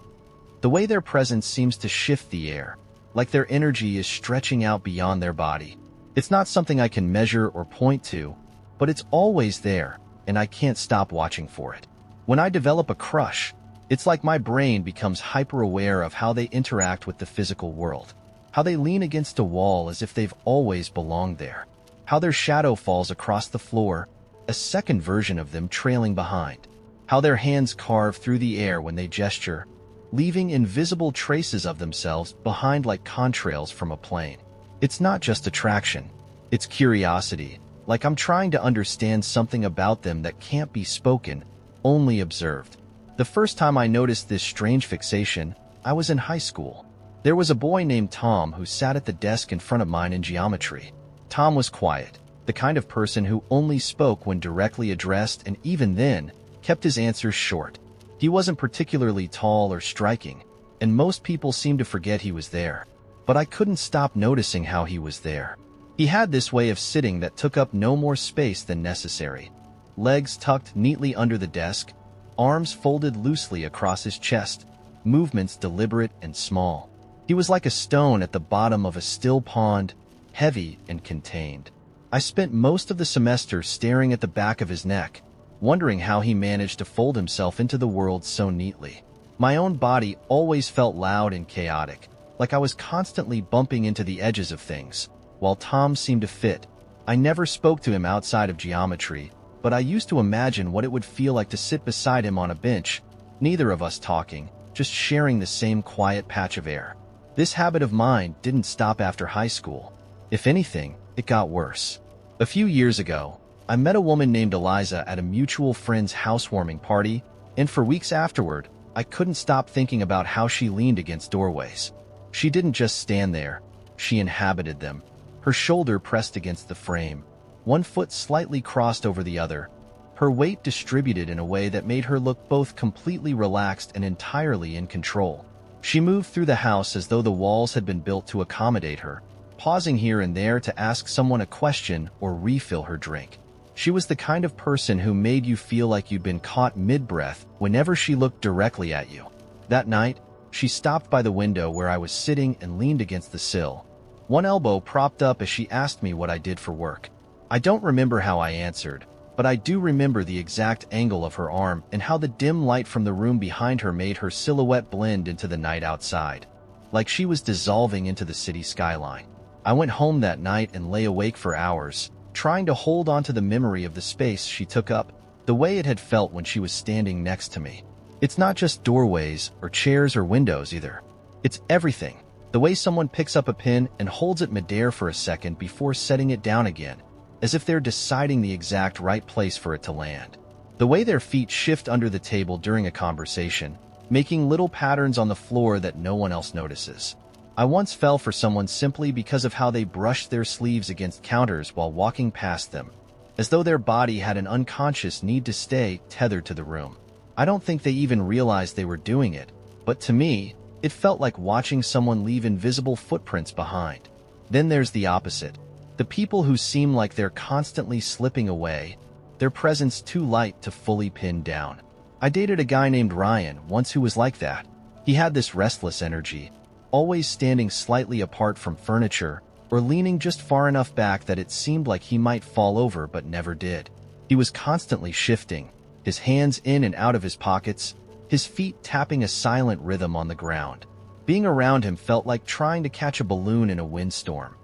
A: The way their presence seems to shift the air, like their energy is stretching out beyond their body. It's not something I can measure or point to, but it's always there, and I can't stop watching for it. When I develop a crush, it's like my brain becomes hyper-aware of how they interact with the physical world, how they lean against a wall as if they've always belonged there, how their shadow falls across the floor, a second version of them trailing behind, how their hands carve through the air when they gesture, leaving invisible traces of themselves behind like contrails from a plane. It's not just attraction, it's curiosity, like I'm trying to understand something about them that can't be spoken, only observed. The first time I noticed this strange fixation, I was in high school. There was a boy named Tom who sat at the desk in front of mine in geometry. Tom was quiet, the kind of person who only spoke when directly addressed and even then, kept his answers short. He wasn't particularly tall or striking, and most people seemed to forget he was there. But I couldn't stop noticing how he was there. He had this way of sitting that took up no more space than necessary. Legs tucked neatly under the desk, arms folded loosely across his chest, movements deliberate and small. He was like a stone at the bottom of a still pond, heavy and contained. I spent most of the semester staring at the back of his neck, wondering how he managed to fold himself into the world so neatly. My own body always felt loud and chaotic, like I was constantly bumping into the edges of things, while Tom seemed to fit. I never spoke to him outside of geometry, but I used to imagine what it would feel like to sit beside him on a bench, neither of us talking, just sharing the same quiet patch of air. This habit of mine didn't stop after high school. If anything, it got worse. A few years ago, I met a woman named Eliza at a mutual friend's housewarming party, and for weeks afterward, I couldn't stop thinking about how she leaned against doorways. She didn't just stand there, she inhabited them, her shoulder pressed against the frame, one foot slightly crossed over the other, her weight distributed in a way that made her look both completely relaxed and entirely in control. She moved through the house as though the walls had been built to accommodate her, pausing here and there to ask someone a question or refill her drink. She was the kind of person who made you feel like you'd been caught mid-breath whenever she looked directly at you. That night, she stopped by the window where I was sitting and leaned against the sill, one elbow propped up as she asked me what I did for work. I don't remember how I answered, but I do remember the exact angle of her arm and how the dim light from the room behind her made her silhouette blend into the night outside, like she was dissolving into the city skyline. I went home that night and lay awake for hours, trying to hold on to the memory of the space she took up, the way it had felt when she was standing next to me. It's not just doorways or chairs or windows either. It's everything. The way someone picks up a pen and holds it midair for a second before setting it down again, as if they're deciding the exact right place for it to land. The way their feet shift under the table during a conversation, making little patterns on the floor that no one else notices. I once fell for someone simply because of how they brushed their sleeves against counters while walking past them. as though their body had an unconscious need to stay tethered to the room. I don't think they even realized they were doing it, but to me, it felt like watching someone leave invisible footprints behind. Then there's the opposite. The people who seem like they're constantly slipping away, their presence too light to fully pin down. I dated a guy named Ryan once who was like that. He had this restless energy, always standing slightly apart from furniture, or leaning just far enough back that it seemed like he might fall over but never did. He was constantly shifting, his hands in and out of his pockets, his feet tapping a silent rhythm on the ground. Being around him felt like trying to catch a balloon in a windstorm.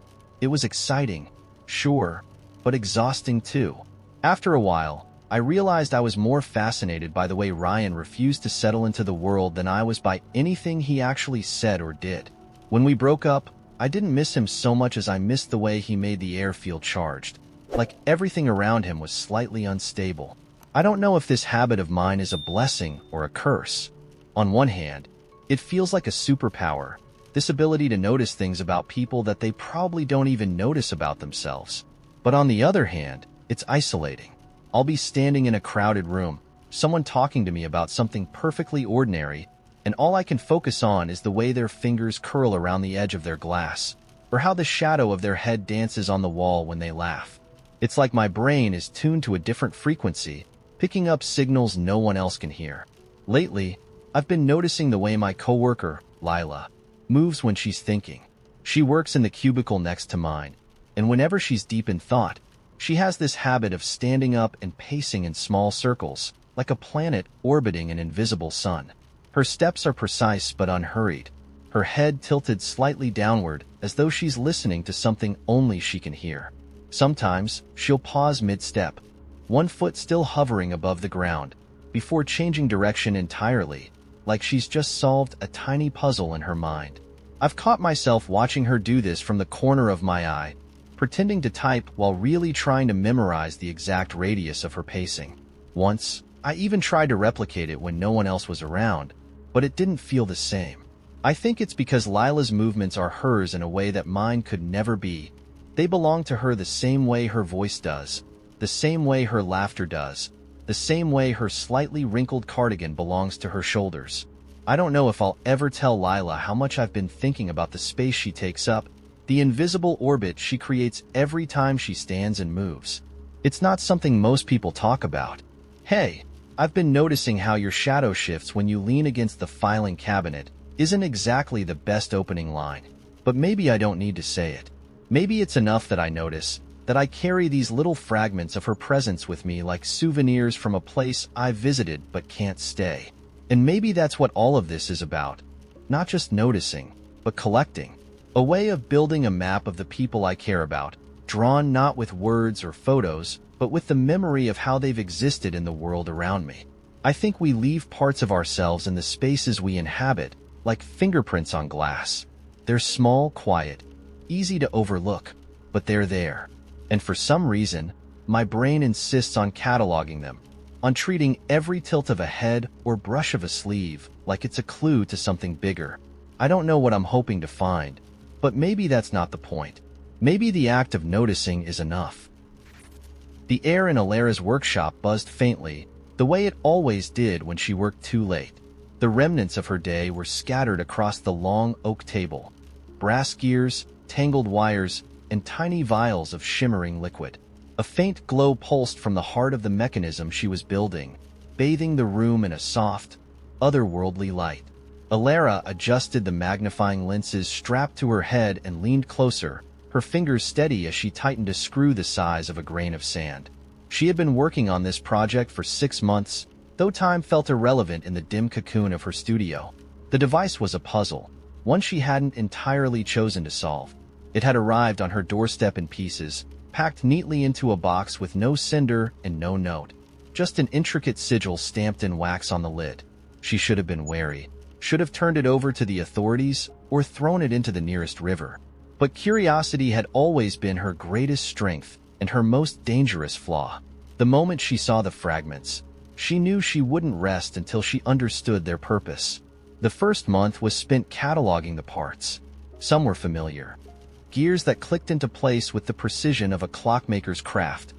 A: It was exciting, sure, but exhausting too. After a while, I realized I was more fascinated by the way Ryan refused to settle into the world than I was by anything he actually said or did. When we broke up, I didn't miss him so much as I missed the way he made the air feel charged, like everything around him was slightly unstable. I don't know if this habit of mine is a blessing or a curse. On one hand, it feels like a superpower, this ability to notice things about people that they probably don't even notice about themselves. But on the other hand, it's isolating. I'll be standing in a crowded room, someone talking to me about something perfectly ordinary, and all I can focus on is the way their fingers curl around the edge of their glass, or how the shadow of their head dances on the wall when they laugh. It's like my brain is tuned to a different frequency, picking up signals no one else can hear. Lately, I've been noticing the way my coworker, Lila, moves when she's thinking. She works in the cubicle next to mine, and whenever she's deep in thought, she has this habit of standing up and pacing in small circles, like a planet orbiting an invisible sun. Her steps are precise but unhurried, her head tilted slightly downward as though she's listening to something only she can hear. Sometimes, she'll pause mid-step, one foot still hovering above the ground, before changing direction entirely, like she's just solved a tiny puzzle in her mind. I've caught myself watching her do this from the corner of my eye, pretending to type while really trying to memorize the exact radius of her pacing. Once, I even tried to replicate it when no one else was around, but it didn't feel the same. I think it's because Lila's movements are hers in a way that mine could never be. They belong to her the same way her voice does, the same way her laughter does, the same way her slightly wrinkled cardigan belongs to her shoulders. I don't know if I'll ever tell Lila how much I've been thinking about the space she takes up, the invisible orbit she creates every time she stands and moves. It's not something most people talk about. Hey, I've been noticing how your shadow shifts when you lean against the filing cabinet isn't exactly the best opening line, but maybe I don't need to say it. Maybe it's enough that I notice that I carry these little fragments of her presence with me like souvenirs from a place I've visited but can't stay. And maybe that's what all of this is about. Not just noticing, but collecting. A way of building a map of the people I care about, drawn not with words or photos, but with the memory of how they've existed in the world around me. I think we leave parts of ourselves in the spaces we inhabit, like fingerprints on glass. They're small, quiet, easy to overlook, but they're there. And for some reason, my brain insists on cataloging them, on treating every tilt of a head or brush of a sleeve like it's a clue to something bigger. I don't know what I'm hoping to find, but maybe that's not the point. Maybe the act of noticing is enough. The air in Alara's workshop buzzed faintly, the way it always did when she worked too late. The remnants of her day were scattered across the long oak table. Brass gears, tangled wires, and tiny vials of shimmering liquid. A faint glow pulsed from the heart of the mechanism she was building, bathing the room in a soft, otherworldly light. Alara adjusted the magnifying lenses strapped to her head and leaned closer, her fingers steady as she tightened a screw the size of a grain of sand. She had been working on this project for 6 months, though time felt irrelevant in the dim cocoon of her studio. The device was a puzzle, one she hadn't entirely chosen to solve. It had arrived on her doorstep in pieces, packed neatly into a box with no sender and no note. Just an intricate sigil stamped in wax on the lid. She should have been wary. Should have turned it over to the authorities or thrown it into the nearest river. But curiosity had always been her greatest strength and her most dangerous flaw. The moment she saw the fragments, she knew she wouldn't rest until she understood their purpose. The first month was spent cataloging the parts. Some were familiar. Gears that clicked into place with the precision of a clockmaker's craft.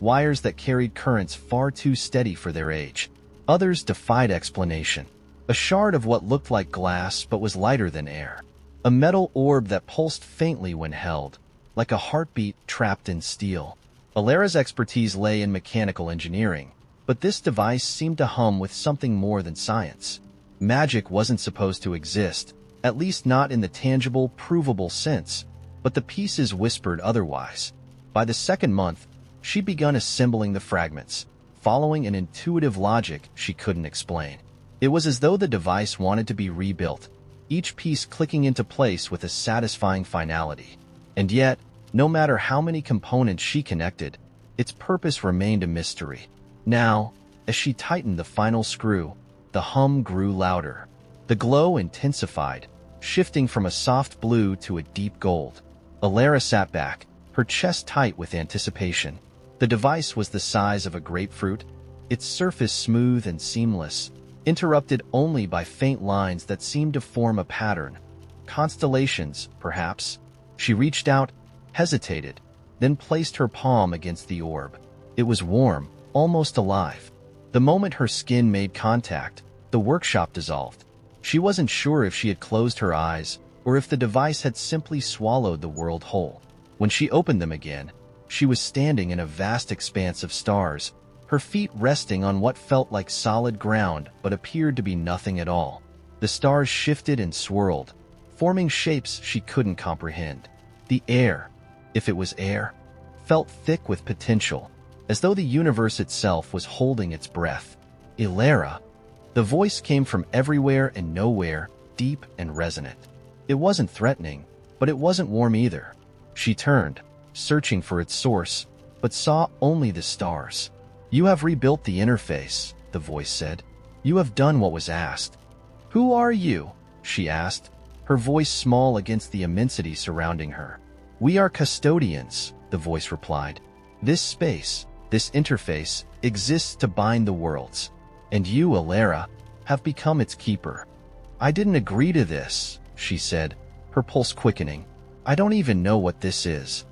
A: wires that carried currents far too steady for their age. Others defied explanation. A shard of what looked like glass but was lighter than air. A metal orb that pulsed faintly when held, like a heartbeat trapped in steel. Alara's expertise lay in mechanical engineering, but this device seemed to hum with something more than science. Magic wasn't supposed to exist, at least not in the tangible, provable sense, but the pieces whispered otherwise. By the second month, she'd begun assembling the fragments, following an intuitive logic she couldn't explain. It was as though the device wanted to be rebuilt, each piece clicking into place with a satisfying finality. And yet, no matter how many components she connected, its purpose remained a mystery. Now, as she tightened the final screw, the hum grew louder. The glow intensified, shifting from a soft blue to a deep gold. Alara sat back, her chest tight with anticipation. The device was the size of a grapefruit, its surface smooth and seamless, interrupted only by faint lines that seemed to form a pattern. Constellations, perhaps. She reached out, hesitated, then placed her palm against the orb. It was warm, almost alive. The moment her skin made contact, the workshop dissolved. She wasn't sure if she had closed her eyes or if the device had simply swallowed the world whole. When she opened them again, she was standing in a vast expanse of stars, her feet resting on what felt like solid ground but appeared to be nothing at all. The stars shifted and swirled, forming shapes she couldn't comprehend. The air, if it was air, felt thick with potential, as though the universe itself was holding its breath. Alara. The voice came from everywhere and nowhere, deep and resonant. It wasn't threatening, but it wasn't warm either. She turned, searching for its source, but saw only the stars. "You have rebuilt the interface," the voice said. "You have done what was asked." "Who are you?" she asked, her voice small against the immensity surrounding her. "We are custodians," the voice replied. "This space, this interface, exists to bind the worlds. And you, Alara, have become its keeper." "I didn't agree to this," she said, her pulse quickening. "I don't even know what this is."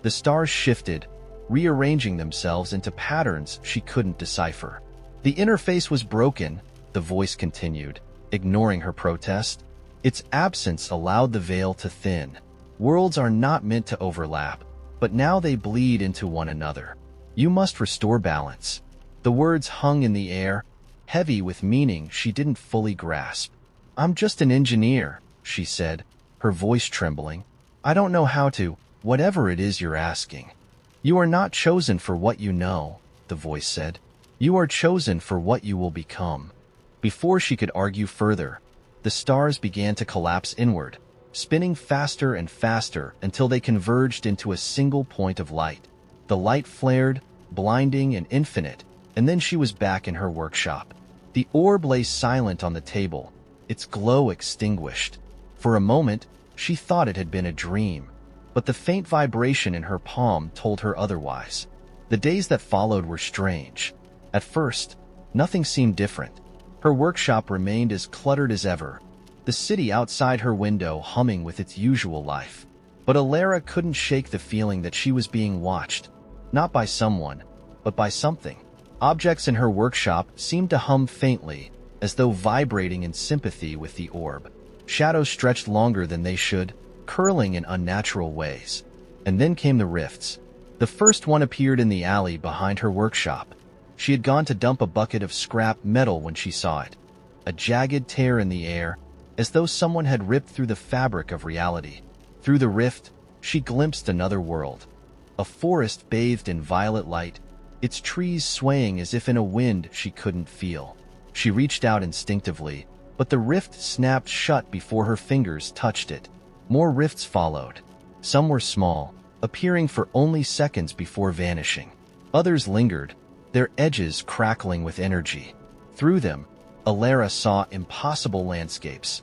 A: The stars shifted, rearranging themselves into patterns she couldn't decipher. "The interface was broken," the voice continued, ignoring her protest. "Its absence allowed the veil to thin. Worlds are not meant to overlap, but now they bleed into one another. You must restore balance." The words hung in the air, heavy with meaning she didn't fully grasp. "I'm just an engineer," she said, her voice trembling. "I don't know how to, whatever it is you're asking." "You are not chosen for what you know," the voice said. "You are chosen for what you will become." Before she could argue further, the stars began to collapse inward, spinning faster and faster until they converged into a single point of light. The light flared, blinding and infinite, and then she was back in her workshop. The orb lay silent on the table, its glow extinguished. For a moment, she thought it had been a dream, but the faint vibration in her palm told her otherwise. The days that followed were strange. At first, nothing seemed different. Her workshop remained as cluttered as ever, the city outside her window humming with its usual life. But Alara couldn't shake the feeling that she was being watched, not by someone, but by something. Objects in her workshop seemed to hum faintly, as though vibrating in sympathy with the orb. Shadows stretched longer than they should, curling in unnatural ways. And then came the rifts. The first one appeared in the alley behind her workshop. She had gone to dump a bucket of scrap metal when she saw it. A jagged tear in the air, as though someone had ripped through the fabric of reality. Through the rift, she glimpsed another world. A forest bathed in violet light, its trees swaying as if in a wind she couldn't feel. She reached out instinctively, but the rift snapped shut before her fingers touched it. More rifts followed. Some were small, appearing for only seconds before vanishing. Others lingered, their edges crackling with energy. Through them, Alara saw impossible landscapes.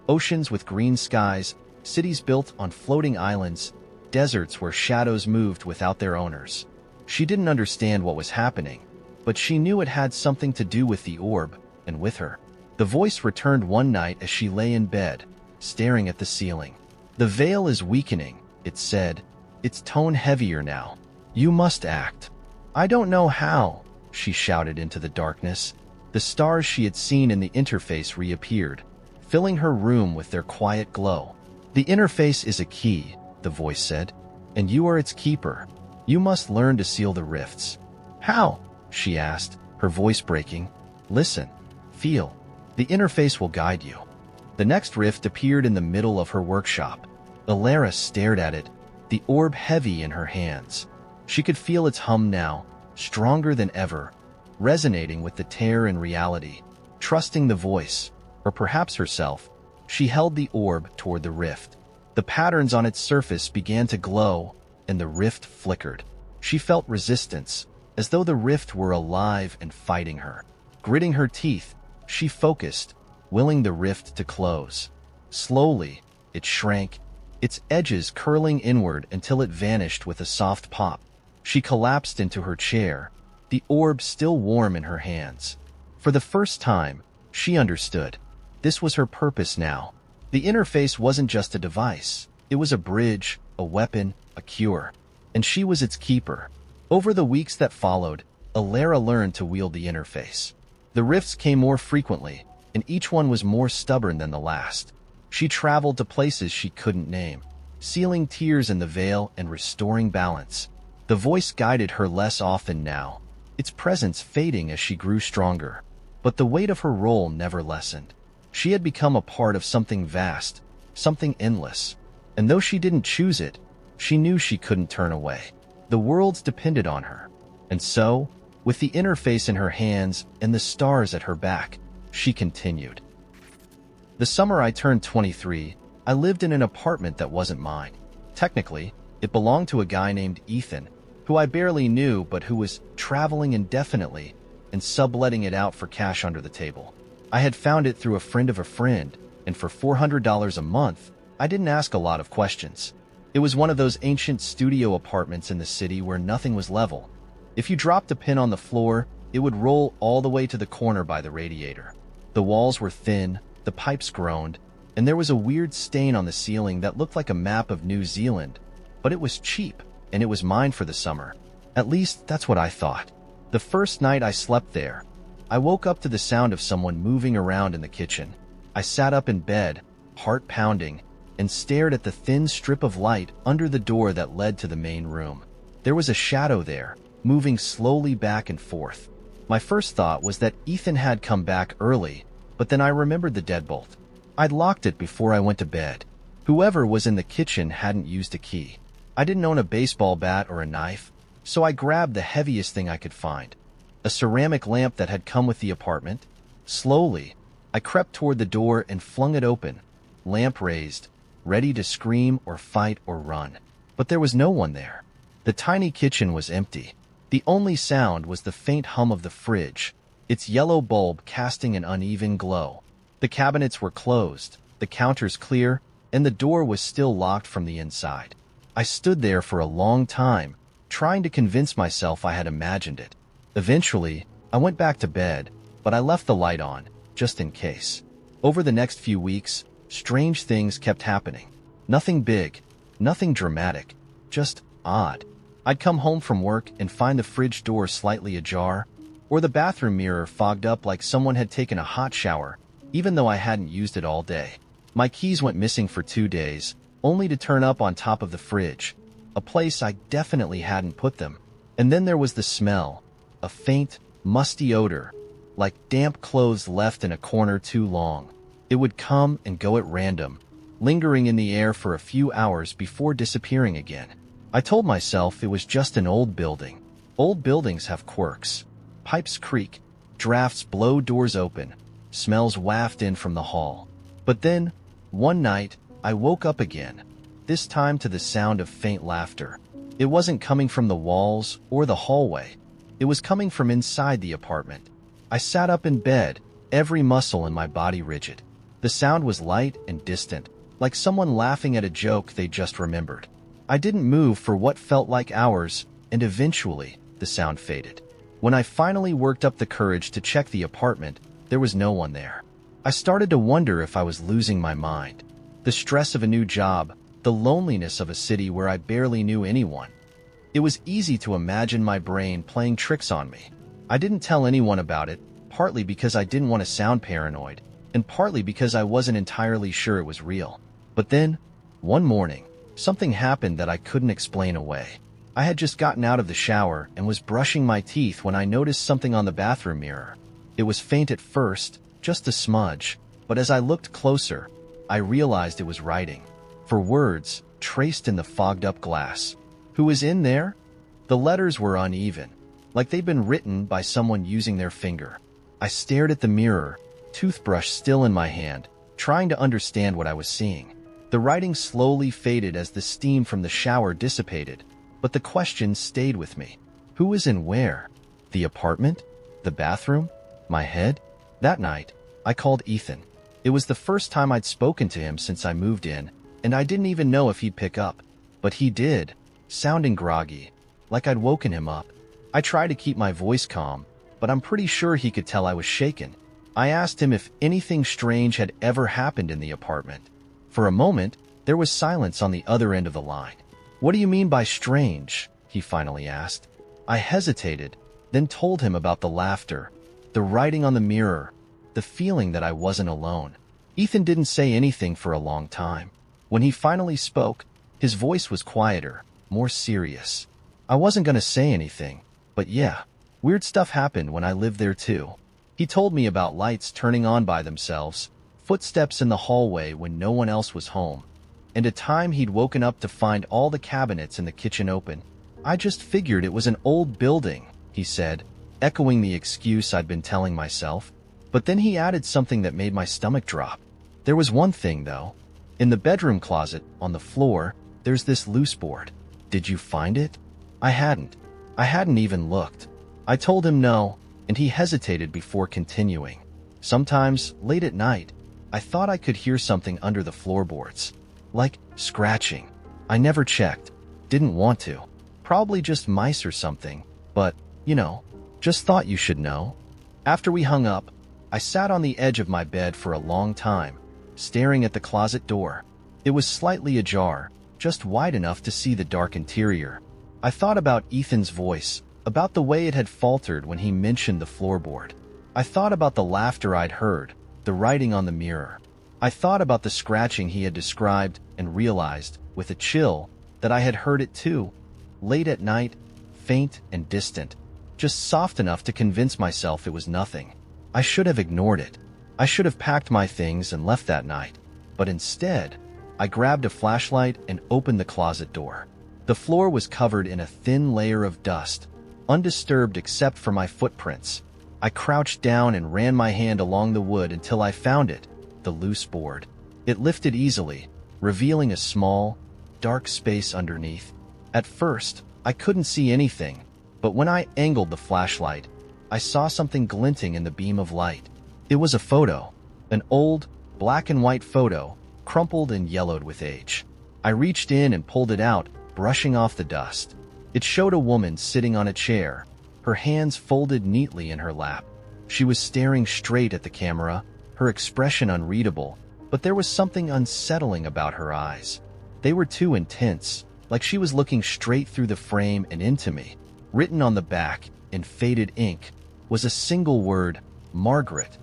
A: Oceans with green skies, cities built on floating islands, deserts where shadows moved without their owners. She didn't understand what was happening, but she knew it had something to do with the orb, and with her. The voice returned one night as she lay in bed, staring at the ceiling. "The veil is weakening," it said, its tone heavier now. "You must act." "I don't know how," she shouted into the darkness. The stars she had seen in the interface reappeared, filling her room with their quiet glow. "The interface is a key," the voice said, "and you are its keeper. You must learn to seal the rifts." "How?" she asked, her voice breaking. "Listen. Feel. The interface will guide you." The next rift appeared in the middle of her workshop. Alara stared at it, the orb heavy in her hands. She could feel its hum now, stronger than ever, resonating with the tear in reality. Trusting the voice, or perhaps herself, she held the orb toward the rift. The patterns on its surface began to glow, and the rift flickered. She felt resistance, as though the rift were alive and fighting her. Gritting her teeth, she focused, willing the rift to close. Slowly, it shrank, its edges curling inward until it vanished with a soft pop. She collapsed into her chair, the orb still warm in her hands. For the first time, she understood. This was her purpose now. The interface wasn't just a device. It was a bridge, a weapon, a cure. And she was its keeper. Over the weeks that followed, Alara learned to wield the interface. The rifts came more frequently, and each one was more stubborn than the last. She traveled to places she couldn't name, sealing tears in the veil and restoring balance. The voice guided her less often now, its presence fading as she grew stronger. But the weight of her role never lessened. She had become a part of something vast, something endless. And though she didn't choose it, she knew she couldn't turn away. The worlds depended on her. And so, with the interface in her hands and the stars at her back, she continued. The summer I turned 23, I lived in an apartment that wasn't mine. Technically, it belonged to a guy named Ethan, who I barely knew but who was traveling indefinitely and subletting it out for cash under the table. I had found it through a friend of a friend, and for $400 a month, I didn't ask a lot of questions. It was one of those ancient studio apartments in the city where nothing was level. If you dropped a pin on the floor, it would roll all the way to the corner by the radiator. The walls were thin, the pipes groaned, and there was a weird stain on the ceiling that looked like a map of New Zealand. But it was cheap, and it was mine for the summer. At least, that's what I thought. The first night I slept there, I woke up to the sound of someone moving around in the kitchen. I sat up in bed, heart pounding, and stared at the thin strip of light under the door that led to the main room. There was a shadow there, moving slowly back and forth. My first thought was that Ethan had come back early, but then I remembered the deadbolt. I'd locked it before I went to bed. Whoever was in the kitchen hadn't used a key. I didn't own a baseball bat or a knife, so I grabbed the heaviest thing I could find, a ceramic lamp that had come with the apartment. Slowly, I crept toward the door and flung it open, lamp raised, ready to scream or fight or run. But there was no one there. The tiny kitchen was empty. The only sound was the faint hum of the fridge, its yellow bulb casting an uneven glow. The cabinets were closed, the counters clear, and the door was still locked from the inside. I stood there for a long time, trying to convince myself I had imagined it. Eventually, I went back to bed, but I left the light on, just in case. Over the next few weeks, strange things kept happening. Nothing big, nothing dramatic, just odd. I'd come home from work and find the fridge door slightly ajar, or the bathroom mirror fogged up like someone had taken a hot shower, even though I hadn't used it all day. My keys went missing for 2 days, only to turn up on top of the fridge, a place I definitely hadn't put them. And then there was the smell, a faint, musty odor, like damp clothes left in a corner too long. It would come and go at random, lingering in the air for a few hours before disappearing again. I told myself it was just an old building. Old buildings have quirks. Pipes creak, drafts blow doors open, smells waft in from the hall. But then, one night, I woke up again, this time to the sound of faint laughter. It wasn't coming from the walls or the hallway. It was coming from inside the apartment. I sat up in bed, every muscle in my body rigid. The sound was light and distant, like someone laughing at a joke they just remembered. I didn't move for what felt like hours, and eventually, the sound faded. When I finally worked up the courage to check the apartment, there was no one there. I started to wonder if I was losing my mind. The stress of a new job, the loneliness of a city where I barely knew anyone. It was easy to imagine my brain playing tricks on me. I didn't tell anyone about it, partly because I didn't want to sound paranoid, and partly because I wasn't entirely sure it was real. But then, one morning, something happened that I couldn't explain away. I had just gotten out of the shower and was brushing my teeth when I noticed something on the bathroom mirror. It was faint at first, just a smudge, but as I looked closer, I realized it was writing. For words, traced in the fogged-up glass. Who was in there? The letters were uneven, like they'd been written by someone using their finger. I stared at the mirror, toothbrush still in my hand, trying to understand what I was seeing. The writing slowly faded as the steam from the shower dissipated, but the question stayed with me. Who was in where? The apartment? The bathroom? My head? That night, I called Ethan. It was the first time I'd spoken to him since I moved in, and I didn't even know if he'd pick up. But he did, sounding groggy, like I'd woken him up. I tried to keep my voice calm, but I'm pretty sure he could tell I was shaken. I asked him if anything strange had ever happened in the apartment. For a moment, there was silence on the other end of the line. "What do you mean by strange?" he finally asked. I hesitated, then told him about the laughter, the writing on the mirror, the feeling that I wasn't alone. Ethan didn't say anything for a long time. When he finally spoke, his voice was quieter, more serious. I wasn't going to say anything, but yeah, weird stuff happened when I lived there too. He told me about lights turning on by themselves, footsteps in the hallway when no one else was home, and a time he'd woken up to find all the cabinets in the kitchen open. "I just figured it was an old building," he said, echoing the excuse I'd been telling myself. But then he added something that made my stomach drop. There was one thing, though. In the bedroom closet, on the floor, there's this loose board. "Did you find it?" I hadn't. I hadn't even looked. I told him no, and he hesitated before continuing. Sometimes, late at night, I thought I could hear something under the floorboards. Like scratching. I never checked. Didn't want to. Probably just mice or something. But, just thought you should know. After we hung up, I sat on the edge of my bed for a long time, staring at the closet door. It was slightly ajar, just wide enough to see the dark interior. I thought about Ethan's voice, about the way it had faltered when he mentioned the floorboard. I thought about the laughter I'd heard, the writing on the mirror. I thought about the scratching he had described and realized, with a chill, that I had heard it too. Late at night, faint and distant, just soft enough to convince myself it was nothing. I should have ignored it. I should have packed my things and left that night. But instead, I grabbed a flashlight and opened the closet door. The floor was covered in a thin layer of dust, undisturbed except for my footprints. I crouched down and ran my hand along the wood until I found it, the loose board. It lifted easily, revealing a small, dark space underneath. At first, I couldn't see anything, but when I angled the flashlight, I saw something glinting in the beam of light. It was a photo, an old, black and white photo, crumpled and yellowed with age. I reached in and pulled it out, brushing off the dust. It showed a woman sitting on a chair, her hands folded neatly in her lap. She was staring straight at the camera, her expression unreadable, but there was something unsettling about her eyes. They were too intense, like she was looking straight through the frame and into me. Written on the back, in faded ink, was a single word, Margaret.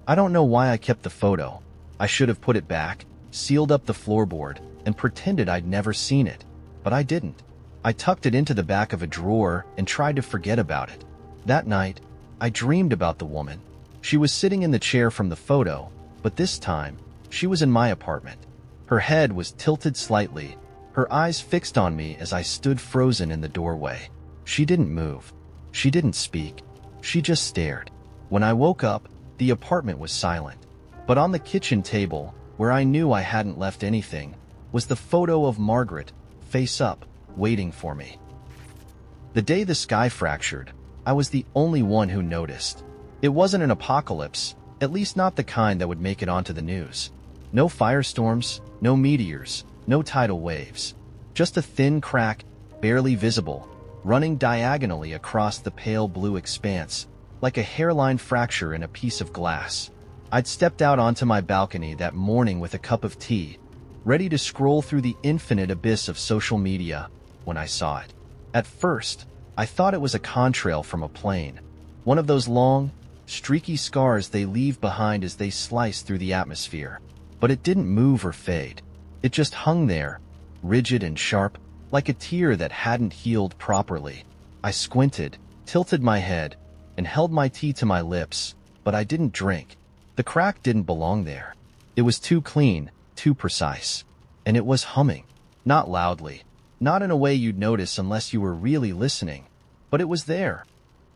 A: I don't know why I kept the photo. I should have put it back, sealed up the floorboard, and pretended I'd never seen it. But I didn't. I tucked it into the back of a drawer and tried to forget about it. That night, I dreamed about the woman. She was sitting in the chair from the photo, but this time, she was in my apartment. Her head was tilted slightly, her eyes fixed on me as I stood frozen in the doorway. She didn't move. She didn't speak. She just stared. When I woke up, the apartment was silent. But on the kitchen table, where I knew I hadn't left anything, was the photo of Margaret, face up, waiting for me. The day the sky fractured, I was the only one who noticed. It wasn't an apocalypse, at least not the kind that would make it onto the news. No firestorms, no meteors, no tidal waves. Just a thin crack, barely visible, running diagonally across the pale blue expanse, like a hairline fracture in a piece of glass. I'd stepped out onto my balcony that morning with a cup of tea, ready to scroll through the infinite abyss of social media, when I saw it. At first, I thought it was a contrail from a plane, one of those long, streaky scars they leave behind as they slice through the atmosphere. But it didn't move or fade. It just hung there, rigid and sharp, like a tear that hadn't healed properly. I squinted, tilted my head, and held my tea to my lips, but I didn't drink. The crack didn't belong there. It was too clean, too precise. And it was humming. Not loudly, not in a way you'd notice unless you were really listening, but it was there.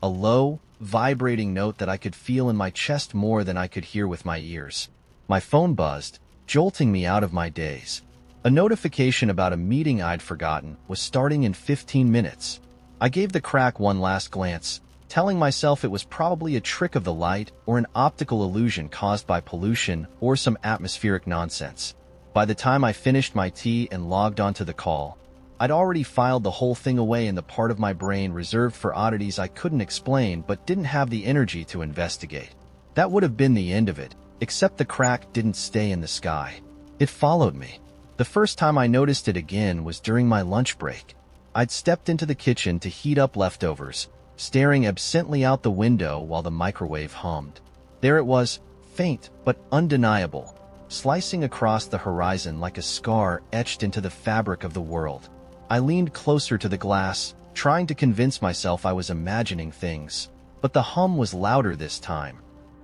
A: A low, vibrating note that I could feel in my chest more than I could hear with my ears. My phone buzzed, jolting me out of my daze. A notification about a meeting I'd forgotten was starting in 15 minutes. I gave the crack one last glance, telling myself it was probably a trick of the light or an optical illusion caused by pollution or some atmospheric nonsense. By the time I finished my tea and logged onto the call, I'd already filed the whole thing away in the part of my brain reserved for oddities I couldn't explain but didn't have the energy to investigate. That would have been the end of it, except the crack didn't stay in the sky. It followed me. The first time I noticed it again was during my lunch break. I'd stepped into the kitchen to heat up leftovers, staring absently out the window while the microwave hummed. There it was, faint but undeniable, slicing across the horizon like a scar etched into the fabric of the world. I leaned closer to the glass, trying to convince myself I was imagining things, but the hum was louder this time,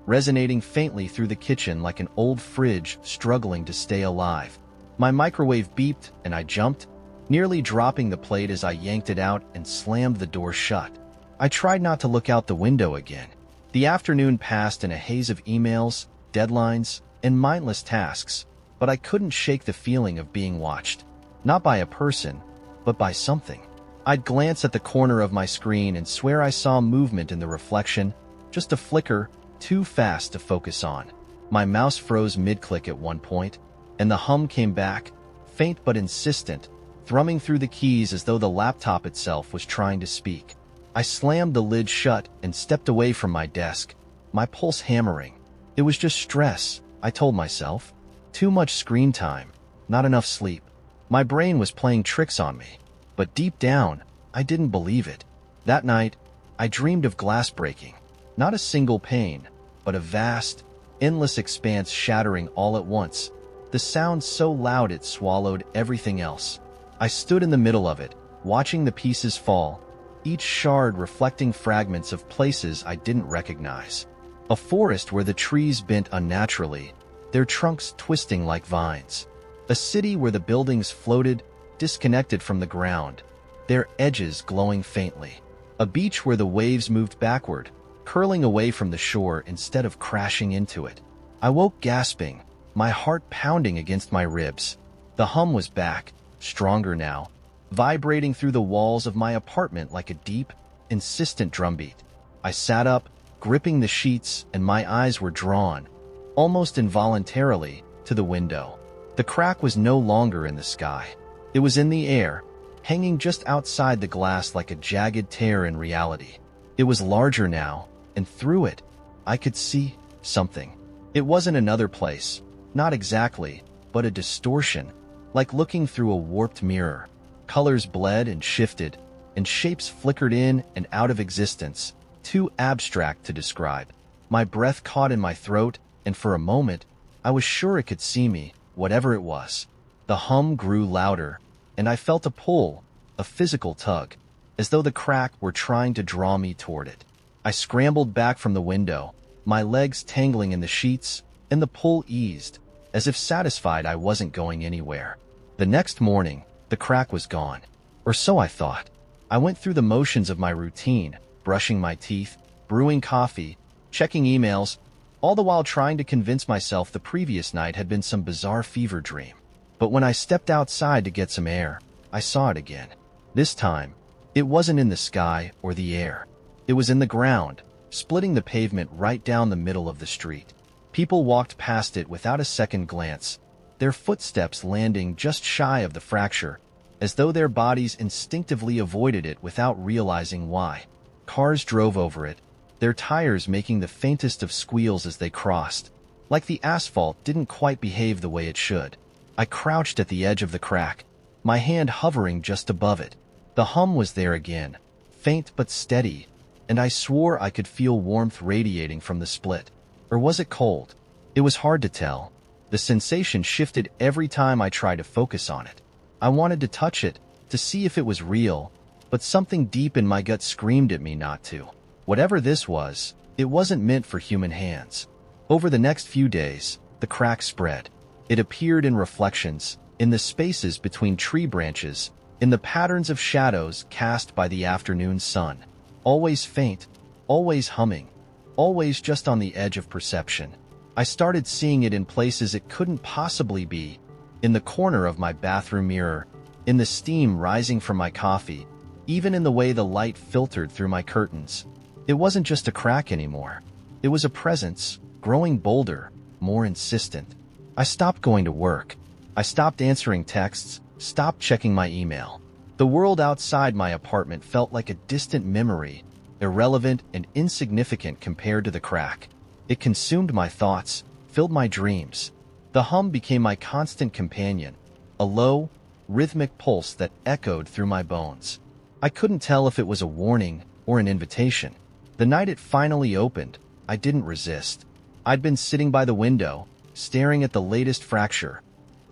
A: resonating faintly through the kitchen like an old fridge struggling to stay alive. My microwave beeped and I jumped, nearly dropping the plate as I yanked it out and slammed the door shut. I tried not to look out the window again. The afternoon passed in a haze of emails, deadlines, and mindless tasks, but I couldn't shake the feeling of being watched. Not by a person, but by something. I'd glance at the corner of my screen and swear I saw movement in the reflection, just a flicker, too fast to focus on. My mouse froze mid-click at one point, and the hum came back, faint but insistent, thrumming through the keys as though the laptop itself was trying to speak. I slammed the lid shut and stepped away from my desk, my pulse hammering. It was just stress, I told myself. Too much screen time, not enough sleep. My brain was playing tricks on me, but deep down, I didn't believe it. That night, I dreamed of glass breaking. Not a single pane, but a vast, endless expanse shattering all at once. The sound so loud it swallowed everything else. I stood in the middle of it, watching the pieces fall, each shard reflecting fragments of places I didn't recognize. A forest where the trees bent unnaturally, their trunks twisting like vines. A city where the buildings floated, disconnected from the ground, their edges glowing faintly. A beach where the waves moved backward, curling away from the shore instead of crashing into it. I woke gasping, my heart pounding against my ribs. The hum was back, stronger now, vibrating through the walls of my apartment like a deep, insistent drumbeat. I sat up, gripping the sheets, and my eyes were drawn, almost involuntarily, to the window. The crack was no longer in the sky. It was in the air, hanging just outside the glass like a jagged tear in reality. It was larger now, and through it, I could see something. It wasn't another place, not exactly, but a distortion, like looking through a warped mirror. Colors bled and shifted, and shapes flickered in and out of existence, too abstract to describe. My breath caught in my throat, and for a moment, I was sure it could see me, whatever it was. The hum grew louder, and I felt a pull, a physical tug, as though the crack were trying to draw me toward it. I scrambled back from the window, my legs tangling in the sheets, and the pull eased, as if satisfied I wasn't going anywhere. The next morning, the crack was gone. Or so I thought. I went through the motions of my routine, brushing my teeth, brewing coffee, checking emails, all the while trying to convince myself the previous night had been some bizarre fever dream. But when I stepped outside to get some air, I saw it again. This time, it wasn't in the sky or the air. It was in the ground, splitting the pavement right down the middle of the street. People walked past it without a second glance, their footsteps landing just shy of the fracture, as though their bodies instinctively avoided it without realizing why. Cars drove over it, their tires making the faintest of squeals as they crossed, like the asphalt didn't quite behave the way it should. I crouched at the edge of the crack, my hand hovering just above it. The hum was there again, faint but steady, and I swore I could feel warmth radiating from the split. Or was it cold? It was hard to tell. The sensation shifted every time I tried to focus on it. I wanted to touch it, to see if it was real, but something deep in my gut screamed at me not to. Whatever this was, it wasn't meant for human hands. Over the next few days, the crack spread. It appeared in reflections, in the spaces between tree branches, in the patterns of shadows cast by the afternoon sun. Always faint, always humming, always just on the edge of perception. I started seeing it in places it couldn't possibly be. In the corner of my bathroom mirror, in the steam rising from my coffee, even in the way the light filtered through my curtains. It wasn't just a crack anymore. It was a presence, growing bolder, more insistent. I stopped going to work. I stopped answering texts, stopped checking my email. The world outside my apartment felt like a distant memory, irrelevant and insignificant compared to the crack. It consumed my thoughts, filled my dreams. The hum became my constant companion, a low, rhythmic pulse that echoed through my bones. I couldn't tell if it was a warning or an invitation. The night it finally opened, I didn't resist. I'd been sitting by the window, staring at the latest fracture,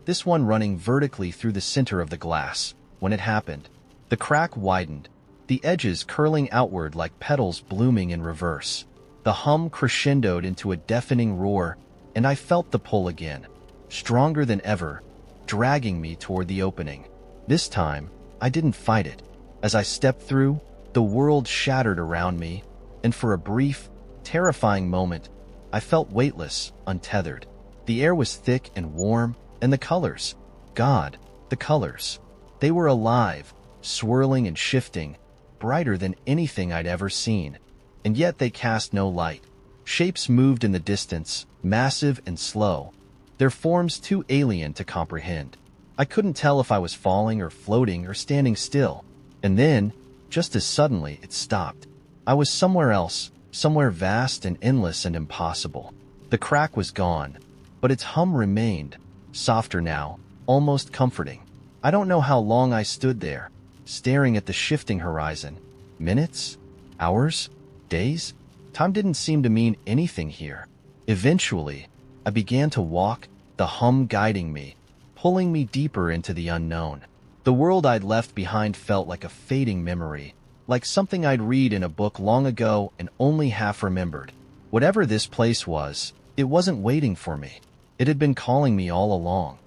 A: this one running vertically through the center of the glass. When it happened, the crack widened, the edges curling outward like petals blooming in reverse. The hum crescendoed into a deafening roar, and I felt the pull again, stronger than ever, dragging me toward the opening. This time, I didn't fight it. As I stepped through, the world shattered around me, and for a brief, terrifying moment, I felt weightless, untethered. The air was thick and warm, and the colors, God, the colors. They were alive, swirling and shifting, brighter than anything I'd ever seen. And yet they cast no light. Shapes moved in the distance, massive and slow, their forms too alien to comprehend. I couldn't tell if I was falling or floating or standing still. And then, just as suddenly, it stopped. I was somewhere else, somewhere vast and endless and impossible. The crack was gone, but its hum remained, softer now, almost comforting. I don't know how long I stood there, staring at the shifting horizon. Minutes? Hours? Days? Time didn't seem to mean anything here. Eventually, I began to walk, the hum guiding me, pulling me deeper into the unknown. The world I'd left behind felt like a fading memory, like something I'd read in a book long ago and only half remembered. Whatever this place was, it wasn't waiting for me. It had been calling me all along.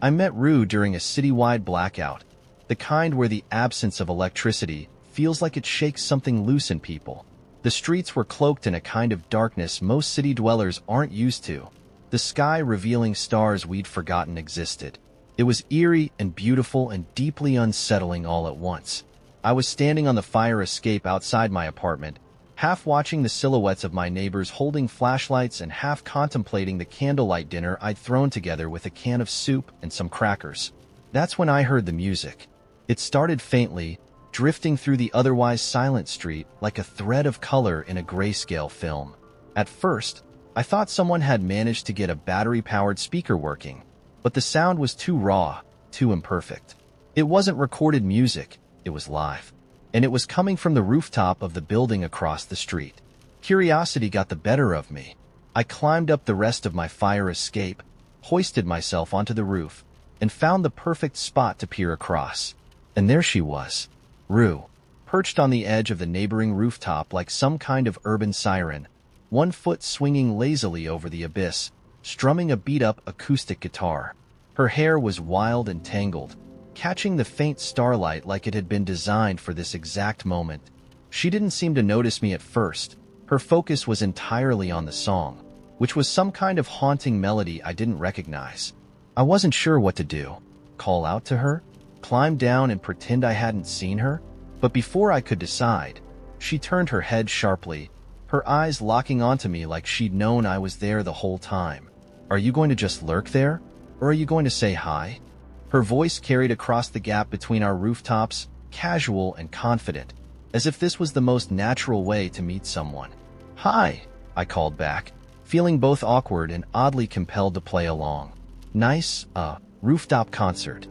A: I met Rue during a citywide blackout, the kind where the absence of electricity feels like it shakes something loose in people. The streets were cloaked in a kind of darkness most city dwellers aren't used to, the sky revealing stars we'd forgotten existed. It was eerie and beautiful and deeply unsettling all at once. I was standing on the fire escape outside my apartment, half watching the silhouettes of my neighbors holding flashlights and half contemplating the candlelight dinner I'd thrown together with a can of soup and some crackers. That's when I heard the music. It started faintly, drifting through the otherwise silent street like a thread of color in a grayscale film. At first, I thought someone had managed to get a battery-powered speaker working, but the sound was too raw, too imperfect. It wasn't recorded music, it was live. And it was coming from the rooftop of the building across the street. Curiosity got the better of me. I climbed up the rest of my fire escape, hoisted myself onto the roof, and found the perfect spot to peer across. And there she was, Rue, perched on the edge of the neighboring rooftop like some kind of urban siren, one foot swinging lazily over the abyss, strumming a beat-up acoustic guitar. Her hair was wild and tangled, catching the faint starlight like it had been designed for this exact moment. She didn't seem to notice me at first. Her focus was entirely on the song, which was some kind of haunting melody I didn't recognize. I wasn't sure what to do. Call out to her? Climb down and pretend I hadn't seen her? But before I could decide, she turned her head sharply, her eyes locking onto me like she'd known I was there the whole time. Are you going to just lurk there? Or are you going to say hi? Her voice carried across the gap between our rooftops, casual and confident, as if this was the most natural way to meet someone. Hi, I called back, feeling both awkward and oddly compelled to play along. Nice, rooftop concert.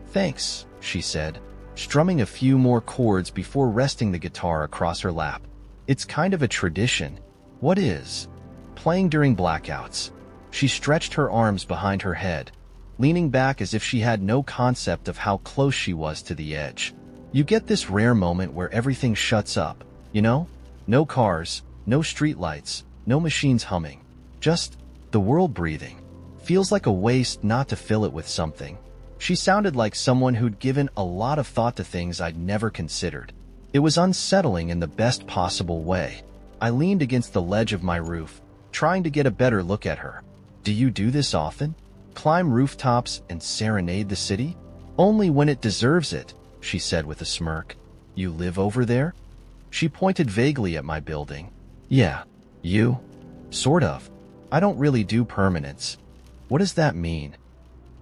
A: Thanks, she said, strumming a few more chords before resting the guitar across her lap. It's kind of a tradition. What is? Playing during blackouts. She stretched her arms behind her head, leaning back as if she had no concept of how close she was to the edge. You get this rare moment where everything shuts up, you know? No cars, no streetlights, no machines humming. Just the world breathing. Feels like a waste not to fill it with something. She sounded like someone who'd given a lot of thought to things I'd never considered. It was unsettling in the best possible way. I leaned against the ledge of my roof, trying to get a better look at her. Do you do this often? Climb rooftops and serenade the city? Only when it deserves it, she said with a smirk. You live over there? She pointed vaguely at my building. Yeah. You? Sort of. I don't really do permanents. What does that mean?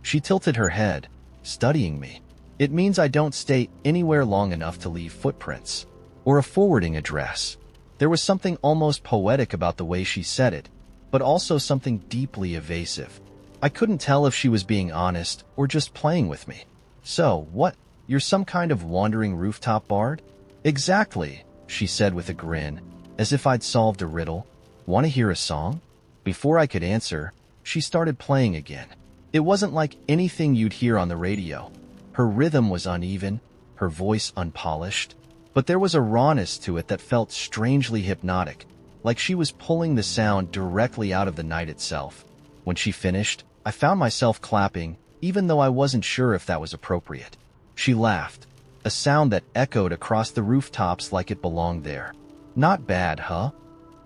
A: She tilted her head, studying me. It means I don't stay anywhere long enough to leave footprints, or a forwarding address. There was something almost poetic about the way she said it, but also something deeply evasive. I couldn't tell if she was being honest or just playing with me. So, what? You're some kind of wandering rooftop bard? Exactly, she said with a grin, as if I'd solved a riddle. Want to hear a song? Before I could answer, she started playing again. It wasn't like anything you'd hear on the radio. Her rhythm was uneven, her voice unpolished, but there was a rawness to it that felt strangely hypnotic, like she was pulling the sound directly out of the night itself. When she finished, I found myself clapping, even though I wasn't sure if that was appropriate. She laughed, a sound that echoed across the rooftops like it belonged there. Not bad, huh?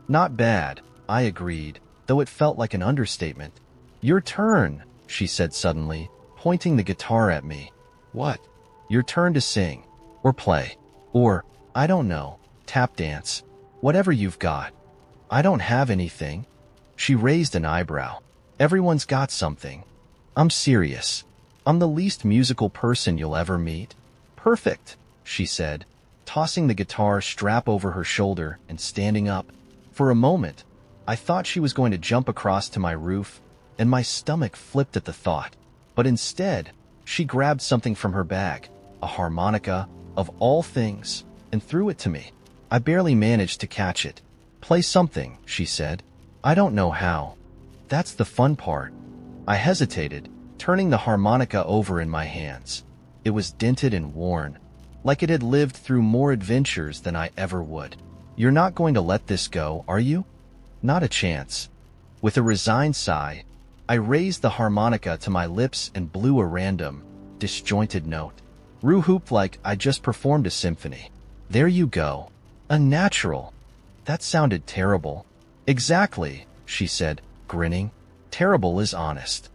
A: Not bad, I agreed, though it felt like an understatement. Your turn, she said suddenly, pointing the guitar at me. What? Your turn to sing, or play, or, I don't know, tap dance, whatever you've got. I don't have anything. She raised an eyebrow. Everyone's got something. I'm serious. I'm the least musical person you'll ever meet. Perfect, she said, tossing the guitar strap over her shoulder and standing up. For a moment, I thought she was going to jump across to my roof, and my stomach flipped at the thought. But instead, she grabbed something from her bag, a harmonica, of all things, and threw it to me. I barely managed to catch it. Play something, she said. I don't know how. That's the fun part. I hesitated, turning the harmonica over in my hands. It was dented and worn, like it had lived through more adventures than I ever would. You're not going to let this go, are you? Not a chance. With a resigned sigh, I raised the harmonica to my lips and blew a random, disjointed note. Rue hooped like I just performed a symphony. There you go. Unnatural. That sounded terrible. Exactly, she said, grinning. Terrible is honest.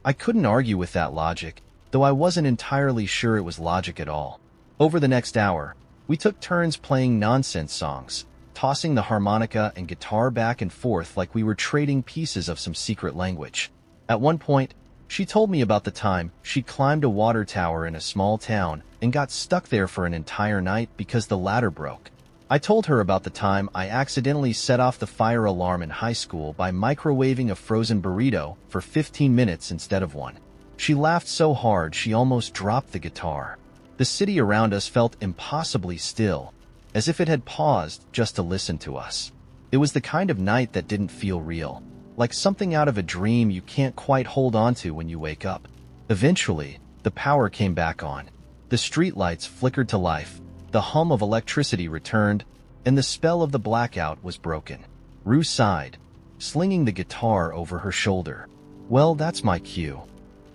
A: I couldn't argue with that logic, though I wasn't entirely sure it was logic at all. Over the next hour, we took turns playing nonsense songs, tossing the harmonica and guitar back and forth like we were trading pieces of some secret language. At one point, she told me about the time she climbed a water tower in a small town and got stuck there for an entire night because the ladder broke. I told her about the time I accidentally set off the fire alarm in high school by microwaving a frozen burrito for 15 minutes instead of one. She laughed so hard she almost dropped the guitar. The city around us felt impossibly still, as if it had paused just to listen to us. It was the kind of night that didn't feel real, like something out of a dream you can't quite hold on to when you wake up. Eventually, the power came back on. The streetlights flickered to life, the hum of electricity returned, and the spell of the blackout was broken. Rue sighed, slinging the guitar over her shoulder. Well, that's my cue.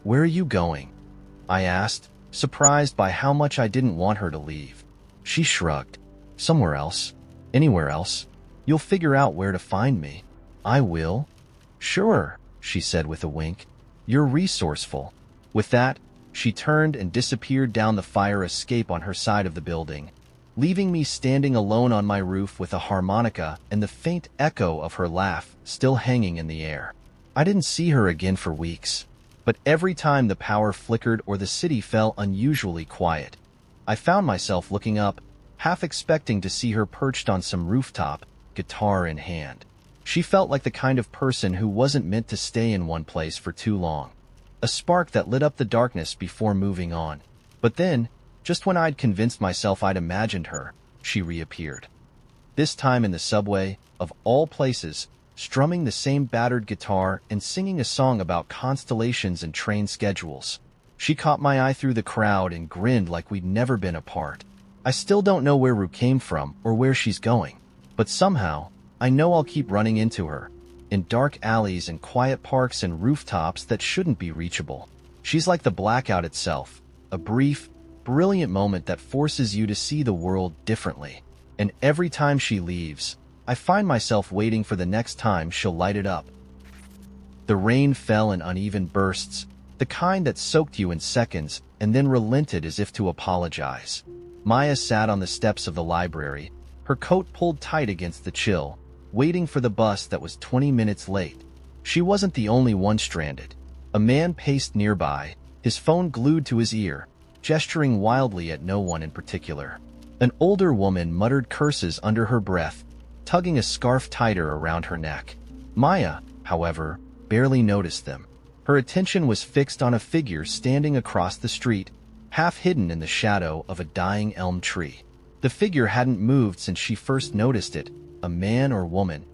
A: Where are you going? I asked, surprised by how much I didn't want her to leave. She shrugged. Somewhere else. Anywhere else. You'll figure out where to find me. I will. Sure, she said with a wink. You're resourceful. With that, she turned and disappeared down the fire escape on her side of the building, leaving me standing alone on my roof with a harmonica and the faint echo of her laugh still hanging in the air. I didn't see her again for weeks, but every time the power flickered or the city fell unusually quiet, I found myself looking up, half expecting to see her perched on some rooftop, guitar in hand. She felt like the kind of person who wasn't meant to stay in one place for too long. A spark that lit up the darkness before moving on. But then, Just when I'd convinced myself I'd imagined her, she reappeared. This time in the subway, of all places, strumming the same battered guitar and singing a song about constellations and train schedules. She caught my eye through the crowd and grinned like we'd never been apart. I still don't know where Rue came from or where she's going, but somehow, I know I'll keep running into her, in dark alleys and quiet parks and rooftops that shouldn't be reachable. She's like the blackout itself, a brief, brilliant moment that forces you to see the world differently. And every time she leaves, I find myself waiting for the next time she'll light it up. The rain fell in uneven bursts, the kind that soaked you in seconds and then relented as if to apologize. Maya sat on the steps of the library, her coat pulled tight against the chill, waiting for the bus that was 20 minutes late. She wasn't the only one stranded. A man paced nearby, his phone glued to his ear, gesturing wildly at no one in particular. An older woman muttered curses under her breath, tugging a scarf tighter around her neck. Maya, however, barely noticed them. Her attention was fixed on a figure standing across the street, half hidden in the shadow of a dying elm tree. The figure hadn't moved since she first noticed it, a man or woman.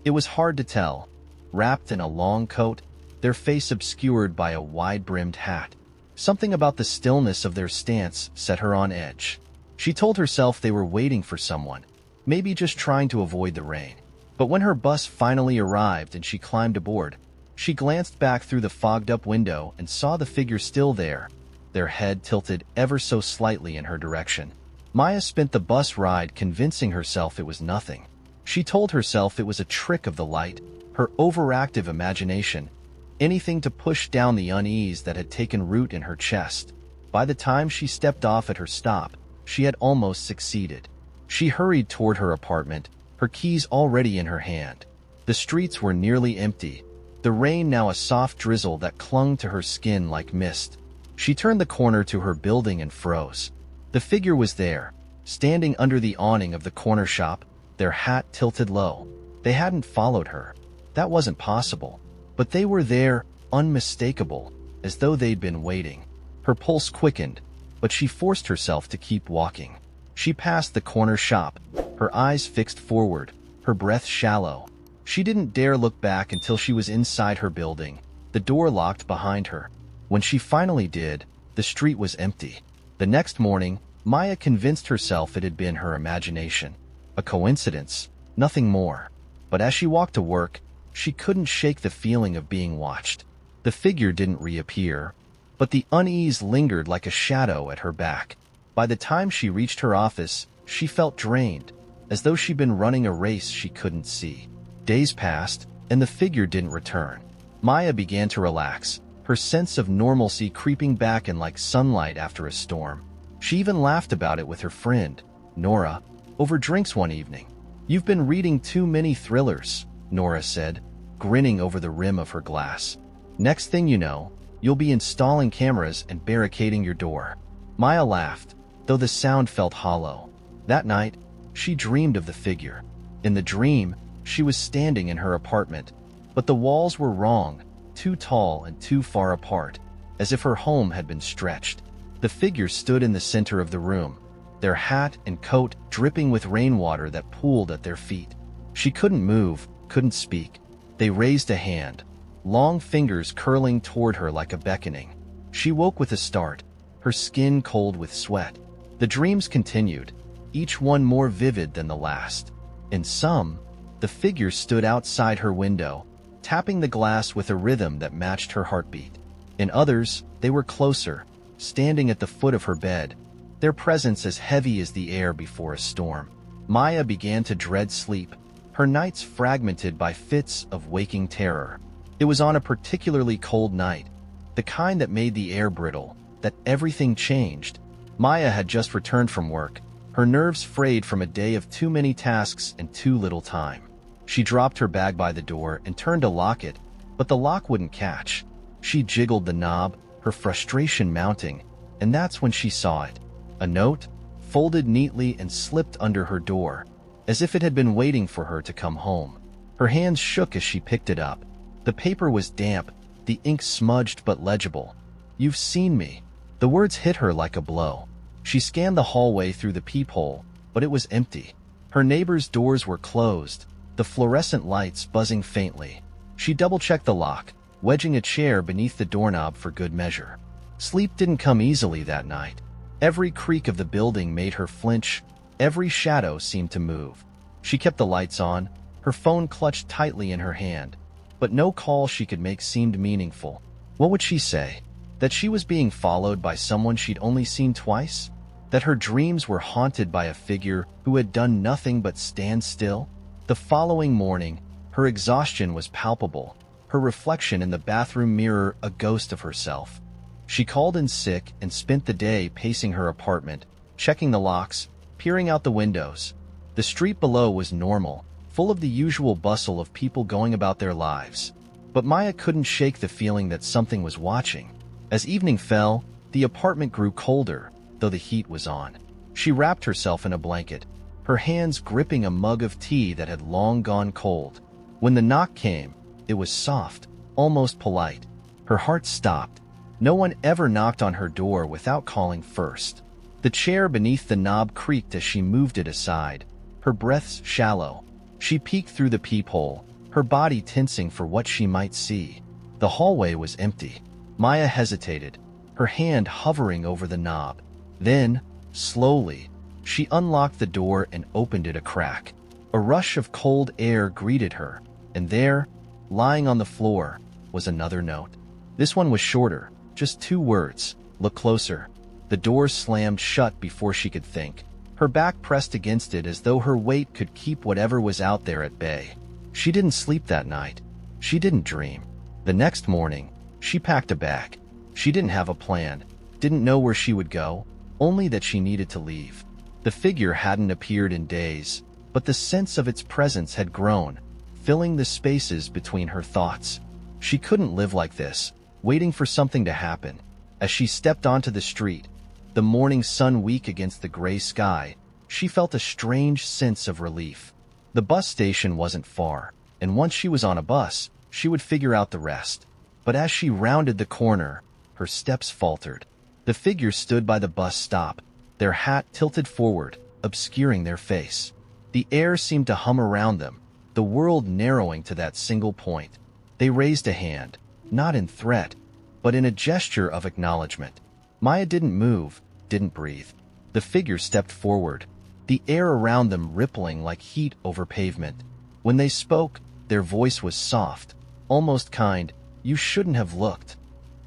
A: It was hard to tell. Wrapped in a long coat, their face obscured by a wide-brimmed hat. Something about the stillness of their stance set her on edge. She told herself they were waiting for someone, maybe just trying to avoid the rain. But when her bus finally arrived and she climbed aboard, she glanced back through the fogged-up window and saw the figure still there, their head tilted ever so slightly in her direction. Maya spent the bus ride convincing herself it was nothing. She told herself it was a trick of the light, her overactive imagination, anything to push down the unease that had taken root in her chest. By the time she stepped off at her stop, she had almost succeeded. She hurried toward her apartment, her keys already in her hand. The streets were nearly empty, the rain now a soft drizzle that clung to her skin like mist. She turned the corner to her building and froze. The figure was there, standing under the awning of the corner shop, their hat tilted low. They hadn't followed her. That wasn't possible. But they were there, unmistakable, as though they'd been waiting. Her pulse quickened, but she forced herself to keep walking. She passed the corner shop, her eyes fixed forward, her breath shallow. She didn't dare look back until she was inside her building, the door locked behind her. When she finally did, the street was empty. The next morning, Maya convinced herself it had been her imagination. A coincidence, nothing more. But as she walked to work, she couldn't shake the feeling of being watched. The figure didn't reappear, but the unease lingered like a shadow at her back. By the time she reached her office, she felt drained, as though she'd been running a race she couldn't see. Days passed, and the figure didn't return. Maya began to relax, her sense of normalcy creeping back in like sunlight after a storm. She even laughed about it with her friend, Nora, over drinks one evening. "You've been reading too many thrillers," Nora said, grinning over the rim of her glass. "Next thing you know, you'll be installing cameras and barricading your door." Maya laughed, though the sound felt hollow. That night, she dreamed of the figure. In the dream, she was standing in her apartment, but the walls were wrong, too tall and too far apart, as if her home had been stretched. The figure stood in the center of the room, their hat and coat dripping with rainwater that pooled at their feet. She couldn't move, couldn't speak. They raised a hand, long fingers curling toward her like a beckoning. She woke with a start, her skin cold with sweat. The dreams continued, each one more vivid than the last. In some, the figure stood outside her window, tapping the glass with a rhythm that matched her heartbeat. In others, they were closer, standing at the foot of her bed, their presence as heavy as the air before a storm. Maya began to dread sleep, her nights fragmented by fits of waking terror. It was on a particularly cold night, the kind that made the air brittle, that everything changed. Maya had just returned from work, her nerves frayed from a day of too many tasks and too little time. She dropped her bag by the door and turned to lock it, but the lock wouldn't catch. She jiggled the knob, her frustration mounting, and that's when she saw it. A note, folded neatly and slipped under her door, as if it had been waiting for her to come home. Her hands shook as she picked it up. The paper was damp, the ink smudged but legible. "You've seen me." The words hit her like a blow. She scanned the hallway through the peephole, but it was empty. Her neighbors' doors were closed, the fluorescent lights buzzing faintly. She double-checked the lock, wedging a chair beneath the doorknob for good measure. Sleep didn't come easily that night. Every creak of the building made her flinch, every shadow seemed to move. She kept the lights on, her phone clutched tightly in her hand, but no call she could make seemed meaningful. What would she say? That she was being followed by someone she'd only seen twice? That her dreams were haunted by a figure who had done nothing but stand still? The following morning, her exhaustion was palpable, her reflection in the bathroom mirror a ghost of herself. She called in sick and spent the day pacing her apartment, checking the locks, peering out the windows. The street below was normal, full of the usual bustle of people going about their lives. But Maya couldn't shake the feeling that something was watching. As evening fell, the apartment grew colder, though the heat was on. She wrapped herself in a blanket, her hands gripping a mug of tea that had long gone cold. When the knock came, it was soft, almost polite. Her heart stopped. No one ever knocked on her door without calling first. The chair beneath the knob creaked as she moved it aside, her breaths shallow. She peeked through the peephole, her body tensing for what she might see. The hallway was empty. Maya hesitated, her hand hovering over the knob. Then, slowly, she unlocked the door and opened it a crack. A rush of cold air greeted her, and there, lying on the floor, was another note. This one was shorter, just 2 words, "Look closer." The door slammed shut before she could think, her back pressed against it as though her weight could keep whatever was out there at bay. She didn't sleep that night. She didn't dream. The next morning, she packed a bag. She didn't have a plan, didn't know where she would go, only that she needed to leave. The figure hadn't appeared in days, but the sense of its presence had grown, filling the spaces between her thoughts. She couldn't live like this, waiting for something to happen. As she stepped onto the street, the morning sun weak against the gray sky, she felt a strange sense of relief. The bus station wasn't far, and once she was on a bus, she would figure out the rest. But as she rounded the corner, her steps faltered. The figure stood by the bus stop, their hat tilted forward, obscuring their face. The air seemed to hum around them, the world narrowing to that single point. They raised a hand, not in threat, but in a gesture of acknowledgement. Maya didn't move, didn't breathe. The figure stepped forward, the air around them rippling like heat over pavement. When they spoke, their voice was soft, almost kind. "You shouldn't have looked."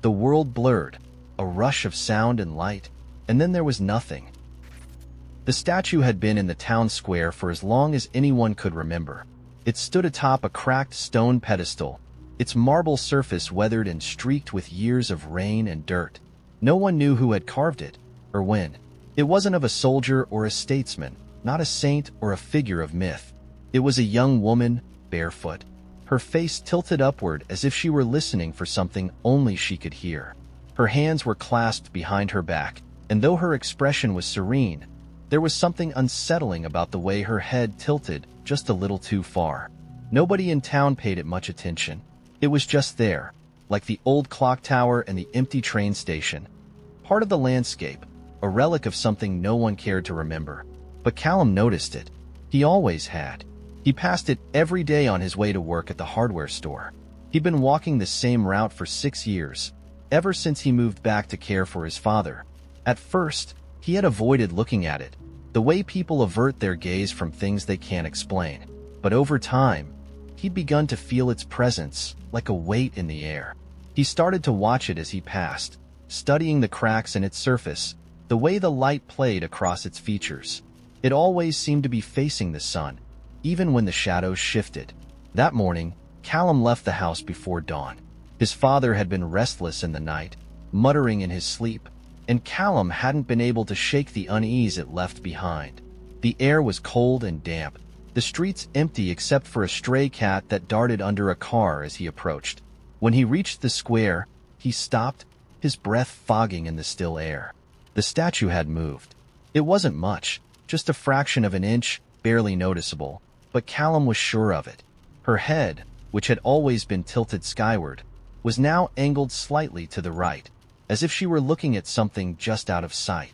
A: The world blurred, a rush of sound and light, and then there was nothing. The statue had been in the town square for as long as anyone could remember. It stood atop a cracked stone pedestal, its marble surface weathered and streaked with years of rain and dirt. No one knew who had carved it, or when. It wasn't of a soldier or a statesman, not a saint or a figure of myth. It was a young woman, barefoot, her face tilted upward as if she were listening for something only she could hear. Her hands were clasped behind her back, and though her expression was serene, there was something unsettling about the way her head tilted just a little too far. Nobody in town paid it much attention. It was just there, like the old clock tower and the empty train station. Part of the landscape, a relic of something no one cared to remember. But Callum noticed it. He always had. He passed it every day on his way to work at the hardware store. He'd been walking the same route for 6 years, ever since he moved back to care for his father. At first, he had avoided looking at it, the way people avert their gaze from things they can't explain. But over time, he'd begun to feel its presence, like a weight in the air. He started to watch it as he passed, studying the cracks in its surface, the way the light played across its features. It always seemed to be facing the sun, even when the shadows shifted. That morning, Callum left the house before dawn. His father had been restless in the night, muttering in his sleep, and Callum hadn't been able to shake the unease it left behind. The air was cold and damp, the streets empty except for a stray cat that darted under a car as he approached. When he reached the square, he stopped, his breath fogging in the still air. The statue had moved. It wasn't much, just a fraction of an inch, barely noticeable, but Callum was sure of it. Her head, which had always been tilted skyward, was now angled slightly to the right, as if she were looking at something just out of sight.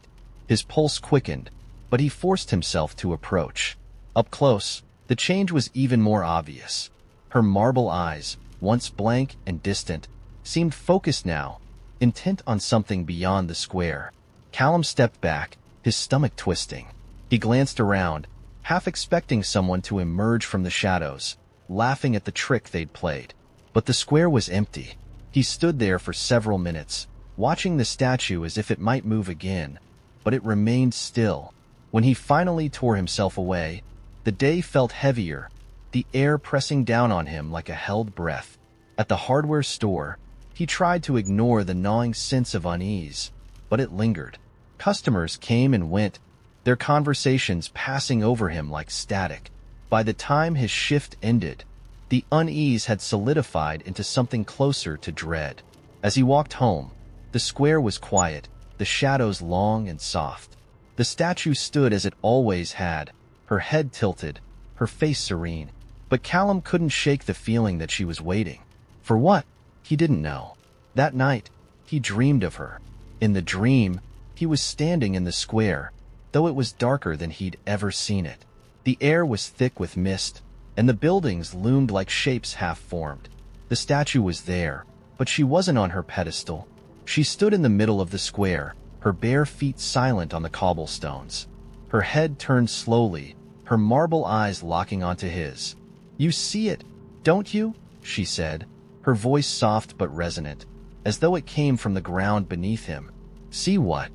A: His pulse quickened, but he forced himself to approach. Up close, the change was even more obvious. Her marble eyes, once blank and distant, seemed focused now, intent on something beyond the square. Callum stepped back, his stomach twisting. He glanced around, half expecting someone to emerge from the shadows, laughing at the trick they'd played. But the square was empty. He stood there for several minutes, watching the statue as if it might move again, but it remained still. When he finally tore himself away, the day felt heavier, the air pressing down on him like a held breath. At the hardware store, he tried to ignore the gnawing sense of unease, but it lingered. Customers came and went, their conversations passing over him like static. By the time his shift ended, the unease had solidified into something closer to dread. As he walked home, the square was quiet, the shadows long and soft. The statue stood as it always had, her head tilted, her face serene. But Callum couldn't shake the feeling that she was waiting. For what? He didn't know. That night, he dreamed of her. In the dream, he was standing in the square, though it was darker than he'd ever seen it. The air was thick with mist, and the buildings loomed like shapes half-formed. The statue was there, but she wasn't on her pedestal. She stood in the middle of the square, her bare feet silent on the cobblestones. Her head turned slowly, her marble eyes locking onto his. "You see it, don't you?" she said, her voice soft but resonant, as though it came from the ground beneath him. "See what?"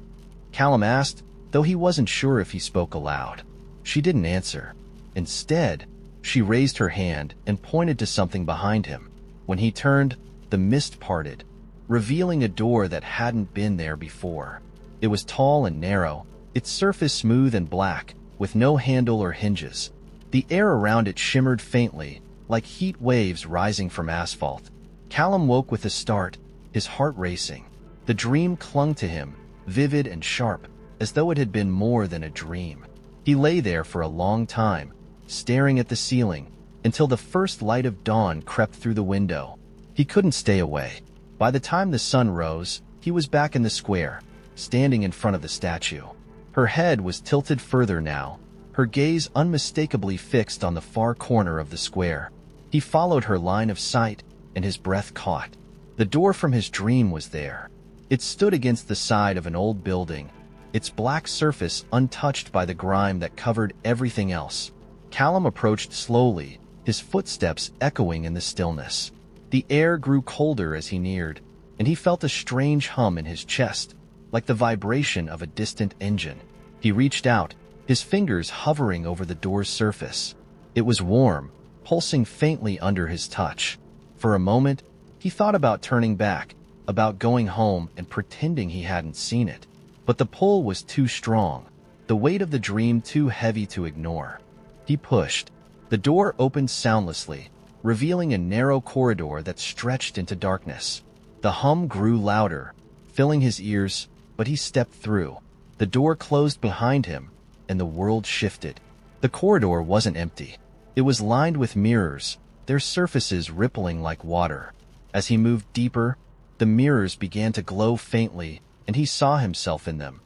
A: Callum asked, though he wasn't sure if he spoke aloud. She didn't answer. Instead, she raised her hand and pointed to something behind him. When he turned, the mist parted, revealing a door that hadn't been there before. It was tall and narrow, its surface smooth and black, with no handle or hinges. The air around it shimmered faintly, like heat waves rising from asphalt. Callum woke with a start, his heart racing. The dream clung to him, vivid and sharp, as though it had been more than a dream. He lay there for a long time, staring at the ceiling, until the first light of dawn crept through the window. He couldn't stay away. By the time the sun rose, he was back in the square, standing in front of the statue. Her head was tilted further now, her gaze unmistakably fixed on the far corner of the square. He followed her line of sight, and his breath caught. The door from his dream was there. It stood against the side of an old building, its black surface untouched by the grime that covered everything else. Callum approached slowly, his footsteps echoing in the stillness. The air grew colder as he neared, and he felt a strange hum in his chest, like the vibration of a distant engine. He reached out, his fingers hovering over the door's surface. It was warm, pulsing faintly under his touch. For a moment, he thought about turning back, about going home and pretending he hadn't seen it. But the pull was too strong, the weight of the dream too heavy to ignore. He pushed. The door opened soundlessly, revealing a narrow corridor that stretched into darkness. The hum grew louder, filling his ears, but he stepped through. The door closed behind him, and the world shifted. The corridor wasn't empty. It was lined with mirrors, their surfaces rippling like water. As he moved deeper, the mirrors began to glow faintly, and he saw himself in them.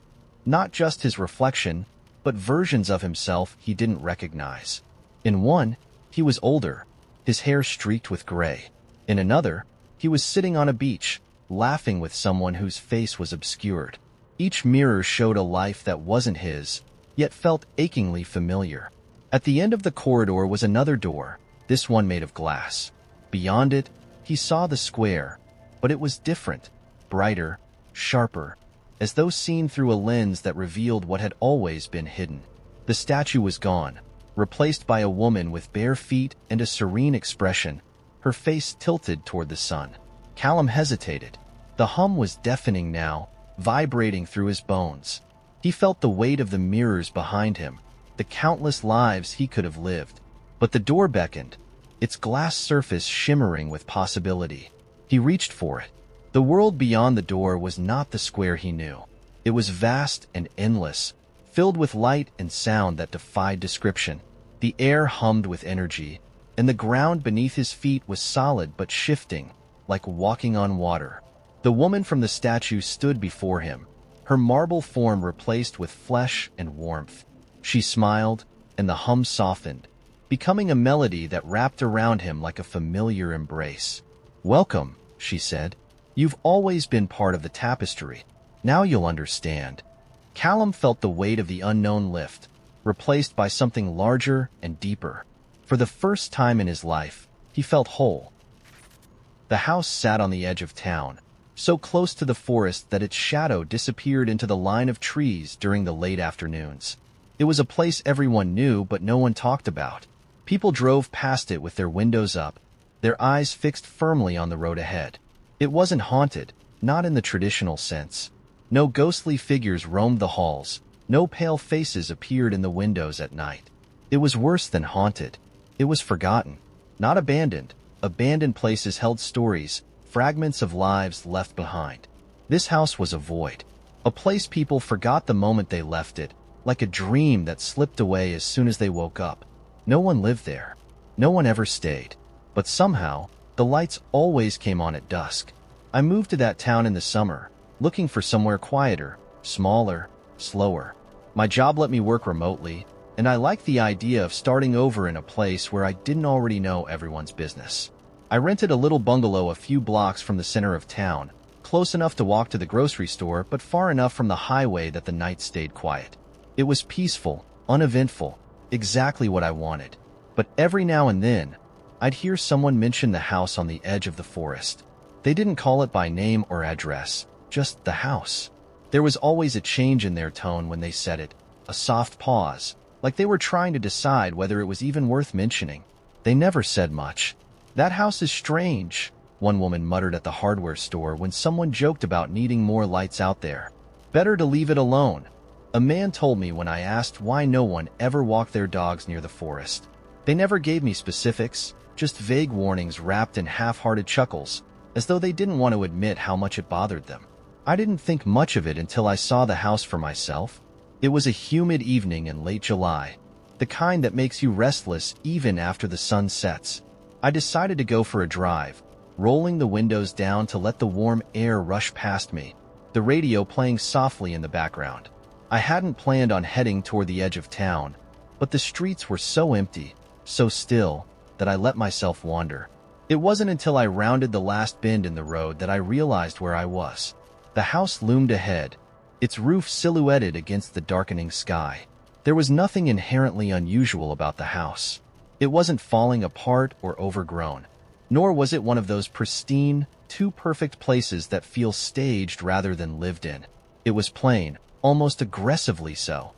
A: Not just his reflection, but versions of himself he didn't recognize. In one, he was older, his hair streaked with gray. In another, he was sitting on a beach, laughing with someone whose face was obscured. Each mirror showed a life that wasn't his, yet felt achingly familiar. At the end of the corridor was another door, this one made of glass. Beyond it, he saw the square, but it was different, brighter, sharper, as though seen through a lens that revealed what had always been hidden. The statue was gone, replaced by a woman with bare feet and a serene expression, her face tilted toward the sun. Callum hesitated. The hum was deafening now, vibrating through his bones. He felt the weight of the mirrors behind him, the countless lives he could have lived. But the door beckoned, its glass surface shimmering with possibility. He reached for it. The world beyond the door was not the square he knew. It was vast and endless, filled with light and sound that defied description. The air hummed with energy, and the ground beneath his feet was solid but shifting, like walking on water. The woman from the statue stood before him, her marble form replaced with flesh and warmth. She smiled, and the hum softened, becoming a melody that wrapped around him like a familiar embrace. "Welcome," she said. "You've always been part of the tapestry. Now you'll understand." Callum felt the weight of the unknown lift, replaced by something larger and deeper. For the first time in his life, he felt whole. The house sat on the edge of town, so close to the forest that its shadow disappeared into the line of trees during the late afternoons. It was a place everyone knew but no one talked about. People drove past it with their windows up, their eyes fixed firmly on the road ahead. It wasn't haunted, not in the traditional sense. No ghostly figures roamed the halls, no pale faces appeared in the windows at night. It was worse than haunted. It was forgotten, not abandoned. Abandoned places held stories, fragments of lives left behind. This house was a void, a place people forgot the moment they left it, like a dream that slipped away as soon as they woke up. No one lived there. No one ever stayed. But somehow, the lights always came on at dusk. I moved to that town in the summer, looking for somewhere quieter, smaller, slower. My job let me work remotely, and I liked the idea of starting over in a place where I didn't already know everyone's business. I rented a little bungalow a few blocks from the center of town, close enough to walk to the grocery store but far enough from the highway that the night stayed quiet. It was peaceful, uneventful, exactly what I wanted. But every now and then, I'd hear someone mention the house on the edge of the forest. They didn't call it by name or address, just the house. There was always a change in their tone when they said it, a soft pause, like they were trying to decide whether it was even worth mentioning. They never said much. "That house is strange," one woman muttered at the hardware store when someone joked about needing more lights out there. "Better to leave it alone," a man told me when I asked why no one ever walked their dogs near the forest. They never gave me specifics, just vague warnings wrapped in half-hearted chuckles, as though they didn't want to admit how much it bothered them. I didn't think much of it until I saw the house for myself. It was a humid evening in late July, the kind that makes you restless even after the sun sets. I decided to go for a drive, rolling the windows down to let the warm air rush past me, the radio playing softly in the background. I hadn't planned on heading toward the edge of town, but the streets were so empty, so still, that I let myself wander. It wasn't until I rounded the last bend in the road that I realized where I was. The house loomed ahead, its roof silhouetted against the darkening sky. There was nothing inherently unusual about the house. It wasn't falling apart or overgrown, nor was it one of those pristine, too perfect places that feel staged rather than lived in. It was plain, almost aggressively so.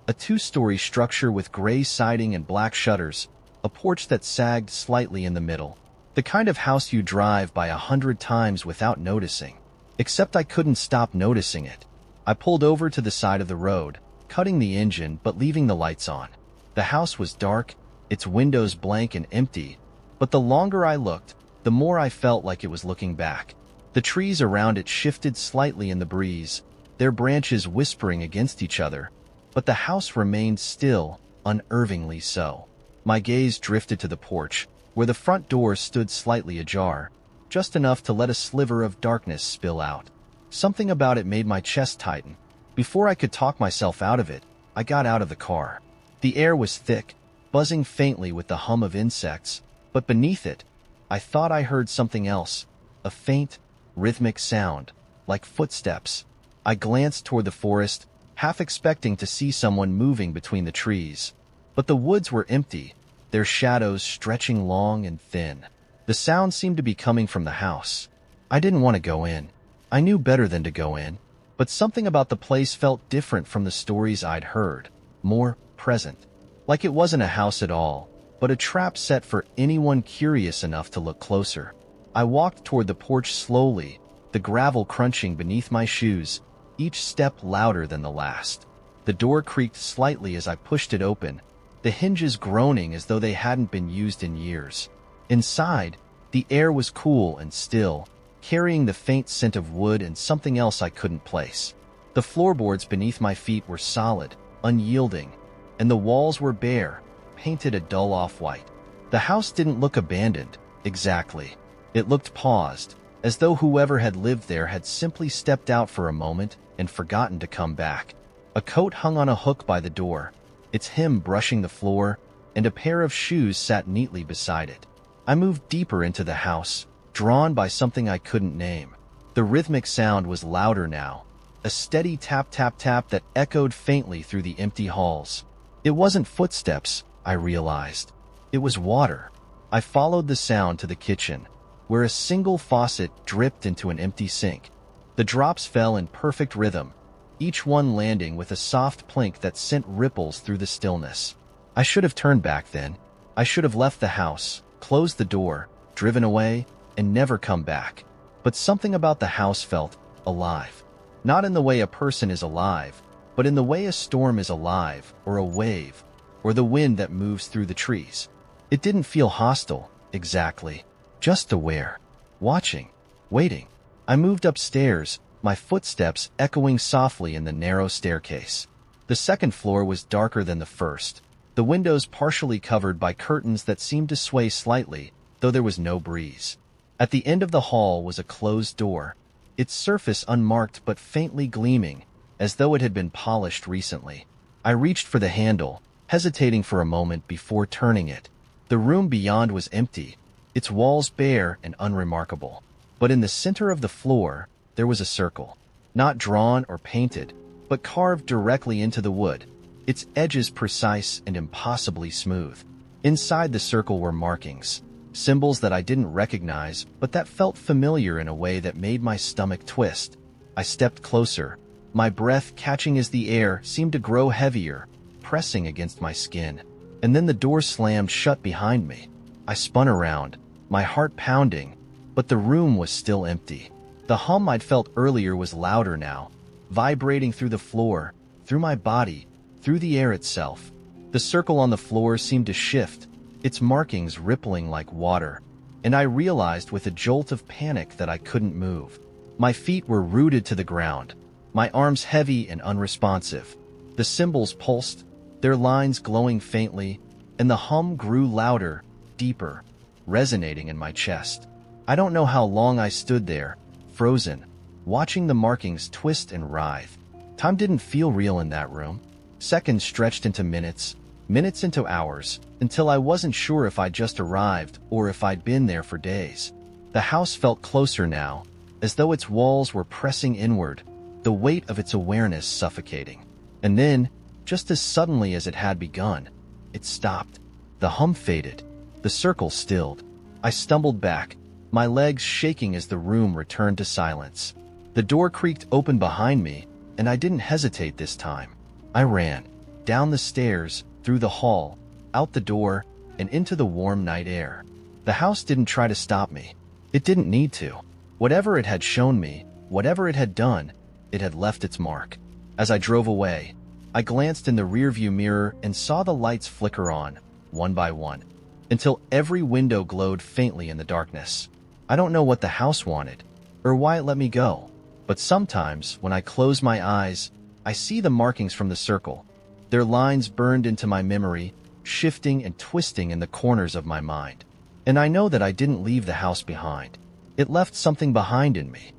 A: A two-story structure with gray siding and black shutters, a porch that sagged slightly in the middle. The kind of house you drive by 100 times without noticing. Except I couldn't stop noticing it. I pulled over to the side of the road, cutting the engine but leaving the lights on. The house was dark, its windows blank and empty, but the longer I looked, the more I felt like it was looking back. The trees around it shifted slightly in the breeze, their branches whispering against each other, but the house remained still, unnervingly so. My gaze drifted to the porch, where the front door stood slightly ajar, just enough to let a sliver of darkness spill out. Something about it made my chest tighten. Before I could talk myself out of it, I got out of the car. The air was thick, buzzing faintly with the hum of insects, but beneath it, I thought I heard something else, a faint, rhythmic sound, like footsteps. I glanced toward the forest, half expecting to see someone moving between the trees. But the woods were empty, their shadows stretching long and thin. The sound seemed to be coming from the house. I didn't want to go in. I knew better than to go in, but something about the place felt different from the stories I'd heard, more present. Like it wasn't a house at all, but a trap set for anyone curious enough to look closer. I walked toward the porch slowly, the gravel crunching beneath my shoes, each step louder than the last. The door creaked slightly as I pushed it open, the hinges groaning as though they hadn't been used in years. Inside, the air was cool and still, carrying the faint scent of wood and something else I couldn't place. The floorboards beneath my feet were solid, unyielding, and the walls were bare, painted a dull off-white. The house didn't look abandoned, exactly. It looked paused, as though whoever had lived there had simply stepped out for a moment and forgotten to come back. A coat hung on a hook by the door, its hem brushing the floor, and a pair of shoes sat neatly beside it. I moved deeper into the house, drawn by something I couldn't name. The rhythmic sound was louder now, a steady tap-tap-tap that echoed faintly through the empty halls. It wasn't footsteps, I realized. It was water. I followed the sound to the kitchen, where a single faucet dripped into an empty sink. The drops fell in perfect rhythm, each one landing with a soft plink that sent ripples through the stillness. I should have turned back then. I should have left the house, closed the door, driven away, and never come back. But something about the house felt alive. Not in the way a person is alive, but in the way a storm is alive, or a wave, or the wind that moves through the trees. It didn't feel hostile, exactly. Just aware. Watching. Waiting. I moved upstairs, my footsteps echoing softly in the narrow staircase. The second floor was darker than the first, the windows partially covered by curtains that seemed to sway slightly, though there was no breeze. At the end of the hall was a closed door, its surface unmarked but faintly gleaming, as though it had been polished recently. I reached for the handle, hesitating for a moment before turning it. The room beyond was empty, its walls bare and unremarkable. But in the center of the floor, there was a circle, not drawn or painted, but carved directly into the wood, its edges precise and impossibly smooth. Inside the circle were markings, symbols that I didn't recognize, but that felt familiar in a way that made my stomach twist. I stepped closer, my breath catching as the air seemed to grow heavier, pressing against my skin. And then the door slammed shut behind me. I spun around, my heart pounding, but the room was still empty. The hum I'd felt earlier was louder now, vibrating through the floor, through my body, through the air itself. The circle on the floor seemed to shift, its markings rippling like water, and I realized with a jolt of panic that I couldn't move. My feet were rooted to the ground, my arms heavy and unresponsive. The symbols pulsed, their lines glowing faintly, and the hum grew louder, deeper, resonating in my chest. I don't know how long I stood there, frozen, watching the markings twist and writhe. Time didn't feel real in that room. Seconds stretched into minutes, minutes into hours, until I wasn't sure if I'd just arrived or if I'd been there for days. The house felt closer now, as though its walls were pressing inward, the weight of its awareness suffocating. And then, just as suddenly as it had begun, it stopped. The hum faded. The circle stilled. I stumbled back, my legs shaking as the room returned to silence. The door creaked open behind me, and I didn't hesitate this time. I ran, down the stairs, through the hall, out the door, and into the warm night air. The house didn't try to stop me. It didn't need to. Whatever it had shown me, whatever it had done, it had left its mark. As I drove away, I glanced in the rearview mirror and saw the lights flicker on, one by one, until every window glowed faintly in the darkness. I don't know what the house wanted, or why it let me go, but sometimes, when I close my eyes, I see the markings from the circle, their lines burned into my memory, shifting and twisting in the corners of my mind. And I know that I didn't leave the house behind. It left something behind in me.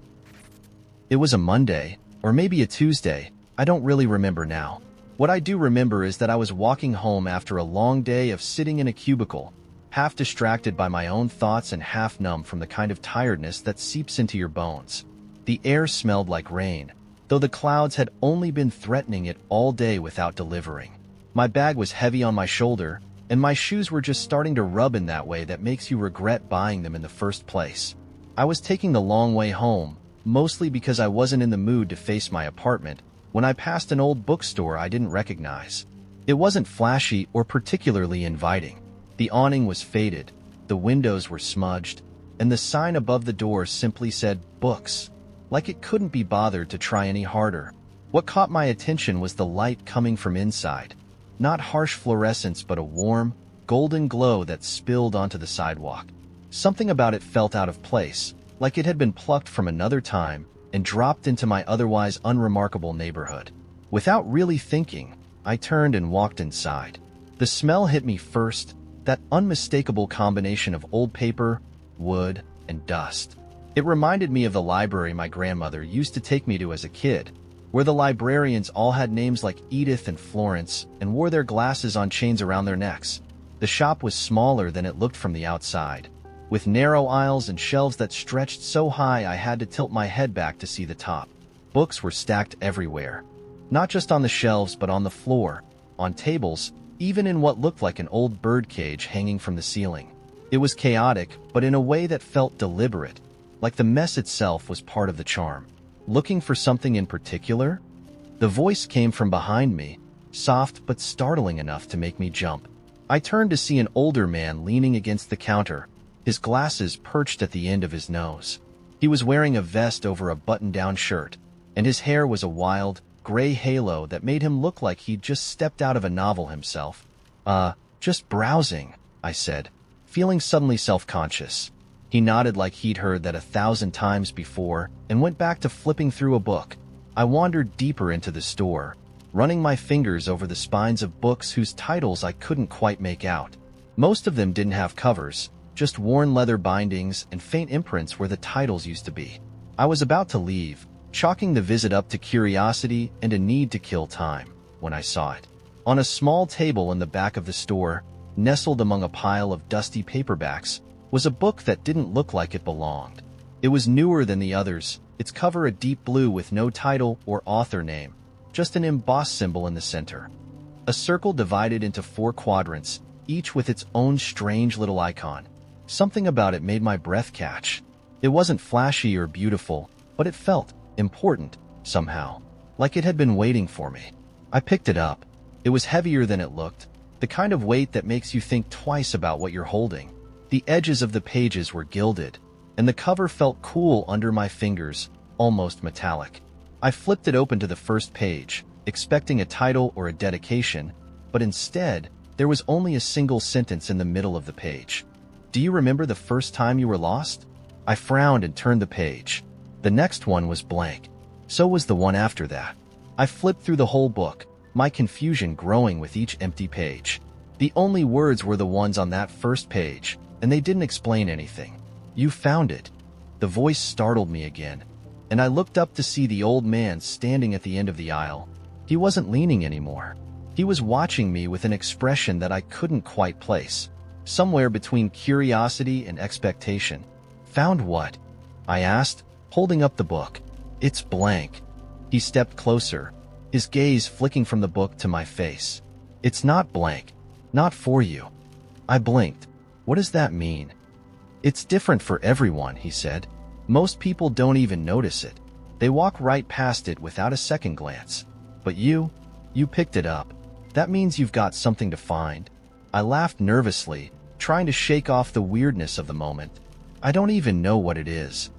A: It was a Monday, or maybe a Tuesday, I don't really remember now. What I do remember is that I was walking home after a long day of sitting in a cubicle, half distracted by my own thoughts and half numb from the kind of tiredness that seeps into your bones. The air smelled like rain, though the clouds had only been threatening it all day without delivering. My bag was heavy on my shoulder, and my shoes were just starting to rub in that way that makes you regret buying them in the first place. I was taking the long way home, mostly because I wasn't in the mood to face my apartment, when I passed an old bookstore I didn't recognize. It wasn't flashy or particularly inviting. The awning was faded, the windows were smudged, and the sign above the door simply said, "Books," like it couldn't be bothered to try any harder. What caught my attention was the light coming from inside. Not harsh fluorescence, but a warm, golden glow that spilled onto the sidewalk. Something about it felt out of place, like it had been plucked from another time and dropped into my otherwise unremarkable neighborhood. Without really thinking, I turned and walked inside. The smell hit me first, that unmistakable combination of old paper, wood, and dust. It reminded me of the library my grandmother used to take me to as a kid, where the librarians all had names like Edith and Florence and wore their glasses on chains around their necks. The shop was smaller than it looked from the outside, with narrow aisles and shelves that stretched so high I had to tilt my head back to see the top. Books were stacked everywhere, not just on the shelves but on the floor, on tables, even in what looked like an old bird cage hanging from the ceiling. It was chaotic, but in a way that felt deliberate, like the mess itself was part of the charm. Looking for something in particular? The voice came from behind me, soft but startling enough to make me jump. I turned to see an older man leaning against the counter, his glasses perched at the end of his nose. He was wearing a vest over a button-down shirt, and his hair was a wild, gray halo that made him look like he'd just stepped out of a novel himself. Just browsing," I said, feeling suddenly self-conscious. He nodded like he'd heard that 1,000 times before and went back to flipping through a book. I wandered deeper into the store, running my fingers over the spines of books whose titles I couldn't quite make out. Most of them didn't have covers, just worn leather bindings and faint imprints where the titles used to be. I was about to leave, chalking the visit up to curiosity and a need to kill time, when I saw it. On a small table in the back of the store, nestled among a pile of dusty paperbacks, was a book that didn't look like it belonged. It was newer than the others, its cover a deep blue with no title or author name, just an embossed symbol in the center. A circle divided into 4 quadrants, each with its own strange little icon. Something about it made my breath catch. It wasn't flashy or beautiful, but it felt important, somehow, like it had been waiting for me. I picked it up. It was heavier than it looked, the kind of weight that makes you think twice about what you're holding. The edges of the pages were gilded, and the cover felt cool under my fingers, almost metallic. I flipped it open to the first page, expecting a title or a dedication, but instead, there was only a single sentence in the middle of the page. "Do you remember the first time you were lost?" I frowned and turned the page. The next one was blank. So was the one after that. I flipped through the whole book, my confusion growing with each empty page. The only words were the ones on that first page, and they didn't explain anything. "You found it." The voice startled me again, and I looked up to see the old man standing at the end of the aisle. He wasn't leaning anymore. He was watching me with an expression that I couldn't quite place, somewhere between curiosity and expectation. "Found what?" I asked, holding up the book. "It's blank." He stepped closer, his gaze flicking from the book to my face. "It's not blank. Not for you." I blinked. "What does that mean?" "It's different for everyone," he said. "Most people don't even notice it. They walk right past it without a second glance. But you picked it up. That means you've got something to find." I laughed nervously, trying to shake off the weirdness of the moment. "I don't even know what it is."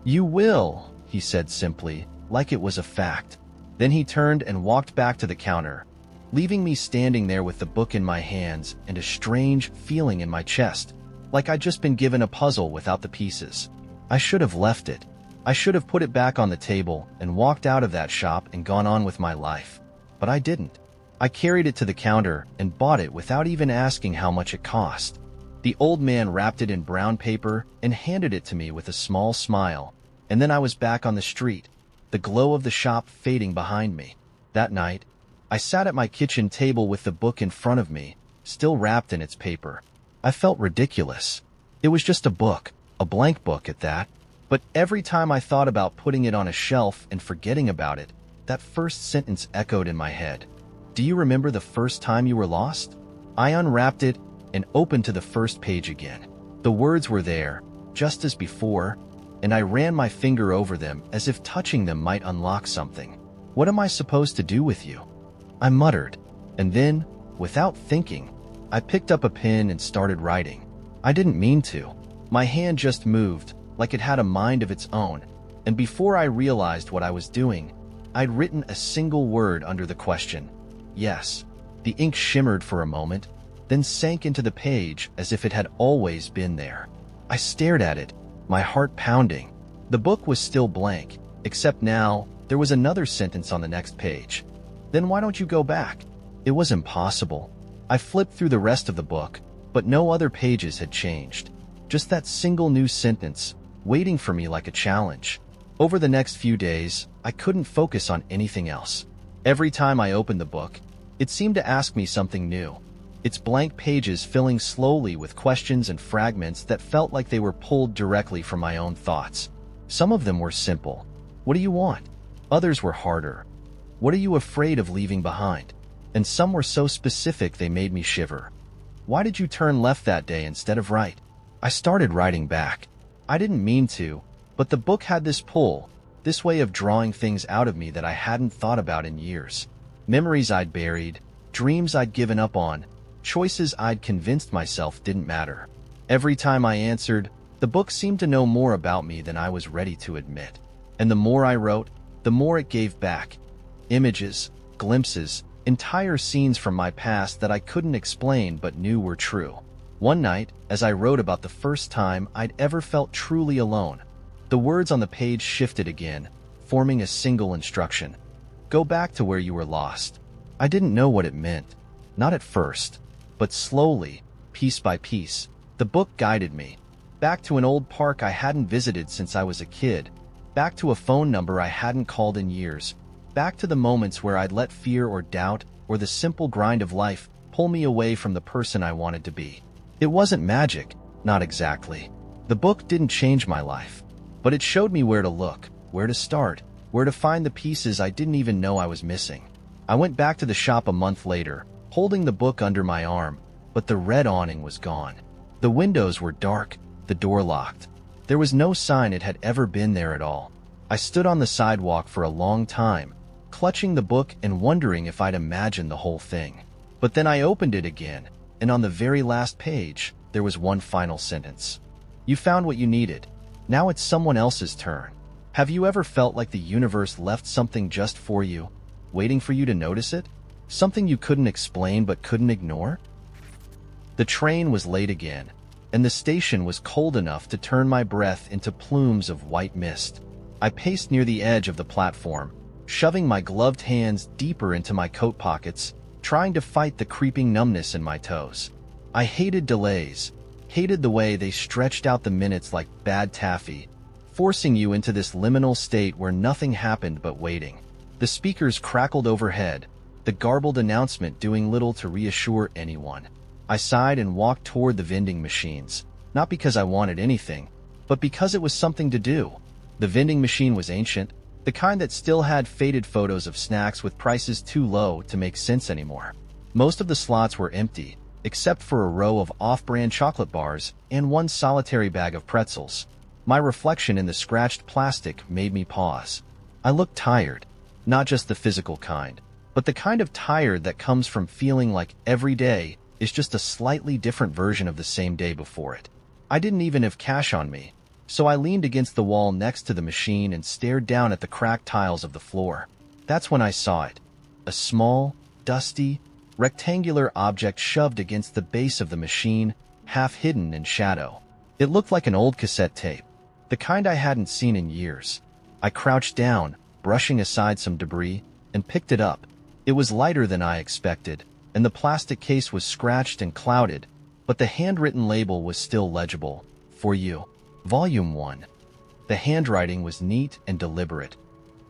A: "You will," he said simply, like it was a fact. Then he turned and walked back to the counter, leaving me standing there with the book in my hands and a strange feeling in my chest, like I'd just been given a puzzle without the pieces. I should have left it. I should have put it back on the table and walked out of that shop and gone on with my life. But I didn't. I carried it to the counter and bought it without even asking how much it cost. The old man wrapped it in brown paper and handed it to me with a small smile, and then I was back on the street, the glow of the shop fading behind me. That night, I sat at my kitchen table with the book in front of me, still wrapped in its paper. I felt ridiculous. It was just a book, a blank book at that. But every time I thought about putting it on a shelf and forgetting about it, that first sentence echoed in my head. "Do you remember the first time you were lost?" I unwrapped it and opened to the first page again. The words were there, just as before, and I ran my finger over them as if touching them might unlock something. "What am I supposed to do with you?" I muttered, and then, without thinking, I picked up a pen and started writing. I didn't mean to. My hand just moved, like it had a mind of its own, and before I realized what I was doing, I'd written a single word under the question. Yes. The ink shimmered for a moment, then sank into the page as if it had always been there. I stared at it, my heart pounding. The book was still blank, except now there was another sentence on the next page. "Then why don't you go back?" It was impossible. I flipped through the rest of the book, but no other pages had changed. Just that single new sentence, waiting for me like a challenge. Over the next few days, I couldn't focus on anything else. Every time I opened the book, it seemed to ask me something new. Its blank pages filling slowly with questions and fragments that felt like they were pulled directly from my own thoughts. Some of them were simple. What do you want? Others were harder. What are you afraid of leaving behind? And some were so specific they made me shiver. Why did you turn left that day instead of right? I started writing back. I didn't mean to, but the book had this pull, this way of drawing things out of me that I hadn't thought about in years. Memories I'd buried, dreams I'd given up on, choices I'd convinced myself didn't matter. Every time I answered, the book seemed to know more about me than I was ready to admit. And the more I wrote, the more it gave back. Images, glimpses, entire scenes from my past that I couldn't explain but knew were true. One night, as I wrote about the first time I'd ever felt truly alone, the words on the page shifted again, forming a single instruction. Go back to where you were lost. I didn't know what it meant. Not at first, but slowly, piece by piece, the book guided me. Back to an old park I hadn't visited since I was a kid. Back to a phone number I hadn't called in years. Back to the moments where I'd let fear or doubt or the simple grind of life pull me away from the person I wanted to be. It wasn't magic, not exactly. The book didn't change my life, but it showed me where to look, where to start, where to find the pieces I didn't even know I was missing. I went back to the shop a month later, holding the book under my arm, but the red awning was gone. The windows were dark, the door locked. There was no sign it had ever been there at all. I stood on the sidewalk for a long time, clutching the book and wondering if I'd imagined the whole thing. But then I opened it again, and on the very last page, there was one final sentence. You found what you needed. Now it's someone else's turn. Have you ever felt like the universe left something just for you, waiting for you to notice it? Something you couldn't explain but couldn't ignore? The train was late again, and the station was cold enough to turn my breath into plumes of white mist. I paced near the edge of the platform, shoving my gloved hands deeper into my coat pockets, trying to fight the creeping numbness in my toes. I hated delays, hated the way they stretched out the minutes like bad taffy, forcing you into this liminal state where nothing happened but waiting. The speakers crackled overhead, the garbled announcement doing little to reassure anyone. I sighed and walked toward the vending machines, not because I wanted anything, but because it was something to do. The vending machine was ancient, the kind that still had faded photos of snacks with prices too low to make sense anymore. Most of the slots were empty, except for a row of off-brand chocolate bars and one solitary bag of pretzels. My reflection in the scratched plastic made me pause. I looked tired, not just the physical kind, but the kind of tired that comes from feeling like every day is just a slightly different version of the same day before it. I didn't even have cash on me, so I leaned against the wall next to the machine and stared down at the cracked tiles of the floor. That's when I saw it. A small, dusty, rectangular object shoved against the base of the machine, half hidden in shadow. It looked like an old cassette tape, the kind I hadn't seen in years. I crouched down, brushing aside some debris, and picked it up. It was lighter than I expected, and the plastic case was scratched and clouded, but the handwritten label was still legible. For you. Volume 1. The handwriting was neat and deliberate,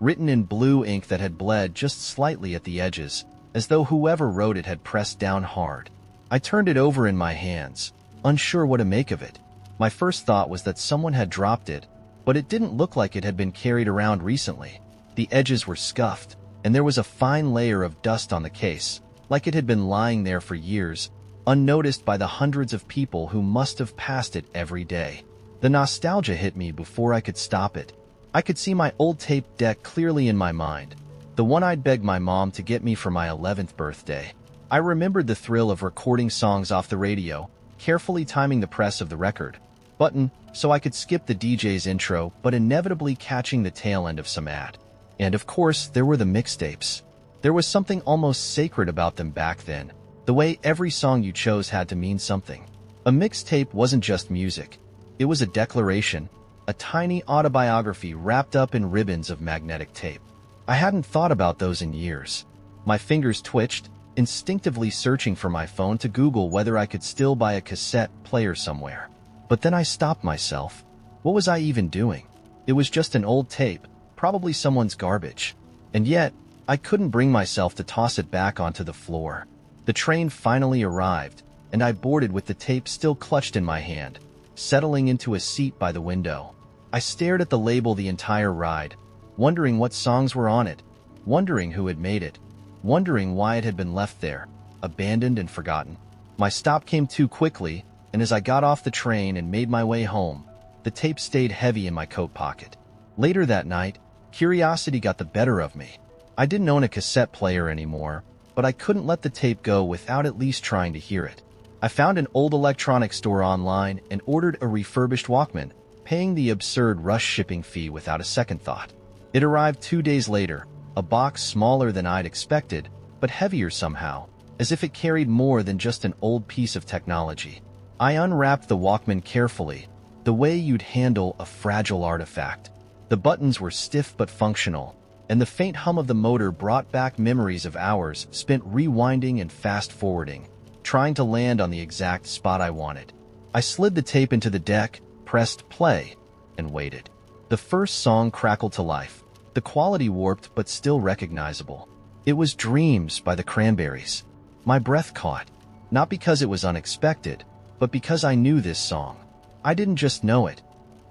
A: written in blue ink that had bled just slightly at the edges, as though whoever wrote it had pressed down hard. I turned it over in my hands, unsure what to make of it. My first thought was that someone had dropped it, but it didn't look like it had been carried around recently. The edges were scuffed, and there was a fine layer of dust on the case, like it had been lying there for years, unnoticed by the hundreds of people who must have passed it every day. The nostalgia hit me before I could stop it. I could see my old tape deck clearly in my mind, the one I'd begged my mom to get me for my 11th birthday. I remembered the thrill of recording songs off the radio, carefully timing the press of the record button so I could skip the DJ's intro, but inevitably catching the tail end of some ad. And of course, there were the mixtapes. There was something almost sacred about them back then, the way every song you chose had to mean something. A mixtape wasn't just music. It was a declaration, a tiny autobiography wrapped up in ribbons of magnetic tape. I hadn't thought about those in years. My fingers twitched, instinctively searching for my phone to Google whether I could still buy a cassette player somewhere. But then I stopped myself. What was I even doing? It was just an old tape, probably someone's garbage. And yet, I couldn't bring myself to toss it back onto the floor. The train finally arrived, and I boarded with the tape still clutched in my hand, settling into a seat by the window. I stared at the label the entire ride, wondering what songs were on it, wondering who had made it, wondering why it had been left there, abandoned and forgotten. My stop came too quickly, and as I got off the train and made my way home, the tape stayed heavy in my coat pocket. Later that night, curiosity got the better of me. I didn't own a cassette player anymore, but I couldn't let the tape go without at least trying to hear it. I found an old electronics store online and ordered a refurbished Walkman, paying the absurd rush shipping fee without a second thought. It arrived 2 days later, a box smaller than I'd expected, but heavier somehow, as if it carried more than just an old piece of technology. I unwrapped the Walkman carefully, the way you'd handle a fragile artifact. The buttons were stiff but functional, and the faint hum of the motor brought back memories of hours spent rewinding and fast-forwarding, trying to land on the exact spot I wanted. I slid the tape into the deck, pressed play, and waited. The first song crackled to life, the quality warped but still recognizable. It was Dreams by the Cranberries. My breath caught, not because it was unexpected, but because I knew this song. I didn't just know it.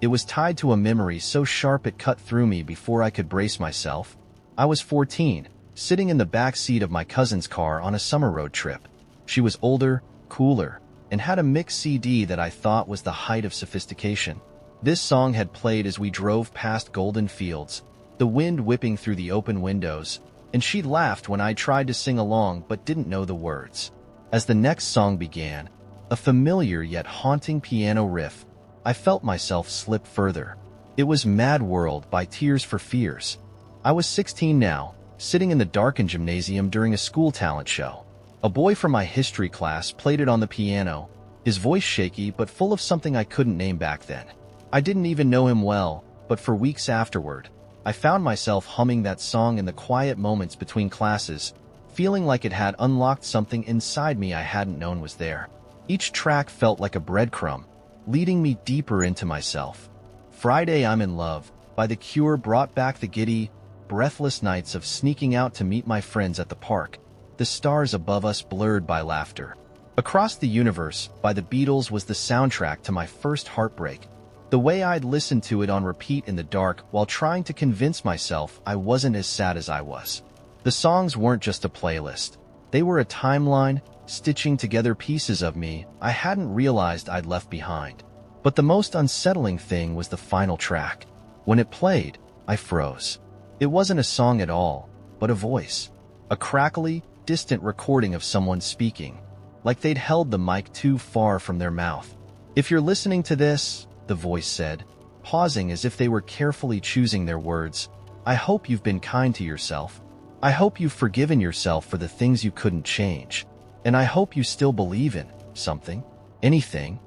A: It was tied to a memory so sharp it cut through me before I could brace myself. I was 14, sitting in the back seat of my cousin's car on a summer road trip. She was older, cooler, and had a mix CD that I thought was the height of sophistication. This song had played as we drove past golden fields, the wind whipping through the open windows, and she laughed when I tried to sing along but didn't know the words. As the next song began, a familiar yet haunting piano riff, I felt myself slip further. It was Mad World by Tears for Fears. I was 16 now, sitting in the darkened gymnasium during a school talent show. A boy from my history class played it on the piano, his voice shaky but full of something I couldn't name back then. I didn't even know him well, but for weeks afterward, I found myself humming that song in the quiet moments between classes, feeling like it had unlocked something inside me I hadn't known was there. Each track felt like a breadcrumb, leading me deeper into myself. Friday I'm in Love by The Cure brought back the giddy, breathless nights of sneaking out to meet my friends at the park, the stars above us blurred by laughter. Across the Universe by the Beatles was the soundtrack to my first heartbreak, the way I'd listened to it on repeat in the dark while trying to convince myself I wasn't as sad as I was. The songs weren't just a playlist. They were a timeline, stitching together pieces of me I hadn't realized I'd left behind. But the most unsettling thing was the final track. When it played, I froze. It wasn't a song at all, but a voice. A crackly, distant recording of someone speaking, like they'd held the mic too far from their mouth. "If you're listening to this," the voice said, pausing as if they were carefully choosing their words, "I hope you've been kind to yourself. I hope you've forgiven yourself for the things you couldn't change. And I hope you still believe in something, anything."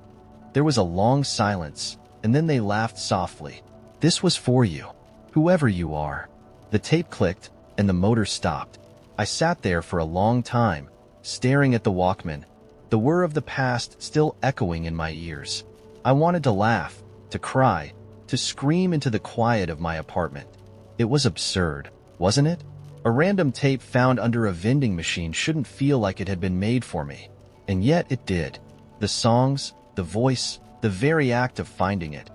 A: There was a long silence, and then they laughed softly. "This was for you, whoever you are." The tape clicked, and the motor stopped. I sat there for a long time, staring at the Walkman, the whir of the past still echoing in my ears. I wanted to laugh, to cry, to scream into the quiet of my apartment. It was absurd, wasn't it? A random tape found under a vending machine shouldn't feel like it had been made for me. And yet it did. The songs, the voice, the very act of finding it.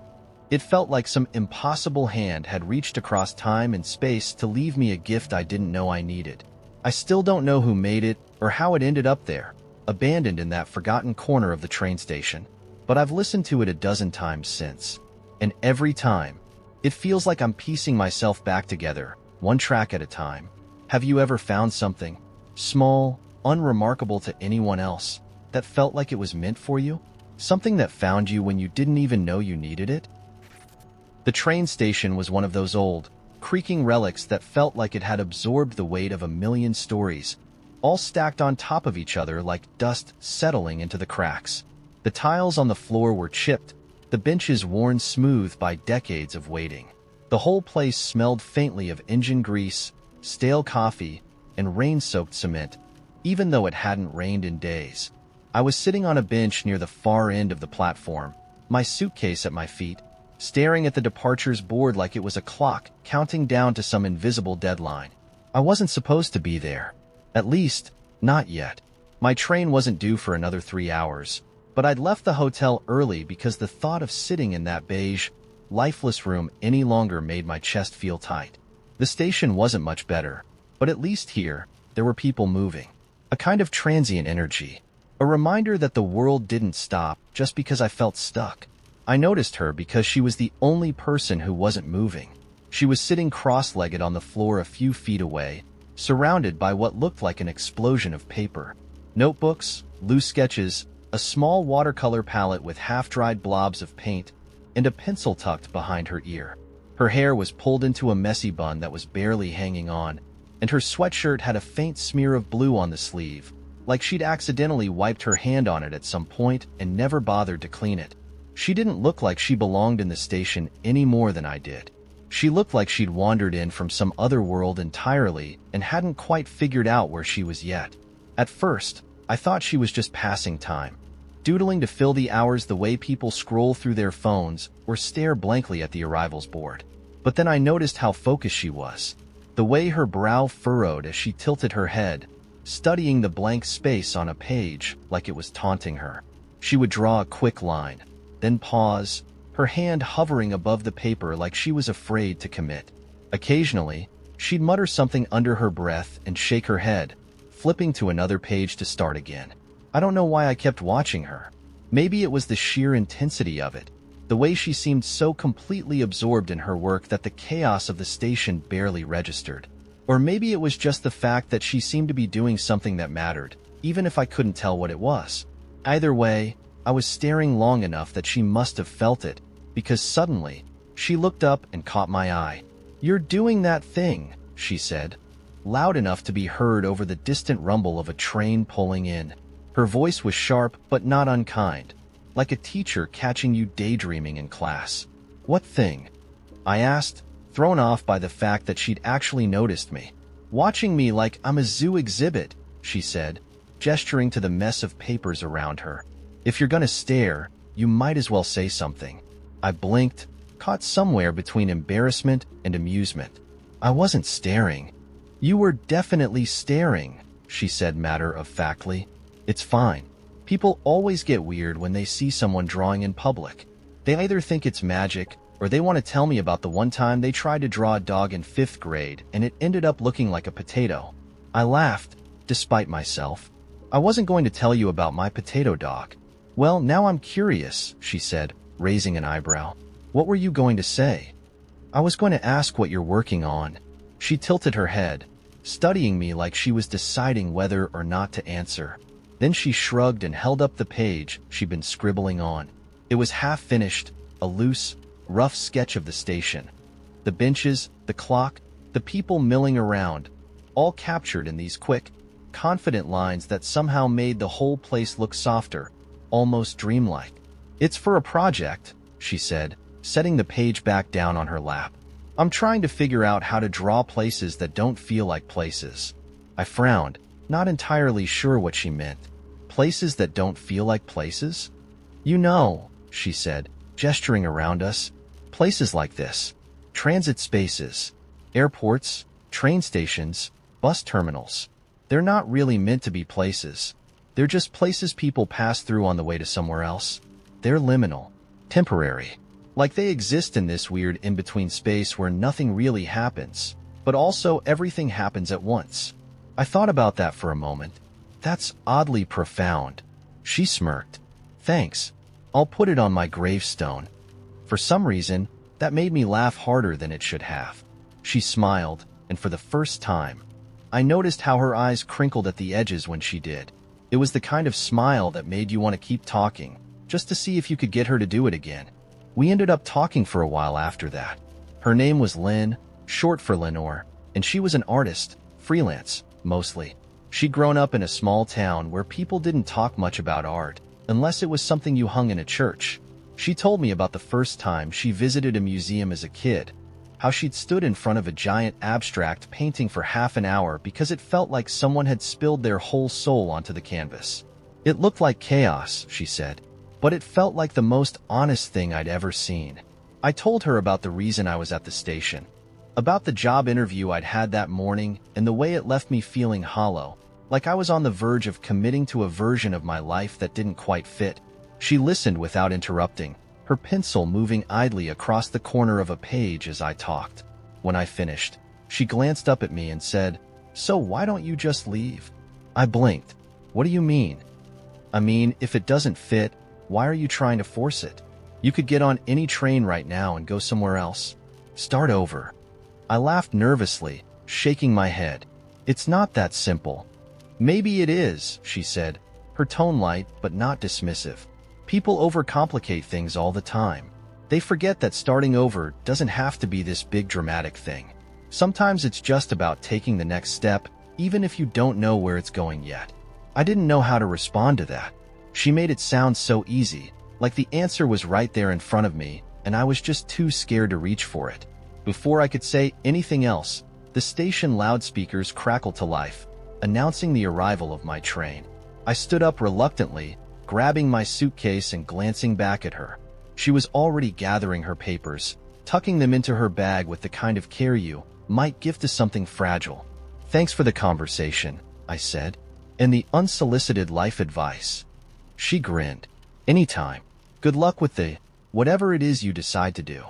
A: It felt like some impossible hand had reached across time and space to leave me a gift I didn't know I needed. I still don't know who made it or how it ended up there, abandoned in that forgotten corner of the train station. But I've listened to it a dozen times since. And every time, it feels like I'm piecing myself back together, one track at a time. Have you ever found something, small, unremarkable to anyone else, that felt like it was meant for you? Something that found you when you didn't even know you needed it? The train station was one of those old, creaking relics that felt like it had absorbed the weight of a million stories, all stacked on top of each other like dust settling into the cracks. The tiles on the floor were chipped, the benches worn smooth by decades of waiting. The whole place smelled faintly of engine grease, stale coffee, and rain-soaked cement, even though it hadn't rained in days. I was sitting on a bench near the far end of the platform, my suitcase at my feet, staring at the departures board like it was a clock counting down to some invisible deadline. I wasn't supposed to be there. At least, not yet. My train wasn't due for another 3 hours, but I'd left the hotel early because the thought of sitting in that beige, lifeless room any longer made my chest feel tight. The station wasn't much better, but at least here, there were people moving. A kind of transient energy. A reminder that the world didn't stop just because I felt stuck. I noticed her because she was the only person who wasn't moving. She was sitting cross-legged on the floor a few feet away, surrounded by what looked like an explosion of paper. Notebooks, loose sketches, a small watercolor palette with half-dried blobs of paint, and a pencil tucked behind her ear. Her hair was pulled into a messy bun that was barely hanging on, and her sweatshirt had a faint smear of blue on the sleeve, like she'd accidentally wiped her hand on it at some point and never bothered to clean it. She didn't look like she belonged in the station any more than I did. She looked like she'd wandered in from some other world entirely and hadn't quite figured out where she was yet. At first, I thought she was just passing time, doodling to fill the hours the way people scroll through their phones or stare blankly at the arrivals board. But then I noticed how focused she was, the way her brow furrowed as she tilted her head, studying the blank space on a page like it was taunting her. She would draw a quick line, then pause, her hand hovering above the paper like she was afraid to commit. Occasionally, she'd mutter something under her breath and shake her head, flipping to another page to start again. I don't know why I kept watching her. Maybe it was the sheer intensity of it, the way she seemed so completely absorbed in her work that the chaos of the station barely registered. Or maybe it was just the fact that she seemed to be doing something that mattered, even if I couldn't tell what it was. Either way, I was staring long enough that she must have felt it, because suddenly, she looked up and caught my eye. "You're doing that thing," she said, loud enough to be heard over the distant rumble of a train pulling in. Her voice was sharp but not unkind, like a teacher catching you daydreaming in class. "What thing?" I asked, thrown off by the fact that she'd actually noticed me. "Watching me like I'm a zoo exhibit," she said, gesturing to the mess of papers around her. "If you're gonna stare, you might as well say something." I blinked, caught somewhere between embarrassment and amusement. "I wasn't staring." "You were definitely staring," she said matter-of-factly. "It's fine. People always get weird when they see someone drawing in public. They either think it's magic, or they want to tell me about the one time they tried to draw a dog in 5th grade and it ended up looking like a potato." I laughed, despite myself. "I wasn't going to tell you about my potato dog." "Well, now I'm curious," she said, raising an eyebrow. "What were you going to say?" "I was going to ask what you're working on." She tilted her head, studying me like she was deciding whether or not to answer. Then she shrugged and held up the page she'd been scribbling on. It was half-finished, a loose, rough sketch of the station. The benches, the clock, the people milling around, all captured in these quick, confident lines that somehow made the whole place look softer, almost dreamlike. "It's for a project," she said, setting the page back down on her lap. "I'm trying to figure out how to draw places that don't feel like places." I frowned, not entirely sure what she meant. Places that don't feel like places? "You know," she said, gesturing around us. "Places like this. Transit spaces. Airports, train stations, bus terminals. They're not really meant to be places. They're just places people pass through on the way to somewhere else. They're liminal, temporary. Like they exist in this weird in-between space where nothing really happens, but also everything happens at once." I thought about that for a moment. "That's oddly profound." She smirked. "Thanks. I'll put it on my gravestone." For some reason, that made me laugh harder than it should have. She smiled, and for the first time, I noticed how her eyes crinkled at the edges when she did. It was the kind of smile that made you want to keep talking, just to see if you could get her to do it again. We ended up talking for a while after that. Her name was Lynn, short for Lenore, and she was an artist, freelance, mostly. She'd grown up in a small town where people didn't talk much about art, unless it was something you hung in a church. She told me about the first time she visited a museum as a kid, how she'd stood in front of a giant abstract painting for half an hour because it felt like someone had spilled their whole soul onto the canvas. "It looked like chaos," she said, "but it felt like the most honest thing I'd ever seen." I told her about the reason I was at the station, about the job interview I'd had that morning and the way it left me feeling hollow, like I was on the verge of committing to a version of my life that didn't quite fit. She listened without interrupting, her pencil moving idly across the corner of a page as I talked. When I finished, she glanced up at me and said, "So why don't you just leave?" I blinked. "What do you mean?" "I mean, if it doesn't fit, why are you trying to force it? You could get on any train right now and go somewhere else. Start over." I laughed nervously, shaking my head. "It's not that simple." "Maybe it is," she said, her tone light but not dismissive. "People overcomplicate things all the time. They forget that starting over doesn't have to be this big dramatic thing. Sometimes it's just about taking the next step, even if you don't know where it's going yet." I didn't know how to respond to that. She made it sound so easy, like the answer was right there in front of me, and I was just too scared to reach for it. Before I could say anything else, the station loudspeakers crackled to life, announcing the arrival of my train. I stood up reluctantly, grabbing my suitcase and glancing back at her. She was already gathering her papers, tucking them into her bag with the kind of care you might give to something fragile. "Thanks for the conversation," I said, "and the unsolicited life advice." She grinned. "Anytime. Good luck with whatever it is you decide to do."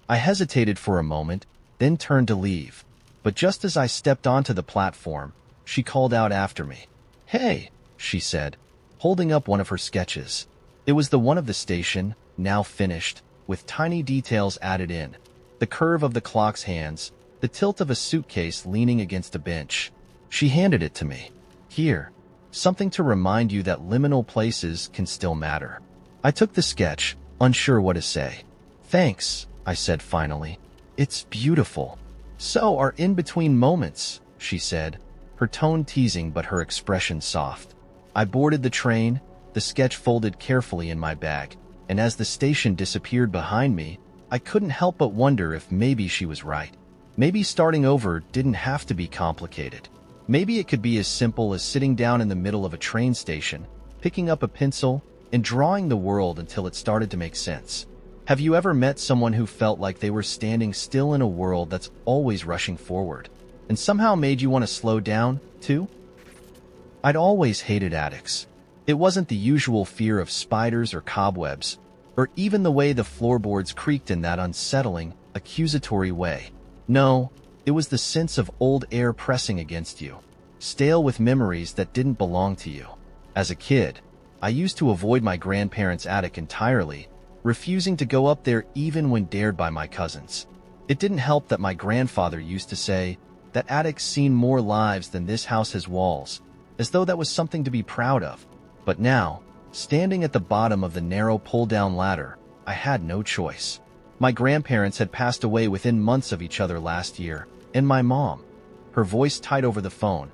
A: I hesitated for a moment, then turned to leave. But just as I stepped onto the platform, she called out after me. "Hey," she said, holding up one of her sketches. It was the one of the station, now finished, with tiny details added in. The curve of the clock's hands, the tilt of a suitcase leaning against a bench. She handed it to me. "Here. Something to remind you that liminal places can still matter." I took the sketch, unsure what to say. "Thanks," I said finally. "It's beautiful." "So are in-between moments," she said, her tone teasing but her expression soft. I boarded the train, the sketch folded carefully in my bag, and as the station disappeared behind me, I couldn't help but wonder if maybe she was right. Maybe starting over didn't have to be complicated. Maybe it could be as simple as sitting down in the middle of a train station, picking up a pencil, and drawing the world until it started to make sense. Have you ever met someone who felt like they were standing still in a world that's always rushing forward, and somehow made you want to slow down, too? I'd always hated attics. It wasn't the usual fear of spiders or cobwebs, or even the way the floorboards creaked in that unsettling, accusatory way. No, it was the sense of old air pressing against you, stale with memories that didn't belong to you. As a kid, I used to avoid my grandparents' attic entirely, refusing to go up there even when dared by my cousins. It didn't help that my grandfather used to say that attics seen more lives than this house has walls, as though that was something to be proud of. But now, standing at the bottom of the narrow pull-down ladder, I had no choice. My grandparents had passed away within months of each other last year, and my mom, her voice tight over the phone,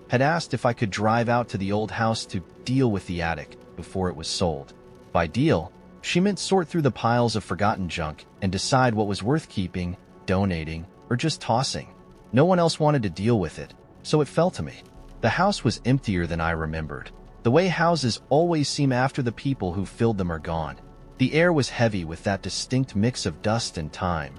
A: had asked if I could drive out to the old house to deal with the attic before it was sold. By deal, she meant sort through the piles of forgotten junk and decide what was worth keeping, donating, or just tossing. No one else wanted to deal with it, so it fell to me. The house was emptier than I remembered. The way houses always seem after the people who filled them are gone. The air was heavy with that distinct mix of dust and time,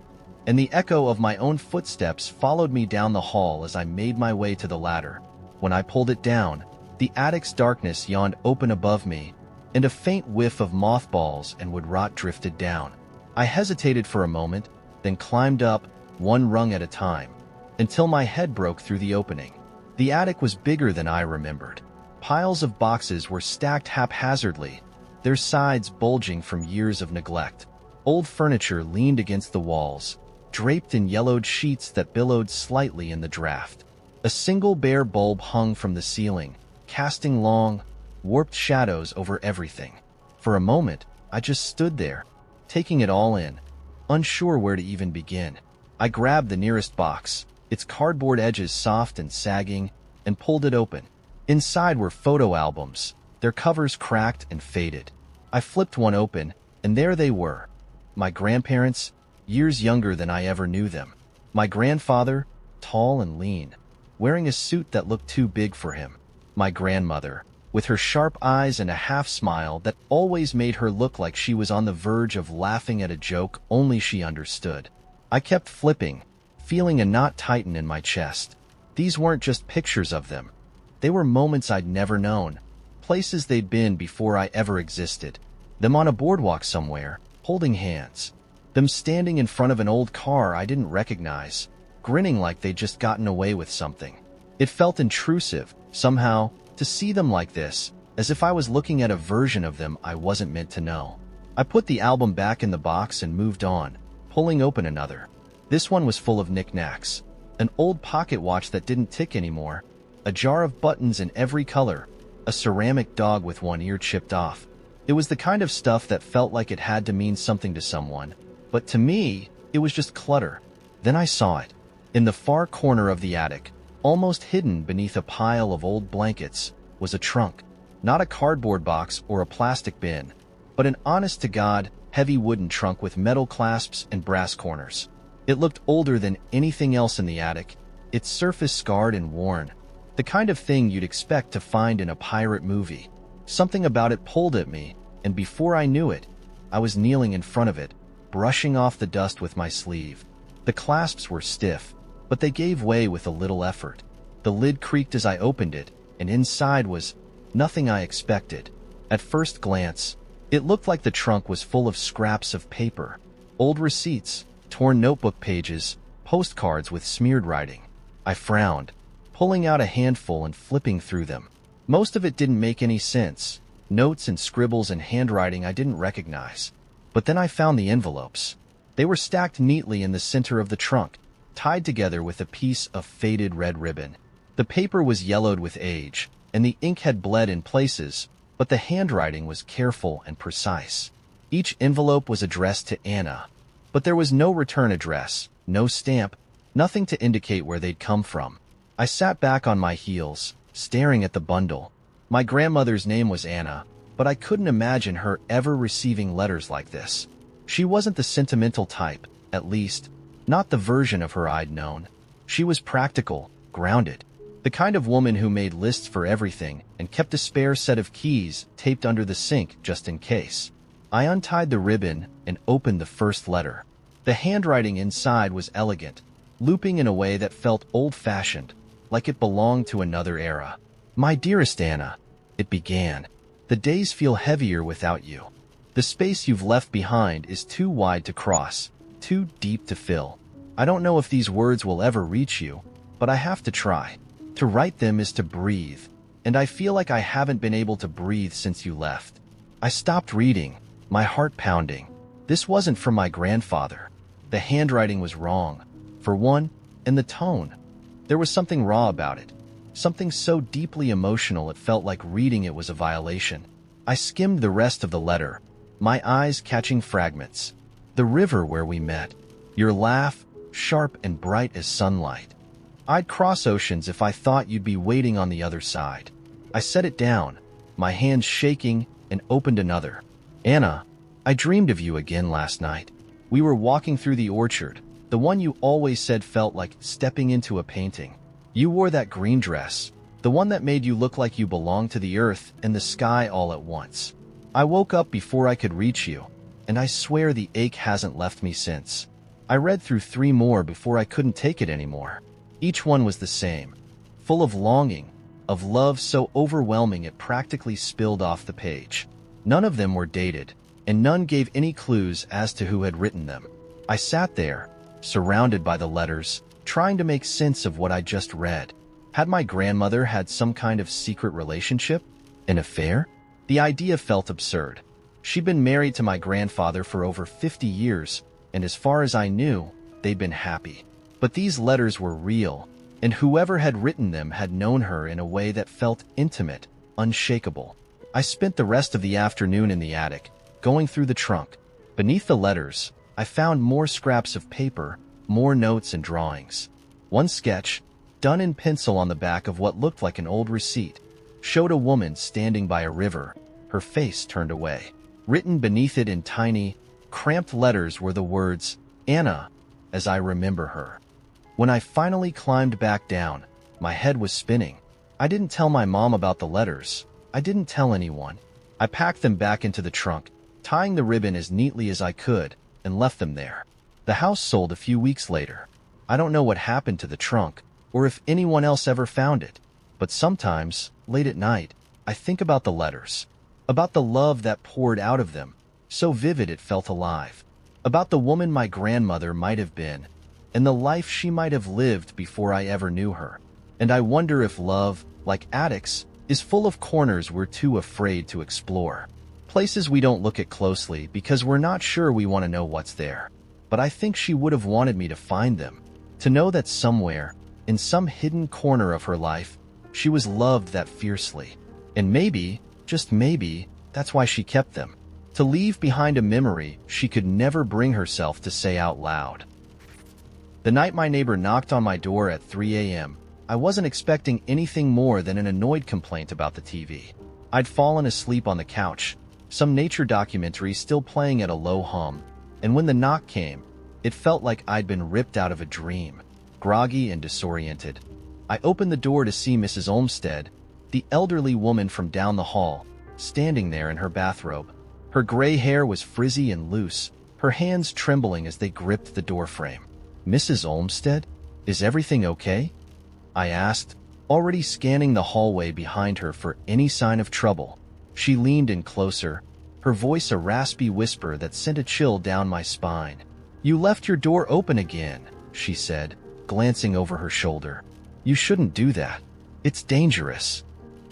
A: and the echo of my own footsteps followed me down the hall as I made my way to the ladder. When I pulled it down, the attic's darkness yawned open above me, and a faint whiff of mothballs and wood rot drifted down. I hesitated for a moment, then climbed up, one rung at a time, until my head broke through the opening. The attic was bigger than I remembered. Piles of boxes were stacked haphazardly, their sides bulging from years of neglect. Old furniture leaned against the walls, draped in yellowed sheets that billowed slightly in the draft. A single bare bulb hung from the ceiling, casting long, warped shadows over everything. For a moment, I just stood there, taking it all in, unsure where to even begin. I grabbed the nearest box, its cardboard edges soft and sagging, and pulled it open. Inside were photo albums, their covers cracked and faded. I flipped one open, and there they were. My grandparents, years younger than I ever knew them. My grandfather, tall and lean, wearing a suit that looked too big for him. My grandmother, with her sharp eyes and a half-smile that always made her look like she was on the verge of laughing at a joke only she understood. I kept flipping, feeling a knot tighten in my chest. These weren't just pictures of them. They were moments I'd never known, places they'd been before I ever existed. Them on a boardwalk somewhere, holding hands. Them standing in front of an old car I didn't recognize, grinning like they'd just gotten away with something. It felt intrusive, somehow, to see them like this, as if I was looking at a version of them I wasn't meant to know. I put the album back in the box and moved on, pulling open another. This one was full of knickknacks. An old pocket watch that didn't tick anymore, a jar of buttons in every color, a ceramic dog with one ear chipped off. It was the kind of stuff that felt like it had to mean something to someone, but to me, it was just clutter. Then I saw it. In the far corner of the attic, almost hidden beneath a pile of old blankets, was a trunk. Not a cardboard box or a plastic bin, but an honest-to-God, heavy wooden trunk with metal clasps and brass corners. It looked older than anything else in the attic, its surface scarred and worn. The kind of thing you'd expect to find in a pirate movie. Something about it pulled at me, and before I knew it, I was kneeling in front of it, brushing off the dust with my sleeve. The clasps were stiff, but they gave way with a little effort. The lid creaked as I opened it, and inside was nothing I expected. At first glance, it looked like the trunk was full of scraps of paper, old receipts, torn notebook pages, postcards with smeared writing. I frowned, pulling out a handful and flipping through them. Most of it didn't make any sense, notes and scribbles and handwriting I didn't recognize. But then I found the envelopes. They were stacked neatly in the center of the trunk, tied together with a piece of faded red ribbon. The paper was yellowed with age, and the ink had bled in places, but the handwriting was careful and precise. Each envelope was addressed to Anna, but there was no return address, no stamp, nothing to indicate where they'd come from. I sat back on my heels, staring at the bundle. My grandmother's name was Anna, but I couldn't imagine her ever receiving letters like this. She wasn't the sentimental type, at least, not the version of her I'd known. She was practical, grounded, the kind of woman who made lists for everything and kept a spare set of keys taped under the sink just in case. I untied the ribbon and opened the first letter. The handwriting inside was elegant, looping in a way that felt old-fashioned, like it belonged to another era. "My dearest Anna," it began, "the days feel heavier without you. The space you've left behind is too wide to cross, too deep to fill. I don't know if these words will ever reach you, but I have to try. To write them is to breathe, and I feel like I haven't been able to breathe since you left." I stopped reading, my heart pounding. This wasn't from my grandfather. The handwriting was wrong, for one, and the tone. There was something raw about it, something so deeply emotional it felt like reading it was a violation. I skimmed the rest of the letter, my eyes catching fragments. "The river where we met. Your laugh, sharp and bright as sunlight. I'd cross oceans if I thought you'd be waiting on the other side." I set it down, my hands shaking, and opened another. "Anna, I dreamed of you again last night. We were walking through the orchard, the one you always said felt like stepping into a painting. You wore that green dress, the one that made you look like you belonged to the earth and the sky all at once. I woke up before I could reach you, and I swear the ache hasn't left me since." I read through 3 more before I couldn't take it anymore. Each one was the same, full of longing, of love so overwhelming it practically spilled off the page. None of them were dated, and none gave any clues as to who had written them. I sat there, surrounded by the letters, trying to make sense of what I just read. Had my grandmother had some kind of secret relationship? An affair? The idea felt absurd. She'd been married to my grandfather for over 50 years, and as far as I knew, they'd been happy. But these letters were real, and whoever had written them had known her in a way that felt intimate, unshakable. I spent the rest of the afternoon in the attic, going through the trunk. Beneath the letters, I found more scraps of paper, more notes and drawings. One sketch, done in pencil on the back of what looked like an old receipt, showed a woman standing by a river, her face turned away. Written beneath it in tiny, cramped letters were the words, "Anna, as I remember her." When I finally climbed back down, my head was spinning. I didn't tell my mom about the letters. I didn't tell anyone. I packed them back into the trunk, tying the ribbon as neatly as I could, and left them there. The house sold a few weeks later. I don't know what happened to the trunk, or if anyone else ever found it, but sometimes, late at night, I think about the letters, about the love that poured out of them, so vivid it felt alive, about the woman my grandmother might have been, and the life she might have lived before I ever knew her. And I wonder if love, like attics, is full of corners we're too afraid to explore. Places we don't look at closely because we're not sure we want to know what's there. But I think she would have wanted me to find them, to know that somewhere, in some hidden corner of her life, she was loved that fiercely. And maybe, just maybe, that's why she kept them. To leave behind a memory she could never bring herself to say out loud. The night my neighbor knocked on my door at 3 a.m., I wasn't expecting anything more than an annoyed complaint about the TV. I'd fallen asleep on the couch, some nature documentary still playing at a low hum, and when the knock came, it felt like I'd been ripped out of a dream, groggy and disoriented. I opened the door to see Mrs. Olmsted, the elderly woman from down the hall, standing there in her bathrobe. Her gray hair was frizzy and loose, her hands trembling as they gripped the doorframe. "Mrs. Olmsted, is everything okay?" I asked, already scanning the hallway behind her for any sign of trouble. She leaned in closer, her voice a raspy whisper that sent a chill down my spine. "You left your door open again," she said, glancing over her shoulder. "You shouldn't do that. It's dangerous."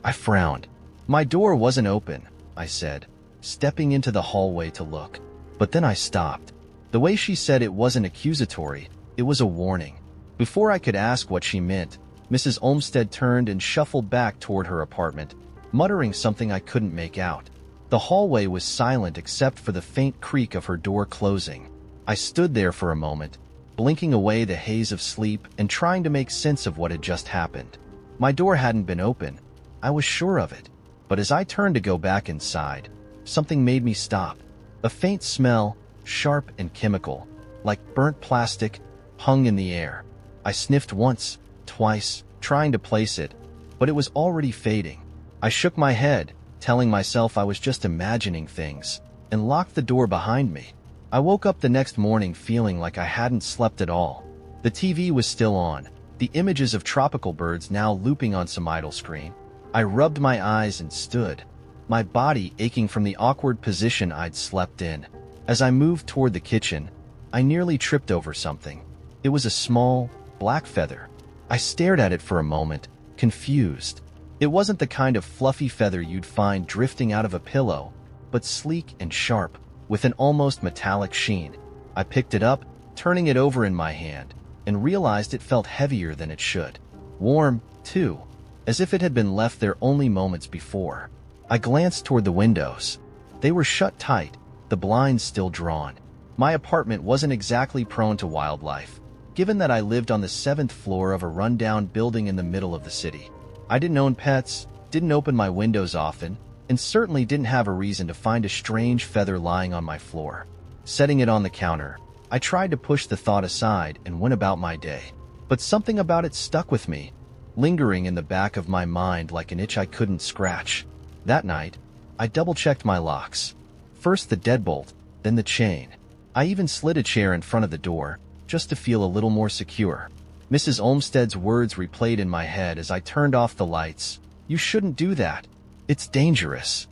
A: I frowned. "My door wasn't open," I said, stepping into the hallway to look. But then I stopped. The way she said it wasn't accusatory, it was a warning. Before I could ask what she meant, Mrs. Olmsted turned and shuffled back toward her apartment, muttering something I couldn't make out. The hallway was silent except for the faint creak of her door closing. I stood there for a moment, blinking away the haze of sleep and trying to make sense of what had just happened. My door hadn't been open. I was sure of it. But as I turned to go back inside, something made me stop. A faint smell, sharp and chemical, like burnt plastic, hung in the air. I sniffed once, twice, trying to place it, but it was already fading. I shook my head, telling myself I was just imagining things, and locked the door behind me. I woke up the next morning feeling like I hadn't slept at all. The TV was still on, the images of tropical birds now looping on some idle screen. I rubbed my eyes and stood, my body aching from the awkward position I'd slept in. As I moved toward the kitchen, I nearly tripped over something. It was a small, black feather. I stared at it for a moment, confused. It wasn't the kind of fluffy feather you'd find drifting out of a pillow, but sleek and sharp, with an almost metallic sheen. I picked it up, turning it over in my hand, and realized it felt heavier than it should. Warm, too, as if it had been left there only moments before. I glanced toward the windows. They were shut tight, the blinds still drawn. My apartment wasn't exactly prone to wildlife, given that I lived on the 7th floor of a rundown building in the middle of the city. I didn't own pets, didn't open my windows often, and certainly didn't have a reason to find a strange feather lying on my floor. Setting it on the counter, I tried to push the thought aside and went about my day. But something about it stuck with me, lingering in the back of my mind like an itch I couldn't scratch. That night, I double-checked my locks. First the deadbolt, then the chain. I even slid a chair in front of the door, just to feel a little more secure. Mrs. Olmsted's words replayed in my head as I turned off the lights. "You shouldn't do that. It's dangerous."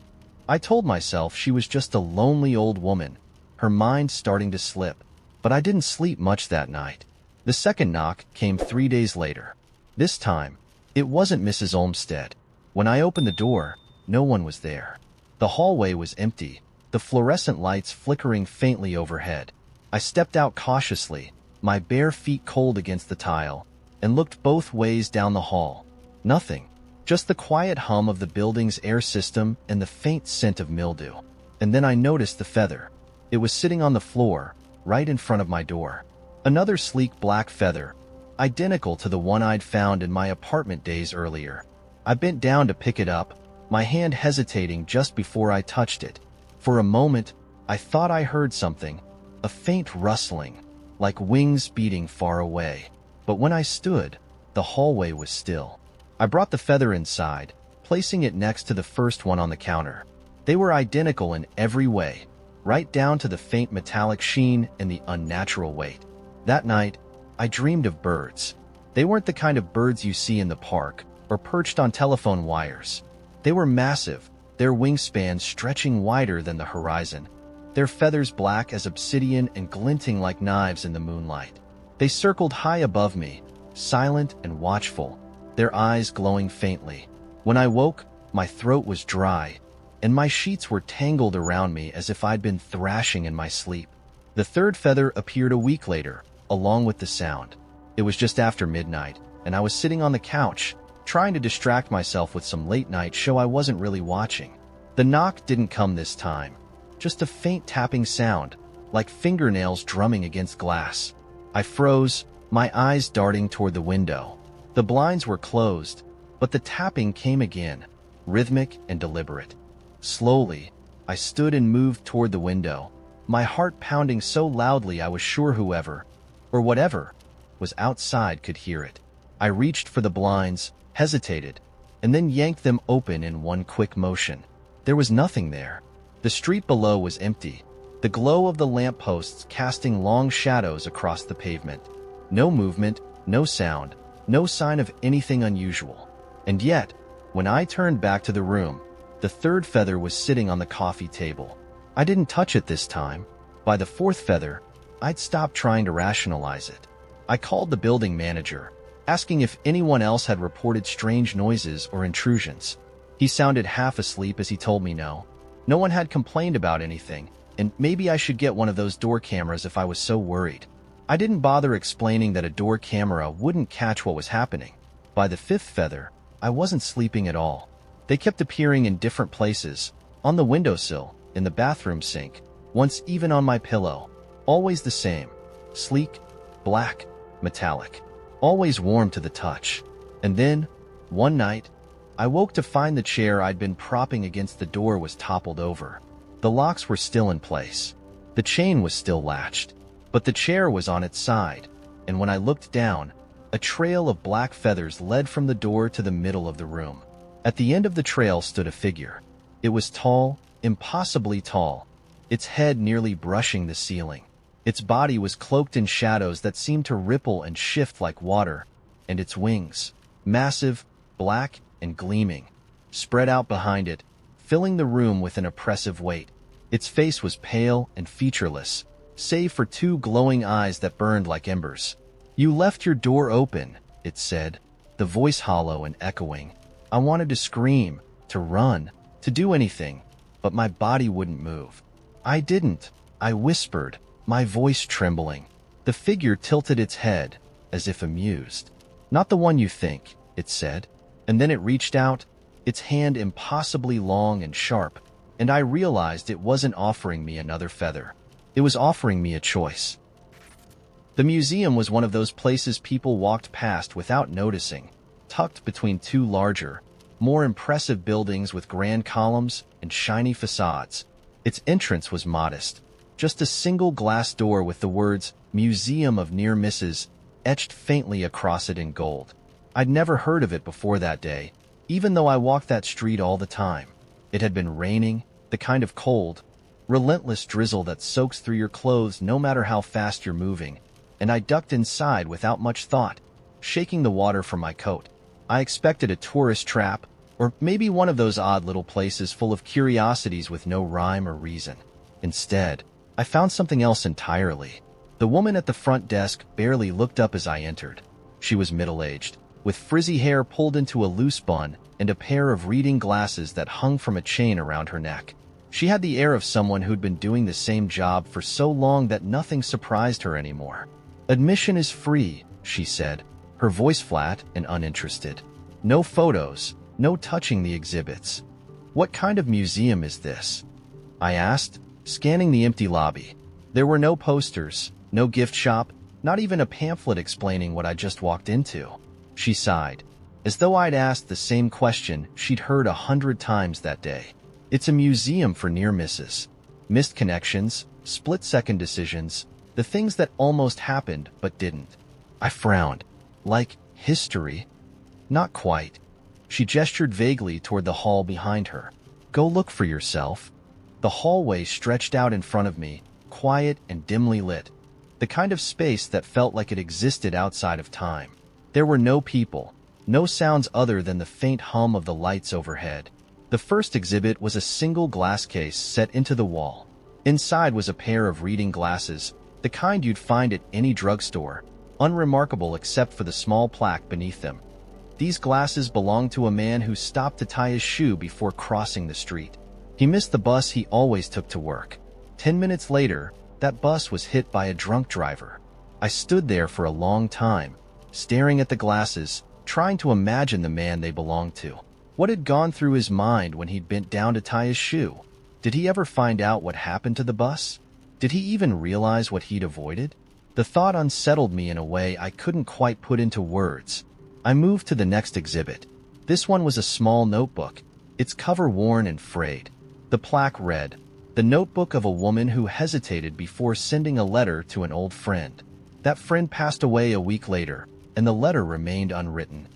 A: I told myself she was just a lonely old woman, her mind starting to slip. But I didn't sleep much that night. The second knock came 3 days later. This time, it wasn't Mrs. Olmsted. When I opened the door, no one was there. The hallway was empty, the fluorescent lights flickering faintly overhead. I stepped out cautiously, my bare feet cold against the tile, and looked both ways down the hall. Nothing, just the quiet hum of the building's air system and the faint scent of mildew. And then I noticed the feather. It was sitting on the floor, right in front of my door. Another sleek black feather, identical to the one I'd found in my apartment days earlier. I bent down to pick it up, my hand hesitating just before I touched it. For a moment, I thought I heard something, a faint rustling, like wings beating far away. But when I stood, the hallway was still. I brought the feather inside, placing it next to the first one on the counter. They were identical in every way, right down to the faint metallic sheen and the unnatural weight. That night, I dreamed of birds. They weren't the kind of birds you see in the park or perched on telephone wires. They were massive, their wingspans stretching wider than the horizon, their feathers black as obsidian and glinting like knives in the moonlight. They circled high above me, silent and watchful, their eyes glowing faintly. When I woke, my throat was dry, and my sheets were tangled around me as if I'd been thrashing in my sleep. The third feather appeared a week later, along with the sound. It was just after midnight, and I was sitting on the couch, trying to distract myself with some late-night show I wasn't really watching. The knock didn't come this time, just a faint tapping sound, like fingernails drumming against glass. I froze, my eyes darting toward the window. The blinds were closed, but the tapping came again, rhythmic and deliberate. Slowly, I stood and moved toward the window, my heart pounding so loudly I was sure whoever, or whatever, was outside could hear it. I reached for the blinds, hesitated, and then yanked them open in one quick motion. There was nothing there. The street below was empty, the glow of the lampposts casting long shadows across the pavement. No movement, no sound, no sign of anything unusual. And yet, when I turned back to the room, the third feather was sitting on the coffee table. I didn't touch it this time. By the fourth feather, I'd stopped trying to rationalize it. I called the building manager, asking if anyone else had reported strange noises or intrusions. He sounded half asleep as he told me no. No one had complained about anything, and maybe I should get one of those door cameras if I was so worried. I didn't bother explaining that a door camera wouldn't catch what was happening. By the fifth feather, I wasn't sleeping at all. They kept appearing in different places, on the windowsill, in the bathroom sink, once even on my pillow. Always the same, sleek, black, metallic, always warm to the touch. And then, one night, I woke to find the chair I'd been propping against the door was toppled over. The locks were still in place. The chain was still latched, but the chair was on its side, and when I looked down, a trail of black feathers led from the door to the middle of the room. At the end of the trail stood a figure. It was tall, impossibly tall, its head nearly brushing the ceiling. Its body was cloaked in shadows that seemed to ripple and shift like water, and its wings, massive, black, and gleaming, spread out behind it, filling the room with an oppressive weight. Its face was pale and featureless, save for two glowing eyes that burned like embers. "You left your door open," it said, the voice hollow and echoing. I wanted to scream, to run, to do anything, but my body wouldn't move. I didn't. I whispered, my voice trembling. The figure tilted its head, as if amused. "Not the one you think," it said, and then it reached out, its hand impossibly long and sharp, and I realized it wasn't offering me another feather. It was offering me a choice. The museum was one of those places people walked past without noticing, tucked between two larger, more impressive buildings with grand columns and shiny facades. Its entrance was modest, just a single glass door with the words "Museum of Near Misses" etched faintly across it in gold. I'd never heard of it before that day, even though I walked that street all the time. It had been raining, the kind of cold, relentless drizzle that soaks through your clothes no matter how fast you're moving, and I ducked inside without much thought, shaking the water from my coat. I expected a tourist trap, or maybe one of those odd little places full of curiosities with no rhyme or reason. Instead, I found something else entirely. The woman at the front desk barely looked up as I entered. She was middle-aged, with frizzy hair pulled into a loose bun and a pair of reading glasses that hung from a chain around her neck. She had the air of someone who'd been doing the same job for so long that nothing surprised her anymore. "Admission is free," she said, her voice flat and uninterested. "No photos, no touching the exhibits." "What kind of museum is this?" I asked, scanning the empty lobby. There were no posters, no gift shop, not even a pamphlet explaining what I just walked into. She sighed, as though I'd asked the same question she'd heard 100 times that day. "It's a museum for near misses. Missed connections, split-second decisions, the things that almost happened but didn't." I frowned. "Like history?" "Not quite. She gestured vaguely toward the hall behind her. "Go look for yourself." The hallway stretched out in front of me, quiet and dimly lit, the kind of space that felt like it existed outside of time. There were no people, no sounds other than the faint hum of the lights overhead. The first exhibit was a single glass case set into the wall. Inside was a pair of reading glasses, the kind you'd find at any drugstore, unremarkable except for the small plaque beneath them. These glasses belonged to a man who stopped to tie his shoe before crossing the street. He missed the bus he always took to work. 10 minutes later, that bus was hit by a drunk driver. I stood there for a long time, staring at the glasses, trying to imagine the man they belonged to. What had gone through his mind when he'd bent down to tie his shoe? Did he ever find out what happened to the bus? Did he even realize what he'd avoided? The thought unsettled me in a way I couldn't quite put into words. I moved to the next exhibit. This one was a small notebook, its cover worn and frayed. The plaque read, "The notebook of a woman who hesitated before sending a letter to an old friend. That friend passed away a week later, and the letter remained unwritten."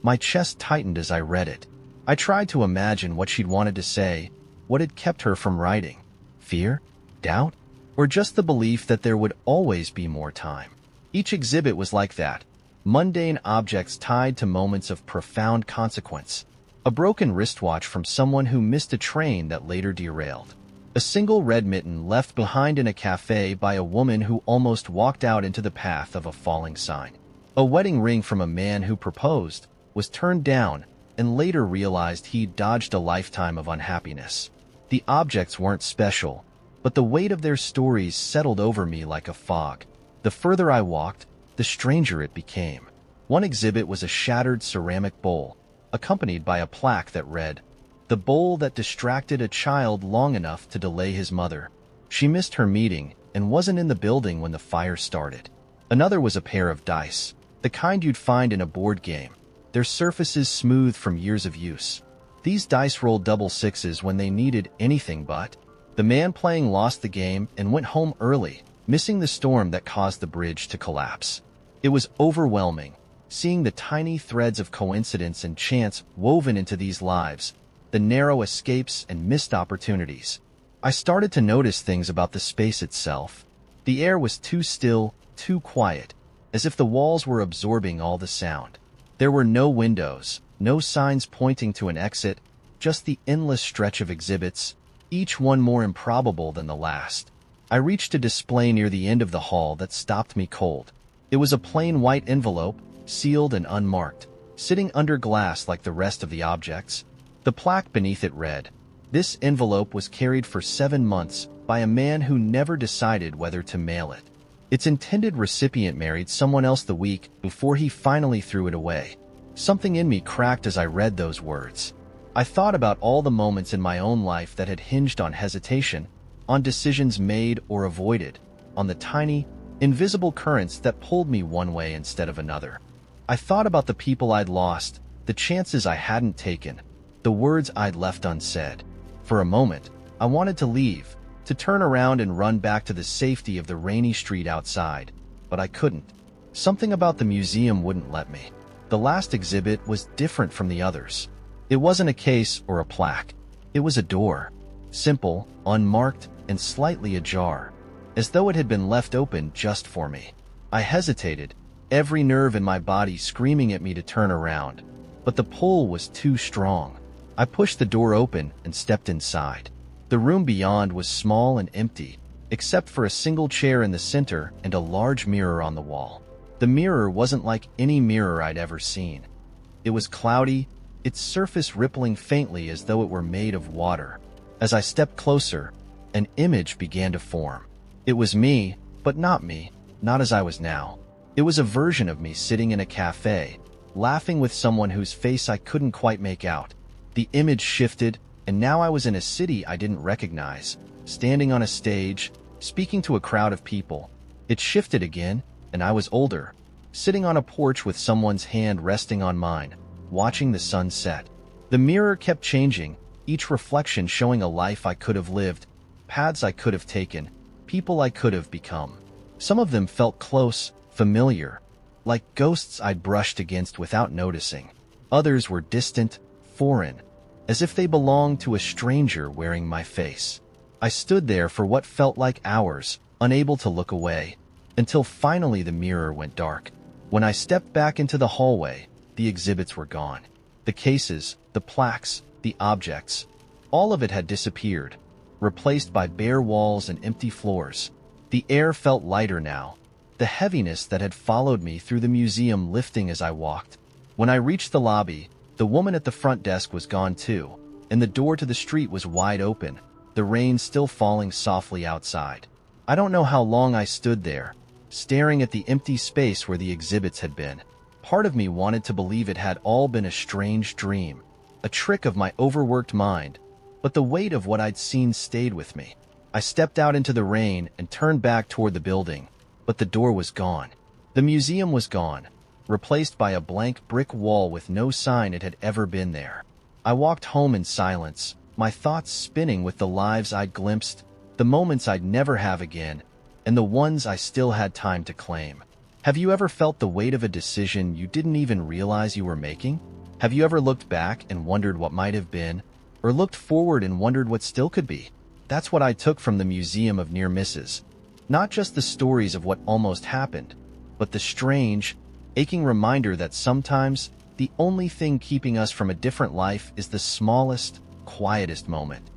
A: My chest tightened as I read it. I tried to imagine what she'd wanted to say, what had kept her from writing. Fear? Doubt? Or just the belief that there would always be more time? Each exhibit was like that. Mundane objects tied to moments of profound consequence. A broken wristwatch from someone who missed a train that later derailed. A single red mitten left behind in a cafe by a woman who almost walked out into the path of a falling sign. A wedding ring from a man who proposed, was turned down, and later realized he'd dodged a lifetime of unhappiness. The objects weren't special, but the weight of their stories settled over me like a fog. The further I walked, the stranger it became. One exhibit was a shattered ceramic bowl, accompanied by a plaque that read, "The bowl that distracted a child long enough to delay his mother. She missed her meeting and wasn't in the building when the fire started." Another was a pair of dice, the kind you'd find in a board game, their surfaces smooth from years of use. These dice rolled double sixes when they needed anything but. The man playing lost the game and went home early, missing the storm that caused the bridge to collapse. It was overwhelming, seeing the tiny threads of coincidence and chance woven into these lives, the narrow escapes and missed opportunities. I started to notice things about the space itself. The air was too still, too quiet, as if the walls were absorbing all the sound. There were no windows, no signs pointing to an exit, just the endless stretch of exhibits, each one more improbable than the last. I reached a display near the end of the hall that stopped me cold. It was a plain white envelope, sealed and unmarked, sitting under glass like the rest of the objects. The plaque beneath it read, "This envelope was carried for 7 months by a man who never decided whether to mail it. Its intended recipient married someone else the week before he finally threw it away." Something in me cracked as I read those words. I thought about all the moments in my own life that had hinged on hesitation, on decisions made or avoided, on the tiny, invisible currents that pulled me one way instead of another. I thought about the people I'd lost, the chances I hadn't taken, the words I'd left unsaid. For a moment, I wanted to leave, to turn around and run back to the safety of the rainy street outside, but I couldn't. Something about the museum wouldn't let me. The last exhibit was different from the others. It wasn't a case or a plaque. It was a door. Simple, unmarked, and slightly ajar, as though it had been left open just for me. I hesitated, every nerve in my body screaming at me to turn around, but the pull was too strong. I pushed the door open and stepped inside. The room beyond was small and empty, except for a single chair in the center and a large mirror on the wall. The mirror wasn't like any mirror I'd ever seen. It was cloudy, its surface rippling faintly as though it were made of water. As I stepped closer, an image began to form. It was me, but not me, not as I was now. It was a version of me sitting in a cafe, laughing with someone whose face I couldn't quite make out. The image shifted, and now I was in a city I didn't recognize, standing on a stage, speaking to a crowd of people. It shifted again, and I was older, sitting on a porch with someone's hand resting on mine, watching the sun set. The mirror kept changing, each reflection showing a life I could have lived, paths I could have taken, people I could have become. Some of them felt close, familiar, like ghosts I'd brushed against without noticing. Others were distant, foreign, as if they belonged to a stranger wearing my face. I stood there for what felt like hours, unable to look away, until finally the mirror went dark. When I stepped back into the hallway, the exhibits were gone. The cases, the plaques, the objects, all of it had disappeared, replaced by bare walls and empty floors. The air felt lighter now, the heaviness that had followed me through the museum lifting as I walked. When I reached the lobby, the woman at the front desk was gone too, and the door to the street was wide open, the rain still falling softly outside. I don't know how long I stood there, staring at the empty space where the exhibits had been. Part of me wanted to believe it had all been a strange dream, a trick of my overworked mind, but the weight of what I'd seen stayed with me. I stepped out into the rain and turned back toward the building, but the door was gone. The museum was gone, replaced by a blank brick wall with no sign it had ever been there. I walked home in silence, my thoughts spinning with the lives I'd glimpsed, the moments I'd never have again, and the ones I still had time to claim. Have you ever felt the weight of a decision you didn't even realize you were making? Have you ever looked back and wondered what might have been, or looked forward and wondered what still could be? That's what I took from the Museum of Near Misses. Not just the stories of what almost happened, but the strange, aching reminder that sometimes the only thing keeping us from a different life is the smallest, quietest moment.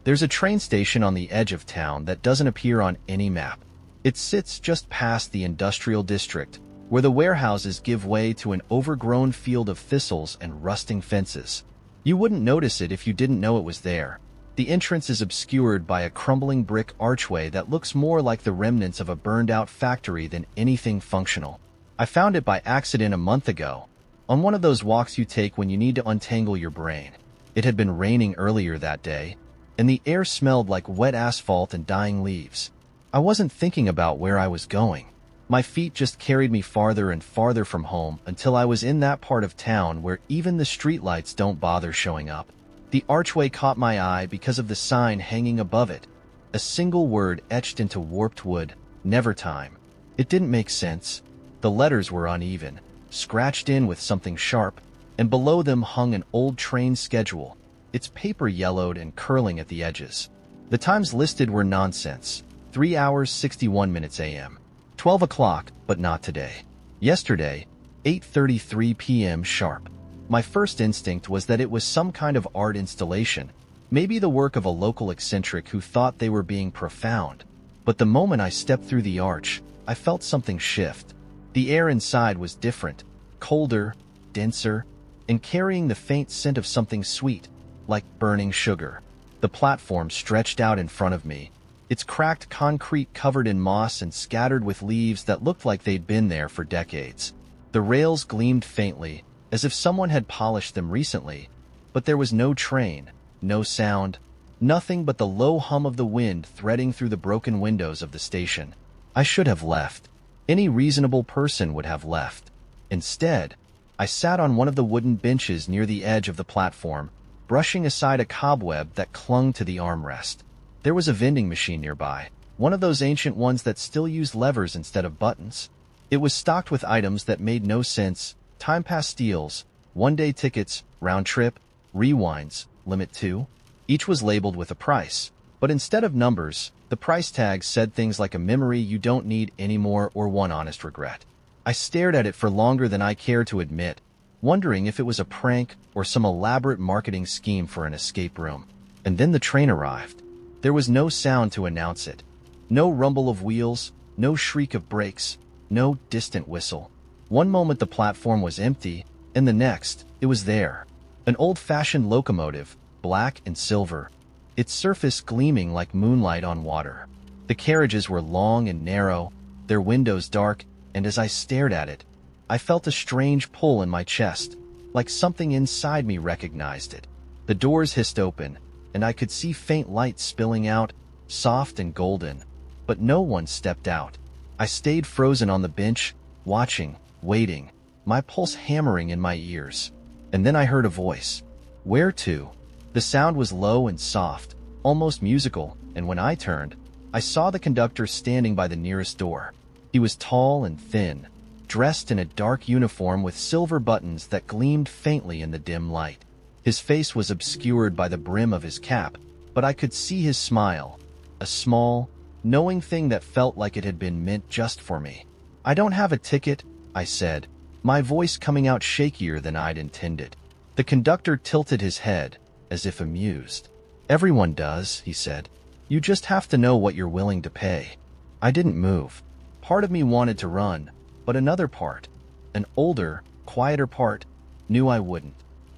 A: There's a train station on the edge of town that doesn't appear on any map. It sits just past the industrial district, where the warehouses give way to an overgrown field of thistles and rusting fences. You wouldn't notice it if you didn't know it was there. The entrance is obscured by a crumbling brick archway that looks more like the remnants of a burned-out factory than anything functional. I found it by accident a month ago, on one of those walks you take when you need to untangle your brain. It had been raining earlier that day, and the air smelled like wet asphalt and dying leaves. I wasn't thinking about where I was going. My feet just carried me farther and farther from home until I was in that part of town where even the streetlights don't bother showing up. The archway caught my eye because of the sign hanging above it, a single word etched into warped wood, "Never time." It didn't make sense. The letters were uneven, scratched in with something sharp, and below them hung an old train schedule, its paper yellowed and curling at the edges. The times listed were nonsense: 3 hours 61 minutes a.m. 12 o'clock, but not today. Yesterday, 8:33 p.m. sharp. My first instinct was that it was some kind of art installation, maybe the work of a local eccentric who thought they were being profound. But the moment I stepped through the arch, I felt something shift. The air inside was different, colder, denser, and carrying the faint scent of something sweet, like burning sugar. The platform stretched out in front of me, its cracked concrete covered in moss and scattered with leaves that looked like they'd been there for decades. The rails gleamed faintly, as if someone had polished them recently, but there was no train, no sound, nothing but the low hum of the wind threading through the broken windows of the station. I should have left. Any reasonable person would have left. Instead, I sat on one of the wooden benches near the edge of the platform, brushing aside a cobweb that clung to the armrest. There was a vending machine nearby, one of those ancient ones that still used levers instead of buttons. It was stocked with items that made no sense: time pass deals, one-day tickets, round trip, rewinds, limit 2. Each was labeled with a price, but instead of numbers, the price tags said things like a memory you don't need anymore or one honest regret. I stared at it for longer than I cared to admit, wondering if it was a prank or some elaborate marketing scheme for an escape room. And then the train arrived. There was no sound to announce it. No rumble of wheels, no shriek of brakes, no distant whistle. One moment the platform was empty, and the next, it was there. An old-fashioned locomotive, black and silver, its surface gleaming like moonlight on water. The carriages were long and narrow, their windows dark, and as I stared at it, I felt a strange pull in my chest, like something inside me recognized it. The doors hissed open, and I could see faint light spilling out, soft and golden, but no one stepped out. I stayed frozen on the bench, watching, waiting, my pulse hammering in my ears. And then I heard a voice. "Where to?" The sound was low and soft, almost musical, and when I turned, I saw the conductor standing by the nearest door. He was tall and thin, dressed in a dark uniform with silver buttons that gleamed faintly in the dim light. His face was obscured by the brim of his cap, but I could see his smile, a small, knowing thing that felt like it had been meant just for me. "I don't have a ticket," I said, my voice coming out shakier than I'd intended. The conductor tilted his head, as if amused. "Everyone does," he said. "You just have to know what you're willing to pay." I didn't move. Part of me wanted to run, but another part, an older, quieter part, knew I wouldn't.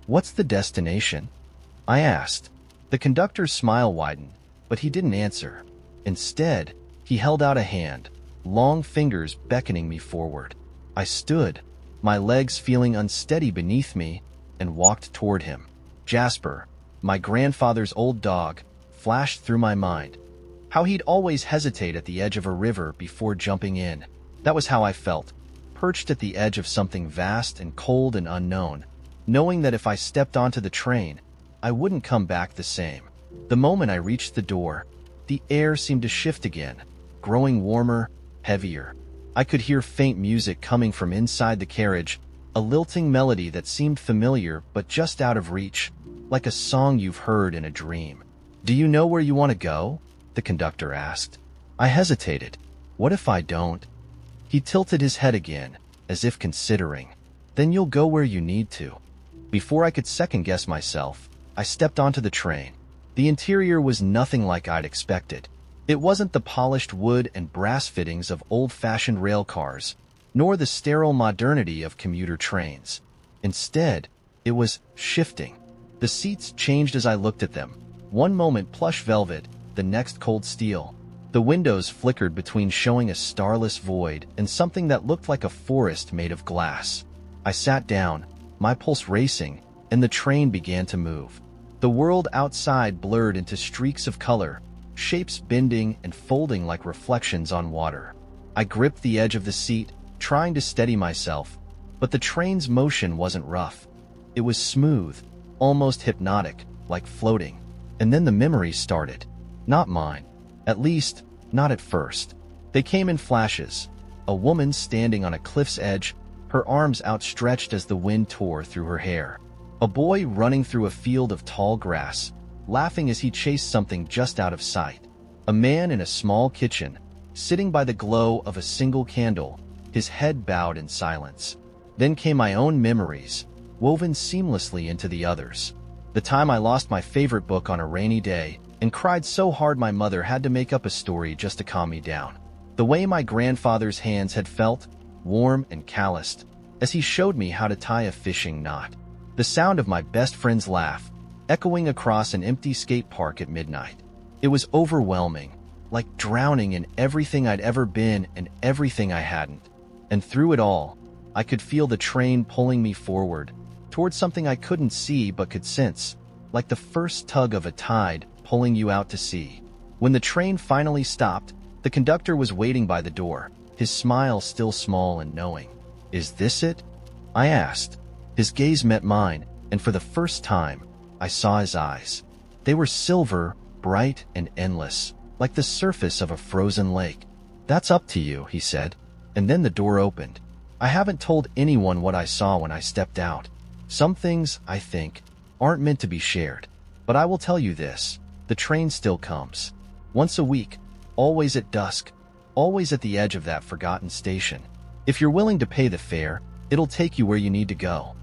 A: "What's the destination?" I asked. The conductor's smile widened, but he didn't answer. Instead, he held out a hand, long fingers beckoning me forward. I stood, my legs feeling unsteady beneath me, and walked toward him. Jasper, my grandfather's old dog, flashed through my mind. How he'd always hesitate at the edge of a river before jumping in. That was how I felt, perched at the edge of something vast and cold and unknown, knowing that if I stepped onto the train, I wouldn't come back the same. The moment I reached the door, the air seemed to shift again, growing warmer, heavier. I could hear faint music coming from inside the carriage, a lilting melody that seemed familiar but just out of reach, like a song you've heard in a dream. "Do you know where you want to go?" the conductor asked. I hesitated. "What if I don't?" He tilted his head again, as if considering. "Then you'll go where you need to." Before I could second-guess myself, I stepped onto the train. The interior was nothing like I'd expected. It wasn't the polished wood and brass fittings of old-fashioned rail cars, nor the sterile modernity of commuter trains. Instead, it was shifting. The seats changed as I looked at them. One moment plush velvet, the next cold steel. The windows flickered between showing a starless void and something that looked like a forest made of glass. I sat down, my pulse racing, and the train began to move. The world outside blurred into streaks of color, shapes bending and folding like reflections on water. I gripped the edge of the seat, trying to steady myself, but the train's motion wasn't rough. It was smooth, almost hypnotic, like floating. And then the memories started. Not mine. At least, not at first. They came in flashes. A woman standing on a cliff's edge, her arms outstretched as the wind tore through her hair. A boy running through a field of tall grass, laughing as he chased something just out of sight. A man in a small kitchen, sitting by the glow of a single candle, his head bowed in silence. Then came my own memories, woven seamlessly into the others. The time I lost my favorite book on a rainy day and cried so hard my mother had to make up a story just to calm me down. The way my grandfather's hands had felt, warm and calloused, as he showed me how to tie a fishing knot. The sound of my best friend's laugh, echoing across an empty skate park at midnight. It was overwhelming, like drowning in everything I'd ever been and everything I hadn't. And through it all, I could feel the train pulling me forward, towards something I couldn't see but could sense, like the first tug of a tide pulling you out to sea. When the train finally stopped, the conductor was waiting by the door, his smile still small and knowing. "Is this it?" I asked. His gaze met mine, and for the first time, I saw his eyes. They were silver, bright, and endless, like the surface of a frozen lake. "That's up to you," he said, and then the door opened. I haven't told anyone what I saw when I stepped out. Some things, I think, aren't meant to be shared. But I will tell you this, the train still comes. Once a week, always at dusk, always at the edge of that forgotten station. If you're willing to pay the fare, it'll take you where you need to go.